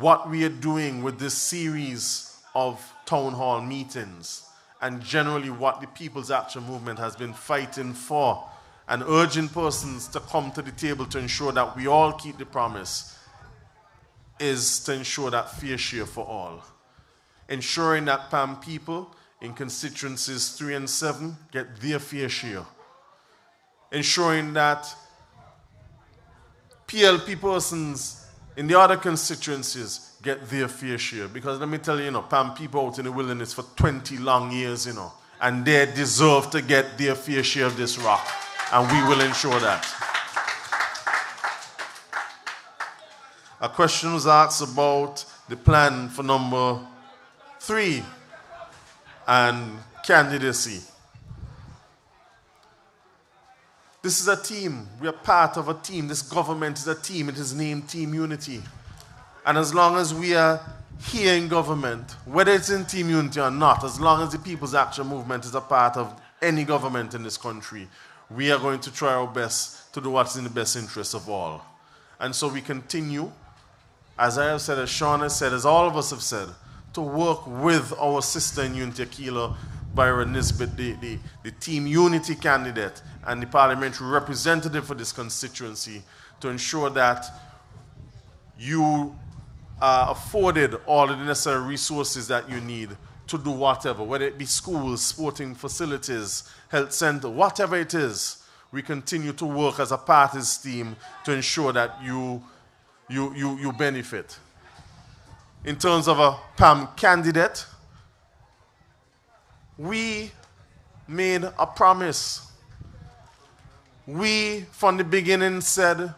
what we are doing with this series of town hall meetings, and generally what the People's Action Movement has been fighting for, and urging persons to come to the table to ensure that we all keep the promise, is to ensure that fair share for all. Ensuring that PAM people in constituencies 3 and 7 get their fair share. Ensuring that PLP persons in the other constituencies get their fair share. Because let me tell you, PAM people out in the wilderness for 20 long years, and they deserve to get their fair share of this rock. And we will ensure that. A question was asked about the plan for number 3 and candidacy. This is a team. We are part of a team. This government is a team. It is named Team Unity. And as long as we are here in government, whether it's in Team Unity or not, as long as the People's Action Movement is a part of any government in this country, we are going to try our best to do what's in the best interest of all. And so we continue, as I have said, as Sean has said, as all of us have said, to work with our sister in Unity, Akila Byron Nisbet, the Team Unity candidate and the parliamentary representative for this constituency, to ensure that you are afforded all of the necessary resources that you need to do whatever, whether it be schools, sporting facilities, health center, whatever it is. We continue to work as a party's team to ensure that you benefit. In terms of a PAM candidate, we made a promise. We, from the beginning, said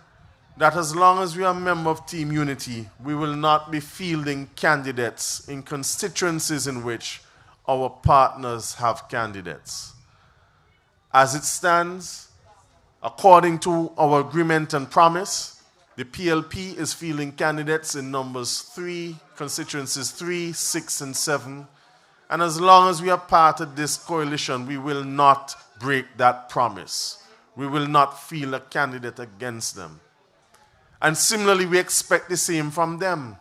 that as long as we are a member of Team Unity, we will not be fielding candidates in constituencies in which our partners have candidates. As it stands, according to our agreement and promise, the PLP is fielding candidates in constituencies 3, 6, and 7. And as long as we are part of this coalition, we will not break that promise. we will not field a candidate against them. And similarly, we expect the same from them.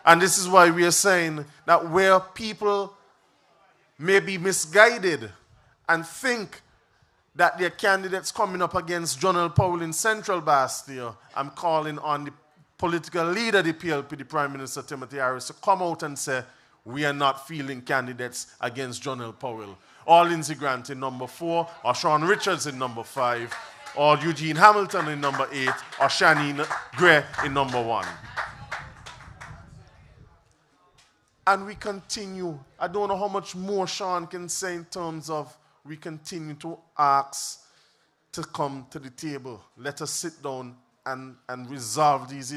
And this is why we are saying that where people may be misguided and think that their candidates coming up against General Powell in Central Bastille, I'm calling on the political leader of the PLP, the Prime Minister Timothy Harris, to come out and say, we are not fielding candidates against General Powell. Or Lindsey Grant in number 4, or Sean Richards in number 5, or Eugene Hamilton in number 8, or Shanine Gray in number 1. And we continue. I don't know how much more Sean can say in terms of we continue to ask to come to the table. Let us sit down and resolve these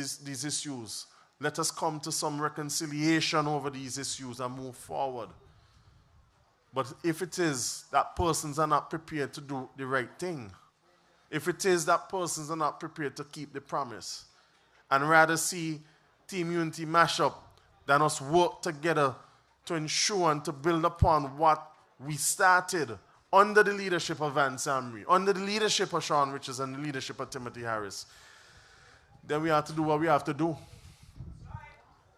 issues. Let us come to some reconciliation over these issues and move forward. But if it is that persons are not prepared to do the right thing, if it is that persons are not prepared to keep the promise, and rather see Team Unity mash up than us work together to ensure and to build upon what we started under the leadership of Van Samry, under the leadership of Sean Richards and the leadership of Timothy Harris, then we have to do what we have to do.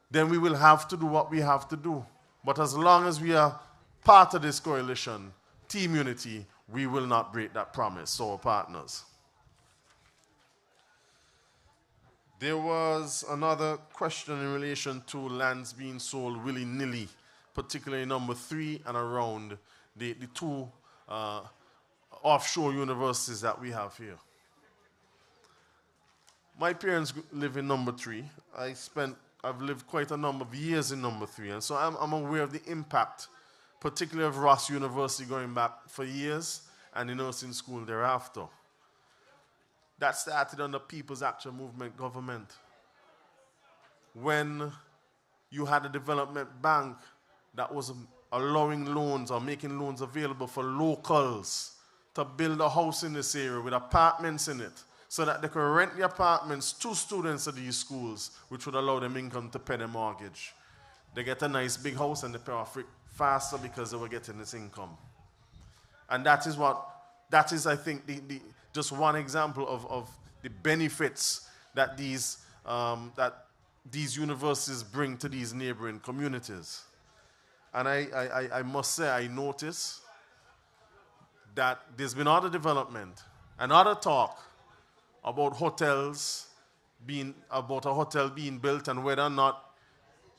Then we will have to do what we have to do. But as long as we are part of this coalition, Team Unity, we will not break that promise to our partners. There was another question in relation to lands being sold willy-nilly, particularly number 3 and around the 2 offshore universities that we have here. My parents live in number 3. I've lived quite a number of years in number 3, and so I'm aware of the impact, particularly of Ross University going back for years, and the nursing school thereafter. That started under People's Action Movement government, when you had a development bank that was allowing loans or making loans available for locals to build a house in this area with apartments in it, so that they could rent the apartments to students of these schools, which would allow them income to pay their mortgage. They get a nice big house and they pay off it faster because they were getting this income. And that is, I think, just one example of the benefits that these universities bring to these neighboring communities. And I must say, I notice that there's been other development and other talk about a hotel being built and whether or not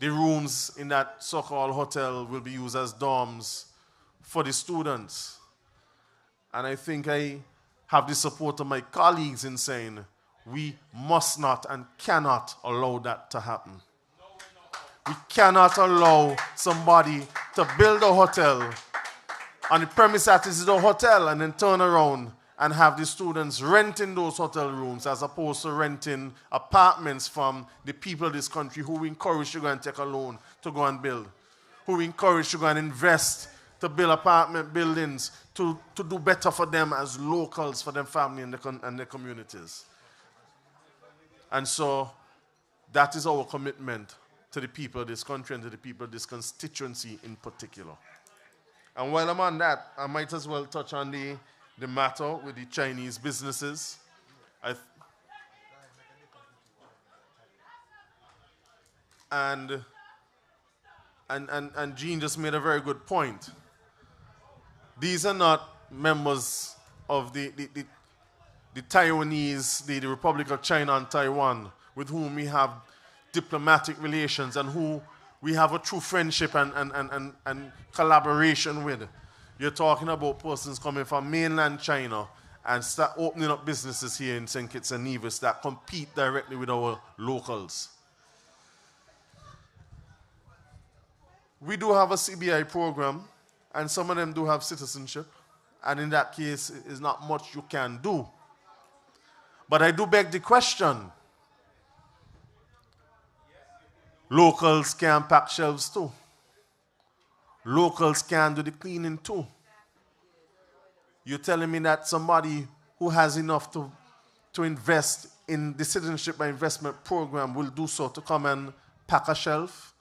the rooms in that so-called hotel will be used as dorms for the students. And I think I have the support of my colleagues in saying we must not and cannot allow that to happen. We cannot allow somebody to build a hotel on the premise that this is a hotel and then turn around and have the students renting those hotel rooms as opposed to renting apartments from the people of this country who we encourage to go and take a loan to go and build, who we encourage to go and invest to build apartment buildings to do better for them as locals, for their family and their communities. And so that is our commitment to the people of this country and to the people of this constituency in particular. And while I'm on that, I might as well touch on the matter with the Chinese businesses. And Jean just made a very good point. These are not members of the Taiwanese, the Republic of China and Taiwan, with whom we have diplomatic relations and who we have a true friendship and collaboration with. You're talking about persons coming from mainland China and start opening up businesses here in St. Kitts and Nevis that compete directly with our locals. We do have a CBI program, and some of them do have citizenship, and in that case, it's not much you can do. But I do beg the question, locals can pack shelves too. Locals can do the cleaning too. You're telling me that somebody who has enough to invest in the citizenship by investment program will do so to come and pack a shelf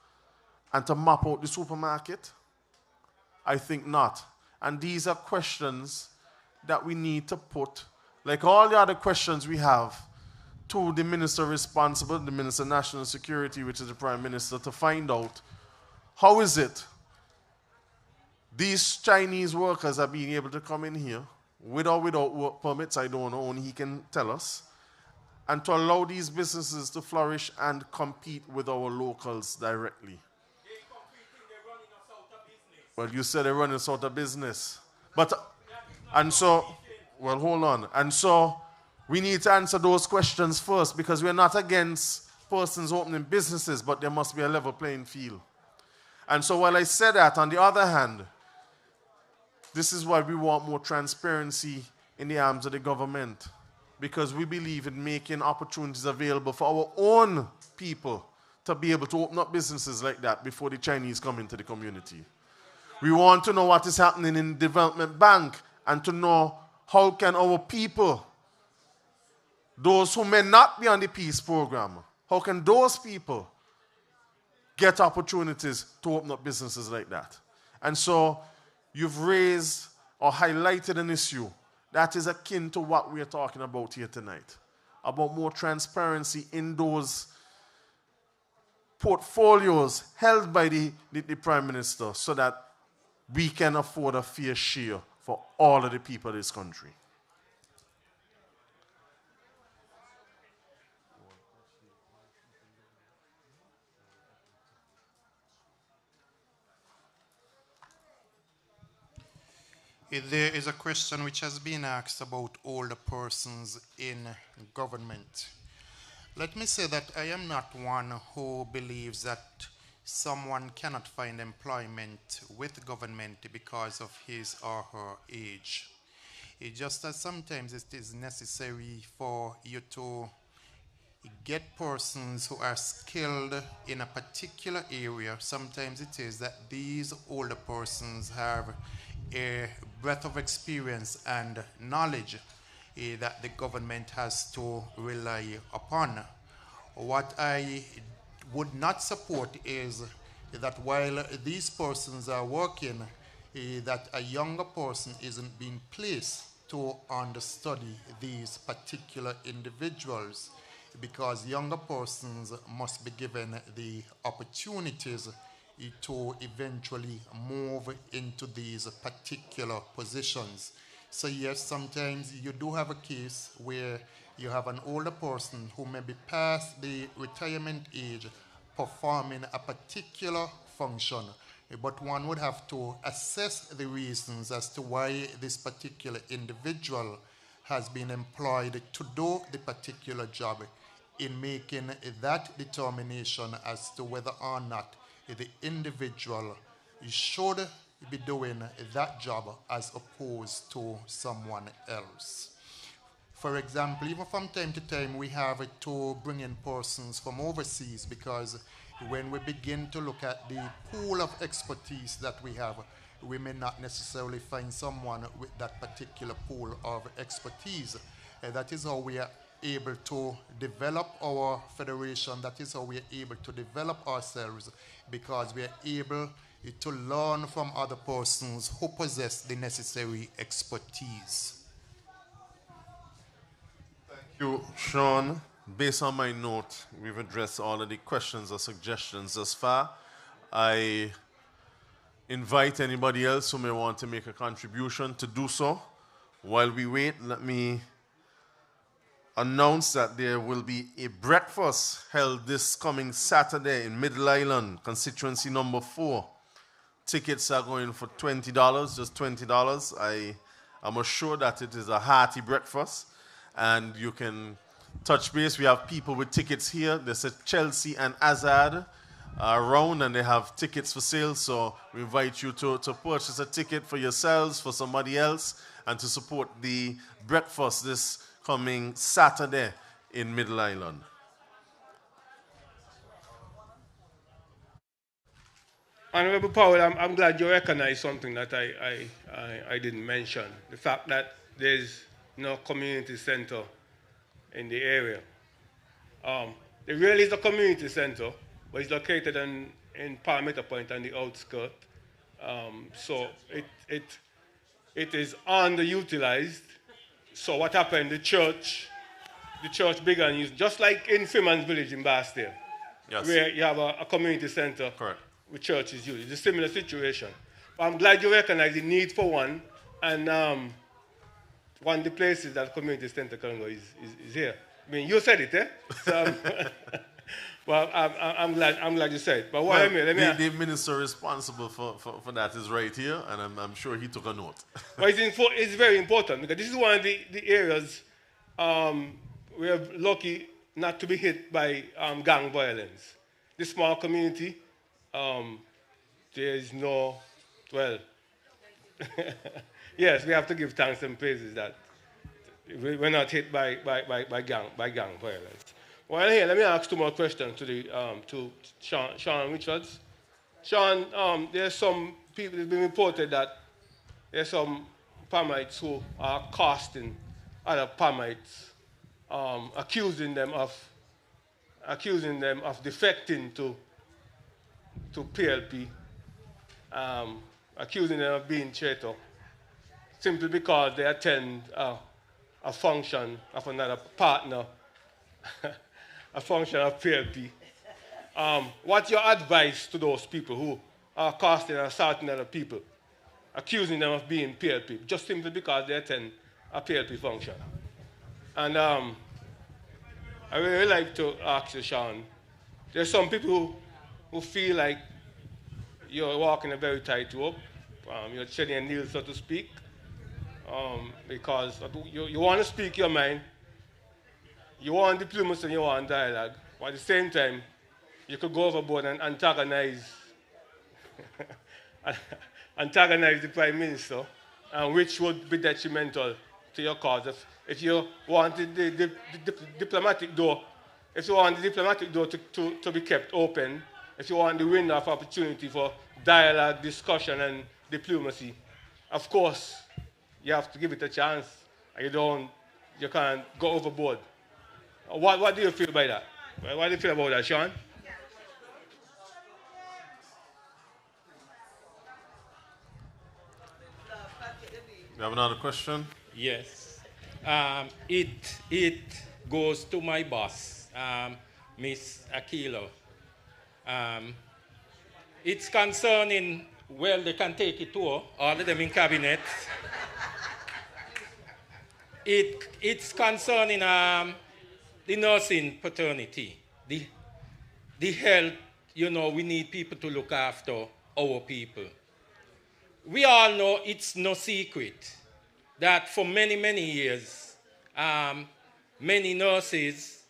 and to map out the supermarket? I think not. And these are questions that we need to put like all the other questions we have, to the minister responsible, the Minister of National Security, which is the Prime Minister, to find out how is it these Chinese workers are being able to come in here with or without work permits, I don't know, only he can tell us, and to allow these businesses to flourish and compete with our locals directly. Well, you said they're running us out of business. But, and so, well, hold on. And so, we need to answer those questions first, because we're not against persons opening businesses, but there must be a level playing field. And so while I said that, on the other hand, this is why we want more transparency in the arms of the government, because we believe in making opportunities available for our own people to be able to open up businesses like that before the Chinese come into the community. We want to know what is happening in the development bank and to know how can our people, those who may not be on the peace program, how can those people get opportunities to open up businesses like that? And so you've raised or highlighted an issue that is akin to what we are talking about here tonight, about more transparency in those portfolios held by the Prime Minister, so that we can afford a fair share for all of the people of this country. There is a question which has been asked about older persons in government. Let me say that I am not one who believes that someone cannot find employment with government because of his or her age. It just as sometimes it is necessary for you to get persons who are skilled in a particular area. Sometimes it is that these older persons have a breadth of experience and knowledge that the government has to rely upon. What I would not support is that while these persons are working, that a younger person isn't being placed to understudy these particular individuals, because younger persons must be given the opportunities to eventually move into these particular positions. So yes, sometimes you do have a case where you have an older person who may be past the retirement age performing a particular function, but one would have to assess the reasons as to why this particular individual has been employed to do the particular job, in making that determination as to whether or not the individual should be doing that job as opposed to someone else. For example, even from time to time, we have to bring in persons from overseas, because when we begin to look at the pool of expertise that we have, we may not necessarily find someone with that particular pool of expertise. That is how we are able to develop our federation. That is how we are able to develop ourselves, because we are able to learn from other persons who possess the necessary expertise. Thank you, Sean. Based on my note, we've addressed all of the questions or suggestions thus far. I invite anybody else who may want to make a contribution to do so. While we wait, let me announce that there will be a breakfast held this coming Saturday in Middle Island, constituency number 4. Tickets are going for $20, just $20. I am assured that it is a hearty breakfast, and you can touch base. We have people with tickets here. There's a Chelsea and Azad around, and they have tickets for sale, so we invite you to purchase a ticket for yourselves, for somebody else, and to support the breakfast this coming Saturday in Middle Island. Honorable Powell, I'm glad you recognize something that I didn't mention. The fact that there's no community center in the area. There really is a community center, but it's located in Palmetto Point on the outskirts. So it is underutilized, So what happened? The church began using, just like in Freeman's Village in Bastille, where you have a community center with churches used. It's a similar situation. But I'm glad you recognize the need for one, and one of the places that community center can go is here. I mean, you said it, eh? So, well, I'm glad you said it. But what the minister responsible for that is right here, and I'm sure he took a note. Well, it's very important, because this is one of the areas we are lucky not to be hit by gang violence. This small community, there is no, well, yes, we have to give thanks and praises that we're not hit by gang violence. Well, here, let me ask two more questions to Sean Richards. Sean, there's some people, it's been reported that there's some Palmites who are casting other Palmites, accusing them of defecting to PLP, accusing them of being traitor, simply because they attend a function of another partner, a function of PLP. What's your advice to those people who are casting and assaulting other people, accusing them of being PLP, just simply because they attend a PLP function? And I really like to ask you, Sean, there's some people who feel like you're walking a very tight rope, you're treading a needle, so to speak, because you want to speak your mind, you want diplomacy and you want dialogue, but at the same time, you could go overboard and antagonize the Prime Minister, which would be detrimental to your cause. If you wanted the diplomatic door, to be kept open, if you want the window of opportunity for dialogue, discussion, and diplomacy, of course, you have to give it a chance. You can't go overboard. What do you feel by that? What do you feel about that, Sean? You have another question? Yes. It goes to my boss, Miss Aquilo. It's concerning, well, they can take it to all of them in cabinet. It's concerning the nursing fraternity, the health. We need people to look after our people. We all know it's no secret that for many, many years, many nurses,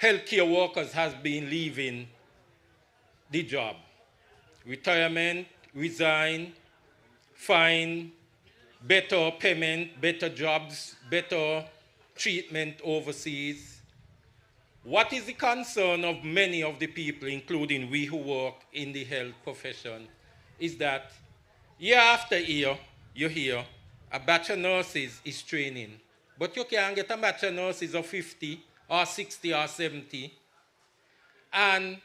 healthcare workers have been leaving the job. Retirement, resign, find better payment, better jobs, better treatment overseas. What is the concern of many of the people, including we who work in the health profession, is that year after year, you hear a batch of nurses is training, but you can't get a batch of nurses of 50 or 60 or 70. And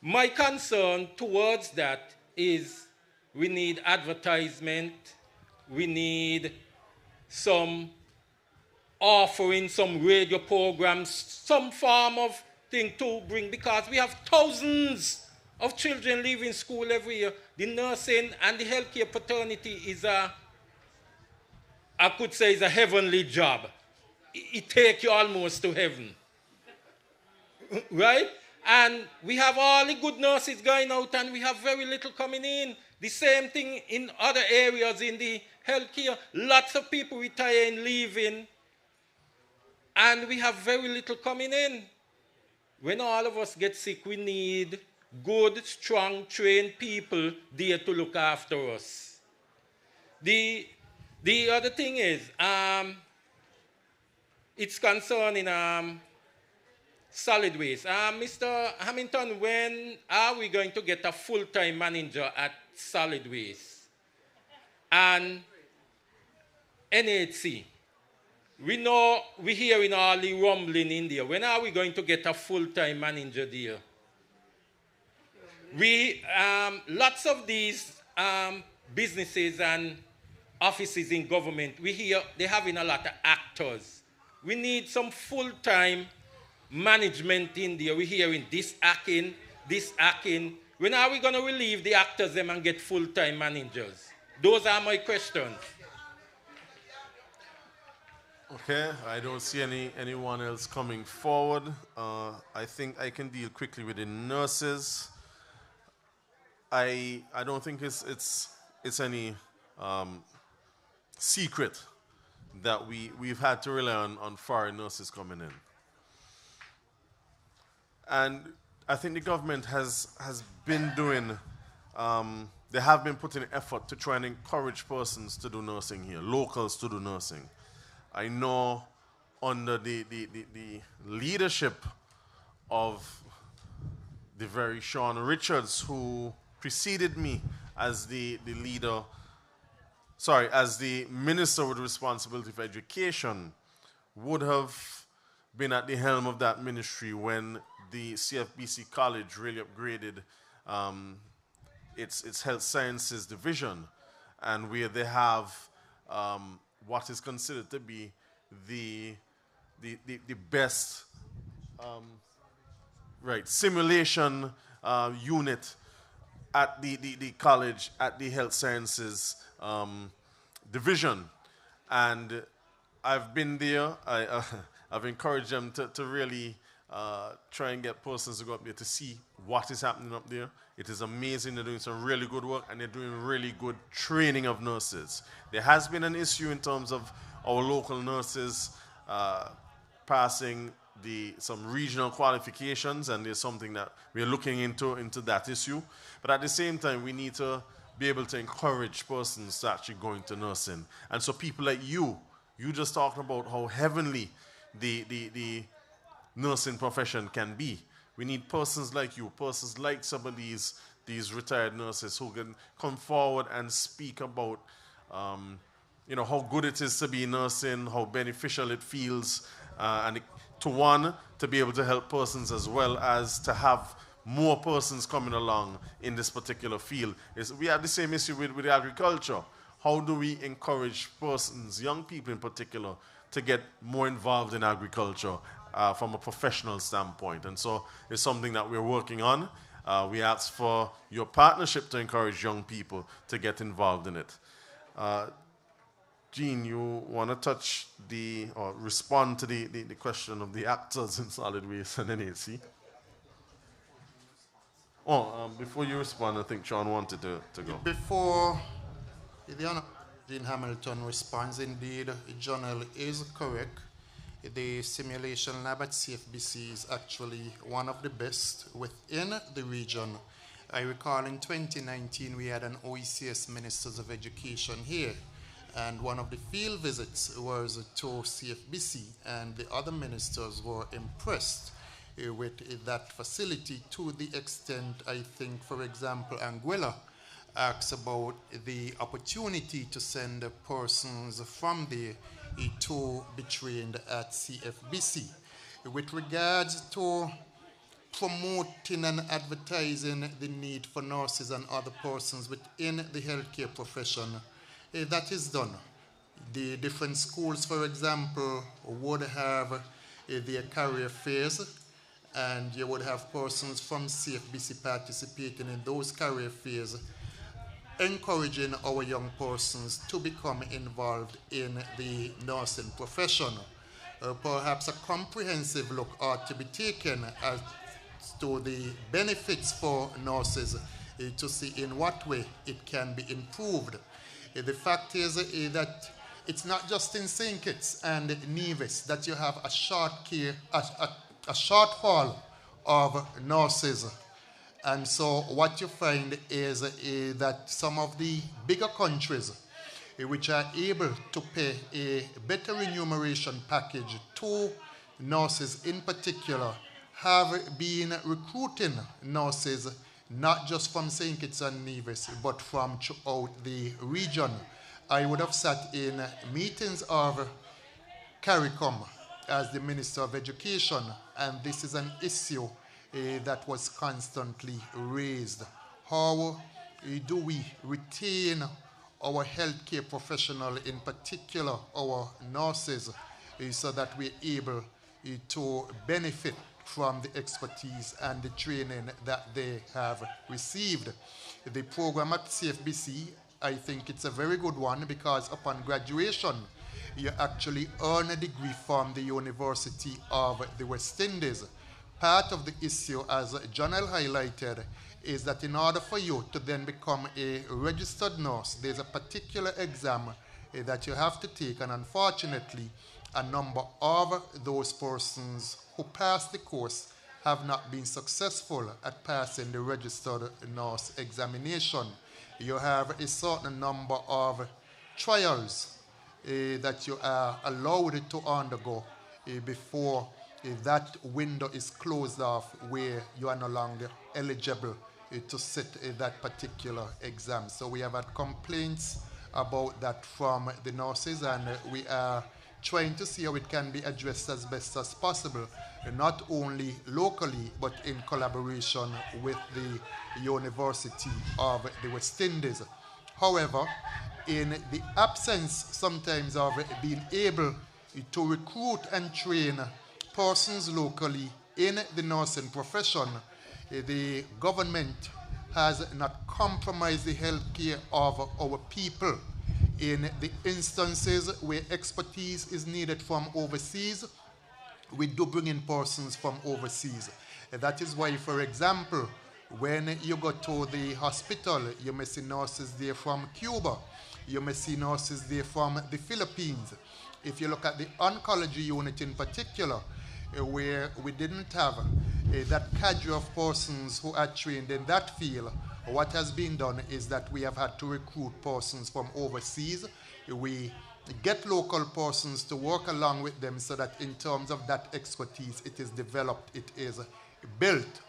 my concern towards that is we need advertisement, we need some offering, some radio programs, some form of thing to bring, because we have thousands of children leaving school every year. The nursing and the healthcare fraternity is a heavenly job. It takes you almost to heaven. Right? And we have all the good nurses going out and we have very little coming in. The same thing in other areas in the healthcare. Lots of people retiring, leaving, and we have very little coming in. When all of us get sick, we need good, strong, trained people there to look after us. The other thing is, it's concerning solid waste. Mr. Hamilton, when are we going to get a full-time manager at solid waste? And NHC, we hear in all the rumbling in there. When are we going to get a full-time manager there? Lots of these businesses and offices in government, we hear they're having a lot of actors. We need some full-time management in there. We're hearing this hacking. When are we going to relieve the actors them and get full-time managers? Those are my questions. Okay, I don't see anyone else coming forward. I think I can deal quickly with the nurses. I don't think it's any secret that we've had to rely on foreign nurses coming in. And I think the government has been doing, they have been putting effort to try and encourage persons to do nursing here, locals to do nursing. I know under the leadership of the very Sean Richards, who preceded me as the minister with responsibility for education, would have been at the helm of that ministry when the CFBC College really upgraded its health sciences division, and where they have what is considered to be the best simulation unit at the college, at the health sciences division. And I've been there. I've encouraged them to really try and get persons to go up there to see what is happening up there. It is amazing. They're doing some really good work, and they're doing really good training of nurses. There has been an issue in terms of our local nurses passing some regional qualifications, and there's something that we're looking into that issue. But at the same time, we need to be able to encourage persons to actually go into nursing. And so people like you just talked about how heavenly the nursing profession can be. We need persons like you, persons like some of these retired nurses who can come forward and speak about how good it is to be nursing, how beneficial it feels, and to be able to help persons as well as to have more persons coming along in this particular field. We have the same issue with agriculture. How do we encourage persons, young people in particular, to get more involved in agriculture from a professional standpoint? And so it's something that we're working on. We ask for your partnership to encourage young people to get involved in it. Jean, you want to touch or respond to the question of the actors in solid waste and NAC? Before you respond, I think Sean wanted to go. Before the Honorable Jean Hamilton responds, indeed, Jonel is correct. The simulation lab at CFBC is actually one of the best within the region. I recall in 2019 we had an OECS Ministers of Education here, and one of the field visits was to CFBC, and the other ministers were impressed with that facility to the extent, I think, for example, Anguilla asks about the opportunity to send persons from there to be trained at CFBC. With regards to promoting and advertising the need for nurses and other persons within the healthcare profession, that is done. The different schools, for example, would have their career fairs, and you would have persons from CFBC participating in those career fairs, encouraging our young persons to become involved in the nursing profession. Perhaps a comprehensive look ought to be taken as to the benefits for nurses to see in what way it can be improved. The fact is that it's not just in St. Kitts and Nevis that you have a shortfall of nurses. And so what you find is that some of the bigger countries which are able to pay a better remuneration package to nurses in particular have been recruiting nurses not just from St. Kitts and Nevis, but from throughout the region. I would have sat in meetings of CARICOM as the Minister of Education, and this is an issue that was constantly raised. How do we retain our healthcare professional, in particular our nurses, so that we're able to benefit from the expertise and the training that they have received. The program at CFBC, I think it's a very good one because upon graduation, you actually earn a degree from the University of the West Indies. Part of the issue, as John L. highlighted, is that in order for you to then become a registered nurse, there's a particular exam that you have to take, and unfortunately, a number of those persons who pass the course have not been successful at passing the registered nurse examination. You have a certain number of trials that you are allowed to undergo before that window is closed off where you are no longer eligible to sit that particular exam. So we have had complaints about that from the nurses, and we are trying to see how it can be addressed as best as possible, not only locally, but in collaboration with the University of the West Indies. However, in the absence sometimes of being able to recruit and train persons locally in the nursing profession, the government has not compromised the health care of our people. In the instances where expertise is needed from overseas, we do bring in persons from overseas. That is why, for example, when you go to the hospital, you may see nurses there from Cuba. You may see nurses there from the Philippines. If you look at the oncology unit in particular, where we didn't have that cadre of persons who are trained in that field, what has been done is that we have had to recruit persons from overseas. We get local persons to work along with them so that in terms of that expertise, it is developed, it is built,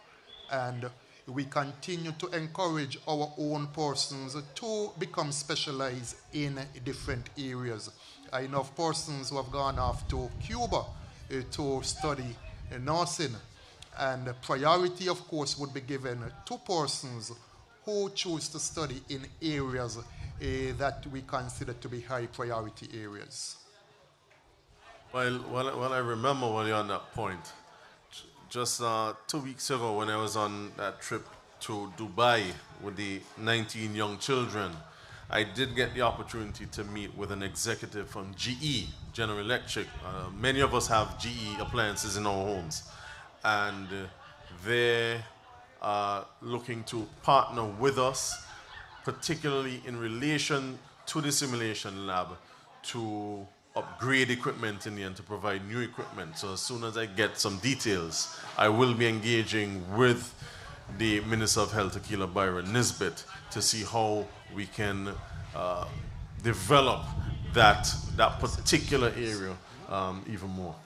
and we continue to encourage our own persons to become specialized in different areas. I know of persons who have gone off to Cuba to study nursing, and priority, of course, would be given to persons who choose to study in areas that we consider to be high priority areas. Well, I remember while you're on that point, just 2 weeks ago when I was on that trip to Dubai with the 19 young children, I did get the opportunity to meet with an executive from GE, General Electric. Many of us have GE appliances in our homes, and they are looking to partner with us, particularly in relation to the simulation lab, to upgrade equipment in the end, to provide new equipment. So as soon as I get some details, I will be engaging with the Minister of Health, Akila Byron Nisbet, to see how we can develop that particular area even more.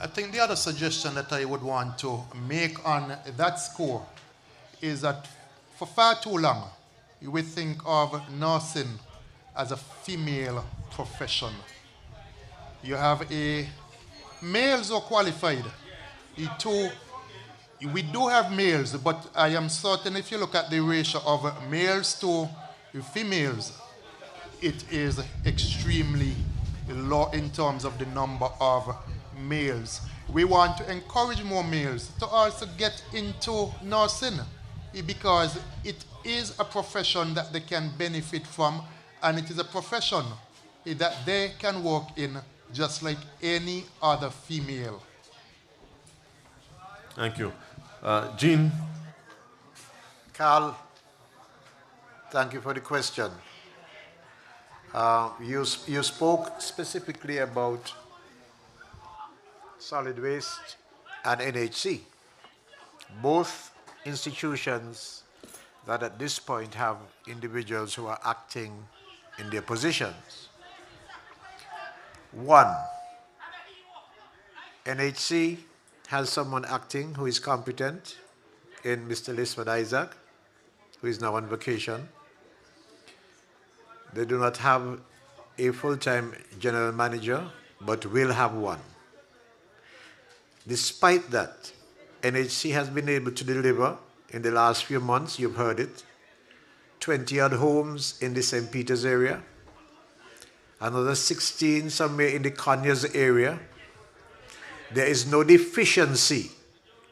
I think the other suggestion that I would want to make on that score is that for far too long, we think of nursing as a female profession. You have males who are qualified. We do have males, but I am certain if you look at the ratio of males to females, it is extremely low in terms of the number of males. We want to encourage more males to also get into nursing because it is a profession that they can benefit from, and it is a profession that they can work in just like any other female. Thank you. Jean? Carl, thank you for the question. You spoke specifically about solid waste and NHC, both institutions that at this point have individuals who are acting in their positions. One, NHC has someone acting who is competent in Mr. Lisford Isaac, who is now on vacation. They do not have a full-time general manager, but will have one. Despite that, NHC has been able to deliver in the last few months, you've heard it, 20-odd homes in the St. Peter's area, another 16 somewhere in the Conyers area. There is no deficiency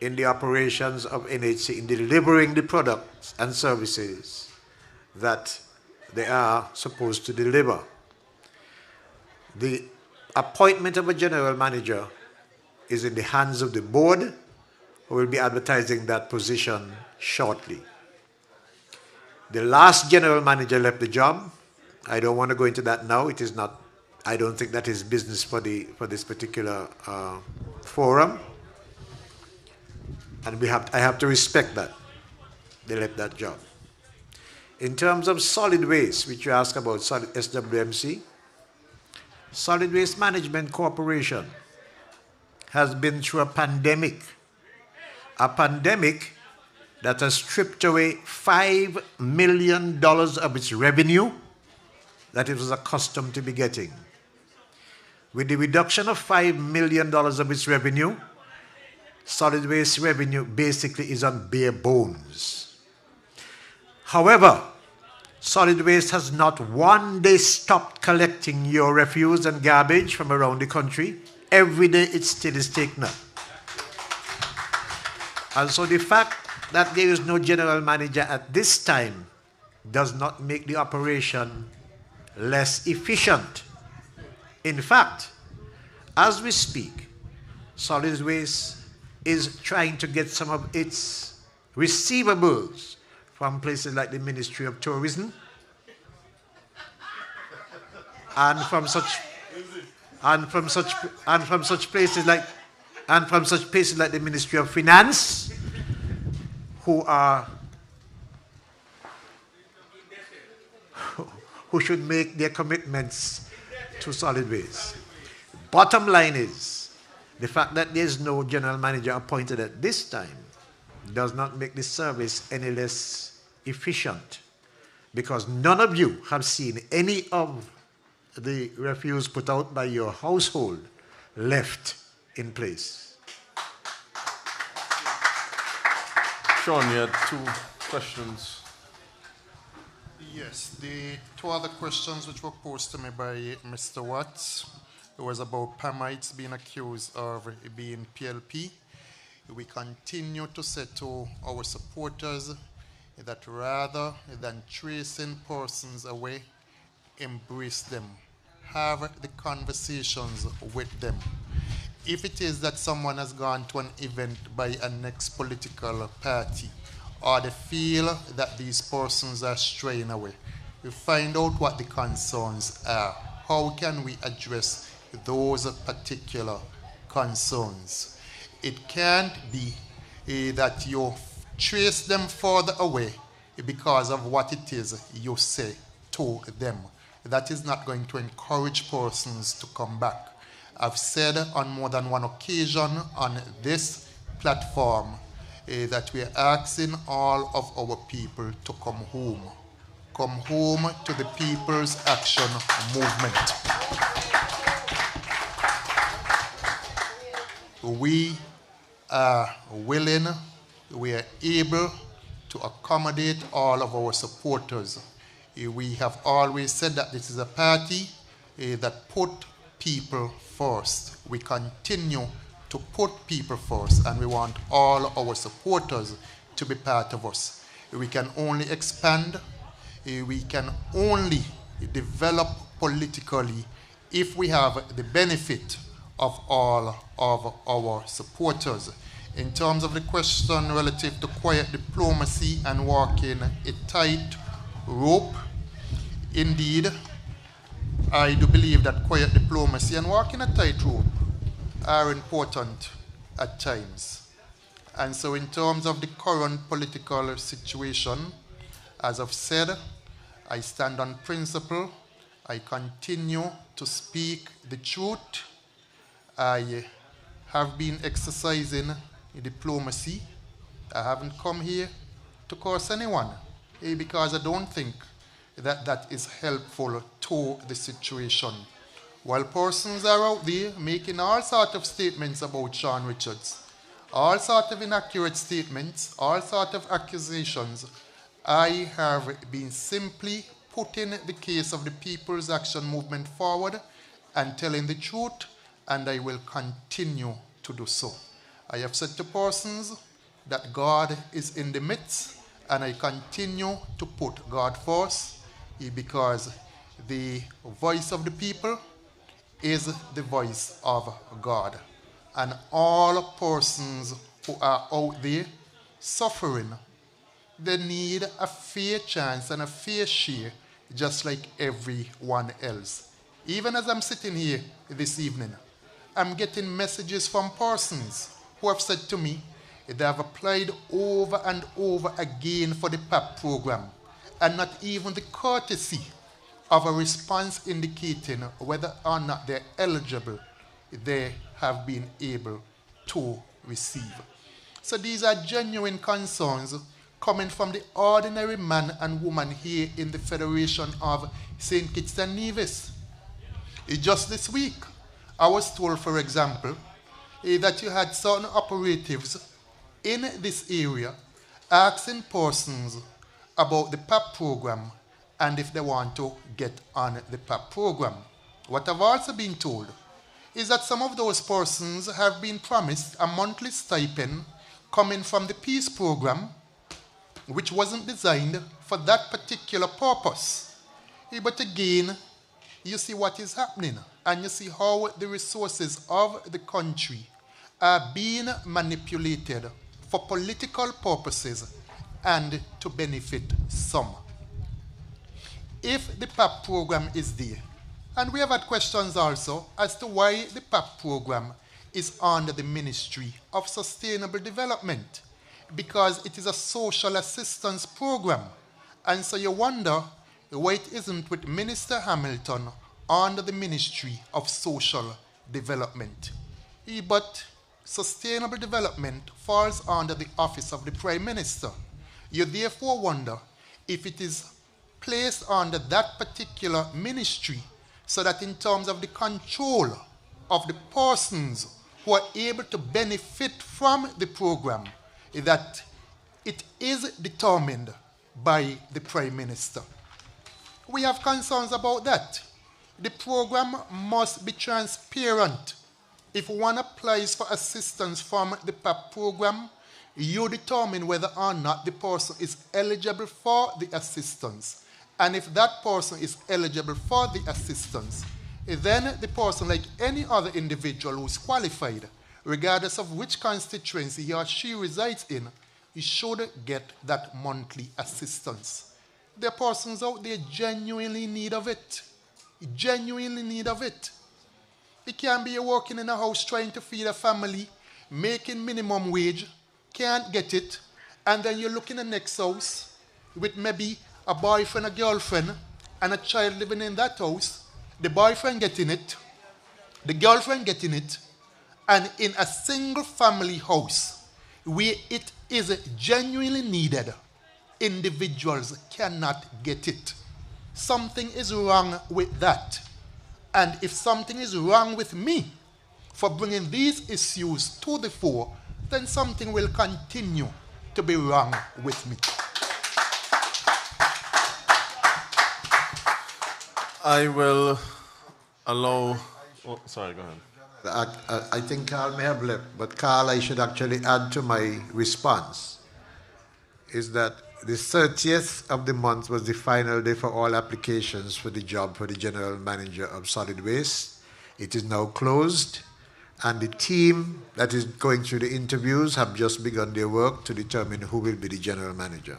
in the operations of NHC in delivering the products and services that they are supposed to deliver. The appointment of a general manager is in the hands of the board, who will be advertising that position shortly. The last general manager left the job. I don't want to go into that now. It is not, I don't think that is business for this particular forum. And I have to respect that. They left that job. In terms of solid waste, which you ask about SWMC, Solid Waste Management Corporation has been through a pandemic that has stripped away $5 million of its revenue that it was accustomed to be getting. With the reduction of $5 million of its revenue, solid waste revenue basically is on bare bones. However, solid waste has not one day stopped collecting your refuse and garbage from around the country. Every day it still is taken up. And so the fact that there is no general manager at this time does not make the operation less efficient. In fact, as we speak, solid waste is trying to get some of its receivables from places like the Ministry of Tourism and from such places like the Ministry of Finance, who should make their commitments to solid waste. Bottom line is, the fact that there is no general manager appointed at this time does not make the service any less efficient, because none of you have seen any of the refuse put out by your household left in place. Sean, you had two questions. Yes, the two other questions which were posed to me by Mr. Watts, it was about Pamites being accused of being PLP. We continue to say to our supporters that rather than tracing persons away, embrace them. Have the conversations with them. If it is that someone has gone to an event by a next political party, or they feel that these persons are straying away, we find out what the concerns are. How can we address those particular concerns? It can't be that you trace them further away because of what it is you say to them. That is not going to encourage persons to come back. I've said on more than one occasion on this platform that we are asking all of our people to come home. Come home to the People's Action Movement. We are willing, we are able to accommodate all of our supporters. We have always said that this is a party that put people first. We continue to put people first, and we want all our supporters to be part of us. We can only expand, we can only develop politically if we have the benefit of all of our supporters. In terms of the question relative to quiet diplomacy and walking a tight rope, indeed, I do believe that quiet diplomacy and walking a tightrope are important at times. And so in terms of the current political situation, as I've said, I stand on principle. I continue to speak the truth. I have been exercising diplomacy. I haven't come here to curse anyone, because I don't think that that is helpful to the situation. While persons are out there making all sorts of statements about Sean Richards, all sorts of inaccurate statements, all sorts of accusations, I have been simply putting the case of the People's Action Movement forward and telling the truth, and I will continue to do so. I have said to persons that God is in the midst, and I continue to put God first, because the voice of the people is the voice of God. And all persons who are out there suffering, they need a fair chance and a fair share, just like everyone else. Even as I'm sitting here this evening, I'm getting messages from persons who have said to me they have applied over and over again for the PAP program, and not even the courtesy of a response indicating whether or not they're eligible, they have been able to receive. So these are genuine concerns coming from the ordinary man and woman here in the Federation of St. Kitts and Nevis. Just this week, I was told, for example, that you had certain operatives in this area asking persons about the PAP program and if they want to get on the PAP program. What I've also been told is that some of those persons have been promised a monthly stipend coming from the peace program, which wasn't designed for that particular purpose. But again, you see what is happening, and you see how the resources of the country are being manipulated for political purposes and to benefit some. If the PAP program is there, and we have had questions also as to why the PAP program is under the Ministry of Sustainable Development, because it is a social assistance program. And so you wonder why it isn't with Minister Hamilton under the Ministry of Social Development. But sustainable development falls under the office of the Prime Minister. You therefore wonder if it is placed under that particular ministry, so that in terms of the control of the persons who are able to benefit from the program, that it is determined by the Prime Minister. We have concerns about that. The program must be transparent. If one applies for assistance from the PAP program, you determine whether or not the person is eligible for the assistance. And if that person is eligible for the assistance, then the person, like any other individual who is qualified, regardless of which constituency he or she resides in, he should get that monthly assistance. There are persons out there genuinely in need of it. Genuinely in need of it. It can't be you're working in a house trying to feed a family, making minimum wage, can't get it, and then you look in the next house with maybe a boyfriend, a girlfriend, and a child living in that house, the boyfriend getting it, the girlfriend getting it, and in a single family house where it is genuinely needed, individuals cannot get it. Something is wrong with that. And if something is wrong with me for bringing these issues to the fore, then something will continue to be wrong with me. I will allow... Oh, sorry, go ahead. I think Carl may have left, but Carl, I should actually add to my response, is that the 30th of the month was the final day for all applications for the job for the General Manager of Solid Waste. It is now closed, and the team that is going through the interviews have just begun their work to determine who will be the General Manager.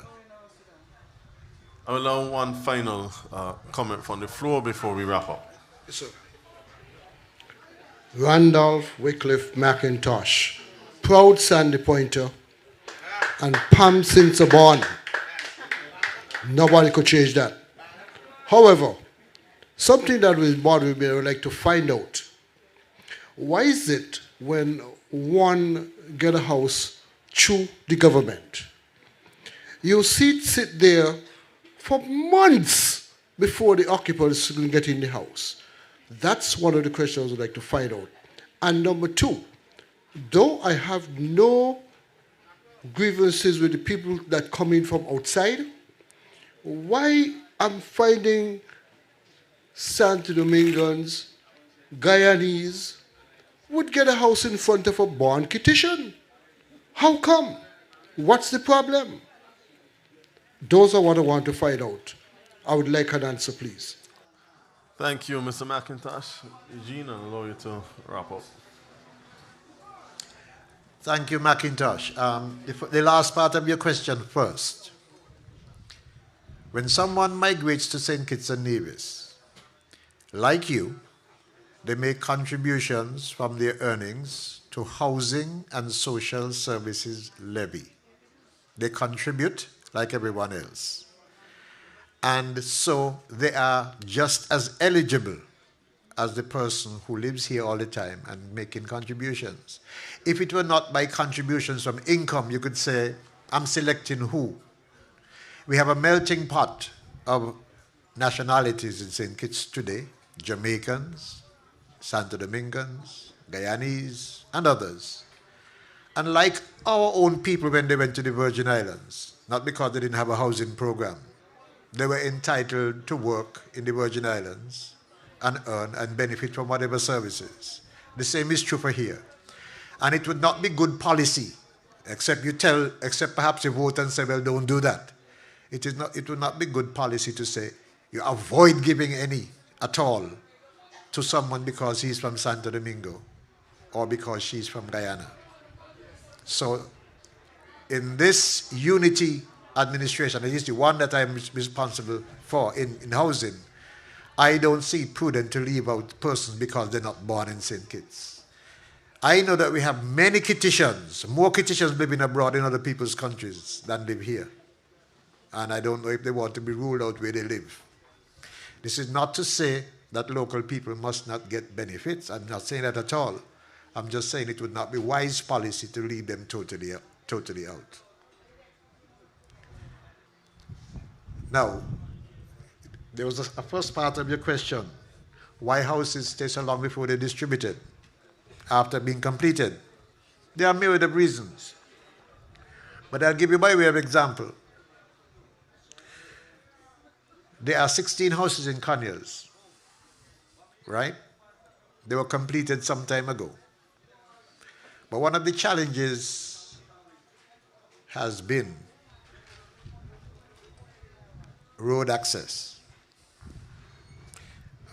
I will allow one final comment from the floor before we wrap up. Yes, sir. Randolph Wycliffe McIntosh, proud Sandy Pointer, and Pam since born. Nobody could change that. However, something that will bother me, I would like to find out. Why is it when one get a house through the government, you sit there for months before the occupants can get in the house? That's one of the questions I would like to find out. And number two, though I have no grievances with the people that come in from outside, why I'm finding Santo Domingans, Guyanese would get a house in front of a bond petition. How come? What's the problem? Those are what I want to find out. I would like an answer, please. Thank you, Mr. McIntosh. Eugene, I'll allow you to wrap up. Thank you, McIntosh. The last part of your question first. When someone migrates to St. Kitts and Nevis, like you, they make contributions from their earnings to housing and social services levy. They contribute like everyone else. And so they are just as eligible as the person who lives here all the time and making contributions. If it were not by contributions from income, you could say, I'm selecting who? We have a melting pot of nationalities in St. Kitts today, Jamaicans, Santo Domingans, Guyanese, and others. And like our own people when they went to the Virgin Islands, not because they didn't have a housing program, they were entitled to work in the Virgin Islands and earn and benefit from whatever services. The same is true for here. And it would not be good policy, except perhaps you vote and say, well, don't do that. It would not be good policy to say, you avoid giving any at all to someone because he's from Santo Domingo or because she's from Guyana. So in this unity administration, it is the one that I'm responsible for in housing, I don't see it prudent to leave out persons because they're not born in St. Kitts. I know that we have many Kittitians, more Kittitians living abroad in other people's countries than live here. And I don't know if they want to be ruled out where they live. This is not to say that local people must not get benefits. I'm not saying that at all. I'm just saying it would not be wise policy to leave them totally out. Now, there was a first part of your question. Why houses stay so long before they're distributed after being completed? There are a myriad of reasons. But I'll give you by way of example. There are 16 houses in Conyers, right? They were completed some time ago. But one of the challenges has been road access.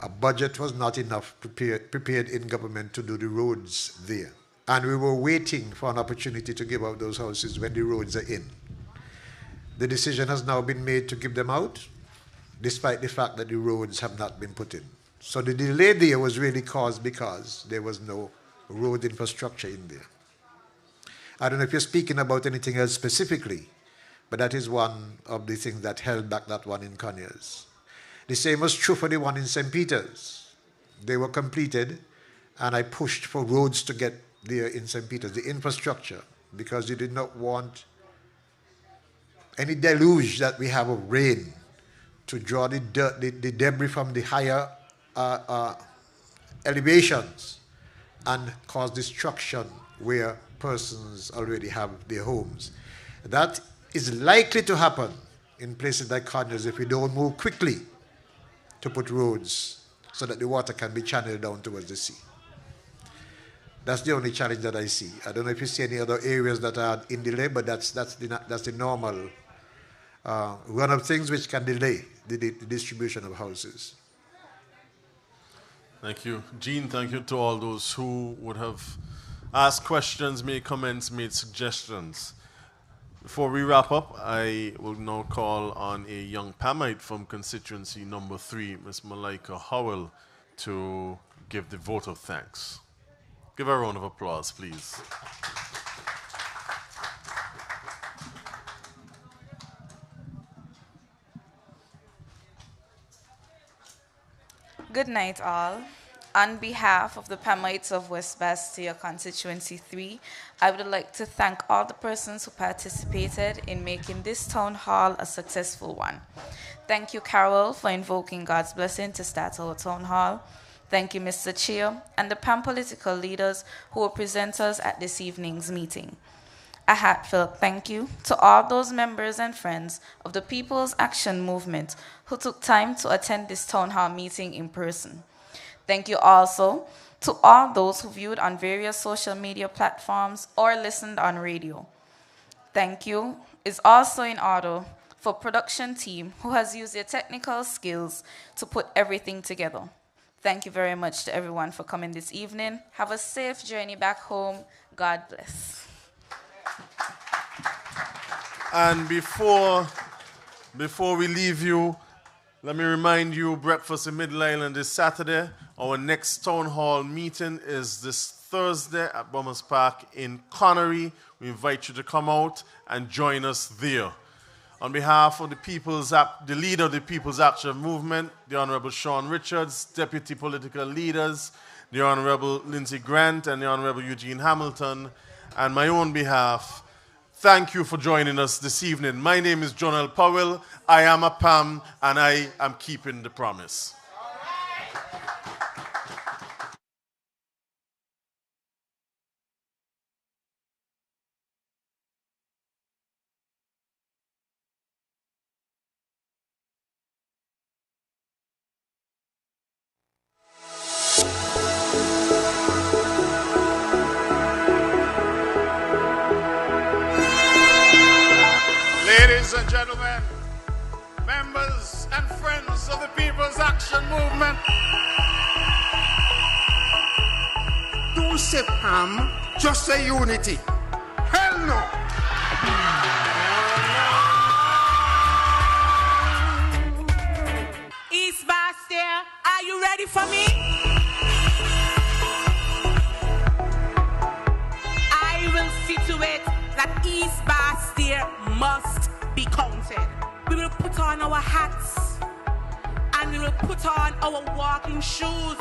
A budget was not enough prepared in government to do the roads there. And we were waiting for an opportunity to give out those houses when the roads are in. The decision has now been made to give them out, despite the fact that the roads have not been put in. So the delay there was really caused because there was no road infrastructure in there. I don't know if you're speaking about anything else specifically, but that is one of the things that held back that one in Conyers. The same was true for the one in St. Peter's. They were completed, and I pushed for roads to get there in St. Peter's, the infrastructure, because you did not want any deluge that we have of rain to draw the debris from the higher elevations and cause destruction where persons already have their homes. That is likely to happen in places like Conyers if we don't move quickly to put roads so that the water can be channeled down towards the sea. That's the only challenge that I see. I don't know if you see any other areas that are in delay, but that's the normal run of things which can delay the distribution of houses. Thank you. Gene, thank you to all those who would have asked questions, made comments, made suggestions. Before we wrap up, I will now call on a young Pamite from constituency number 3, Ms. Malaika Howell, to give the vote of thanks. Give her a round of applause, please. Good night, all. On behalf of the Pamites of West Bastia Constituency 3, I would like to thank all the persons who participated in making this town hall a successful one. Thank you, Carol, for invoking God's blessing to start our town hall. Thank you, Mr. Chair, and the PAM political leaders who were presenters at this evening's meeting. a heartfelt thank you to all those members and friends of the People's Action Movement who took time to attend this town hall meeting in person. Thank you also to all those who viewed on various social media platforms or listened on radio. Thank you is also in order for production team who has used their technical skills to put everything together. Thank you very much to everyone for coming this evening. Have a safe journey back home. God bless. And before we leave you, let me remind you, Breakfast in Middle Island is Saturday. Our next town hall meeting is this Thursday at Bummers Park in Connery. We invite you to come out and join us there. On behalf of the leader of the People's Action Movement, the Honorable Sean Richards, Deputy Political Leaders, the Honorable Lindsey Grant and the Honorable Eugene Hamilton, and my own behalf, thank you for joining us this evening. My name is John L. Powell. I am a PAM, and I am keeping the promise. Ladies and gentlemen, members and friends of the People's Action Movement, Don't say PAM, just say unity. Hell no! East Bastia, are you ready for me? I will see to it that East Bastia must be counted. We will put on our hats and we will put on our walking shoes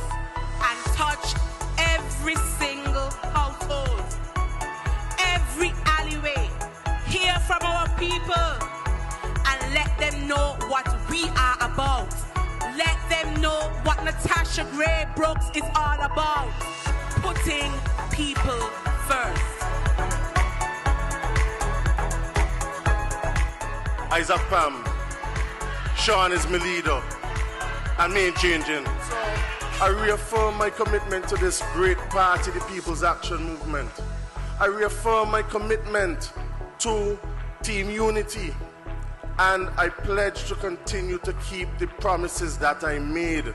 and touch every single household, every alleyway, hear from our people and let them know what we are about. Let them know what Natasha Gray Brooks is all about. Putting people first. Isaac Pam, Sean is my leader, and me ain't changing. So I reaffirm my commitment to this great party, the People's Action Movement. I reaffirm my commitment to Team Unity, and I pledge to continue to keep the promises that I made.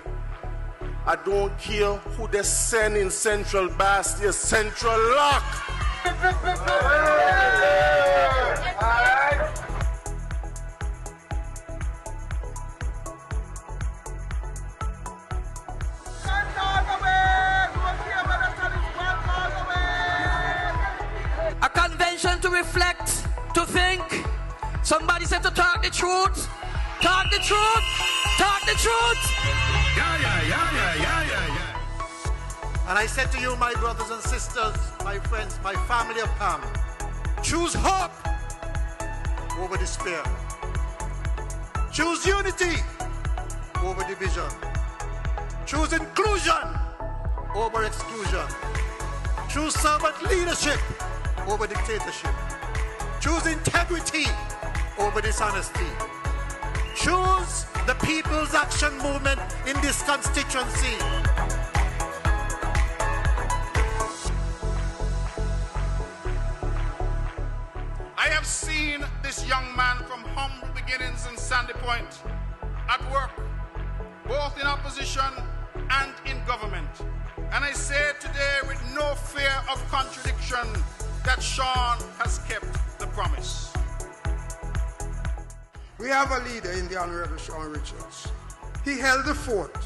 I don't care who they send in Central Bastia, Central Lock. A convention to reflect, to think. Somebody said to talk the truth. Talk the truth. Talk the truth. And I said to you, my brothers and sisters, my friends, my family of PAM, choose hope over despair. Choose unity over division. Choose inclusion over exclusion. Choose servant leadership over dictatorship. Choose integrity over dishonesty. Choose the People's Action Movement in this constituency. I have seen this young man from humble beginnings in Sandy Point at work, both in opposition and in government. And I say today with no fear of contradiction that Sean has kept the promise. We have a leader in the Honorable Sean Richards. He held the fort.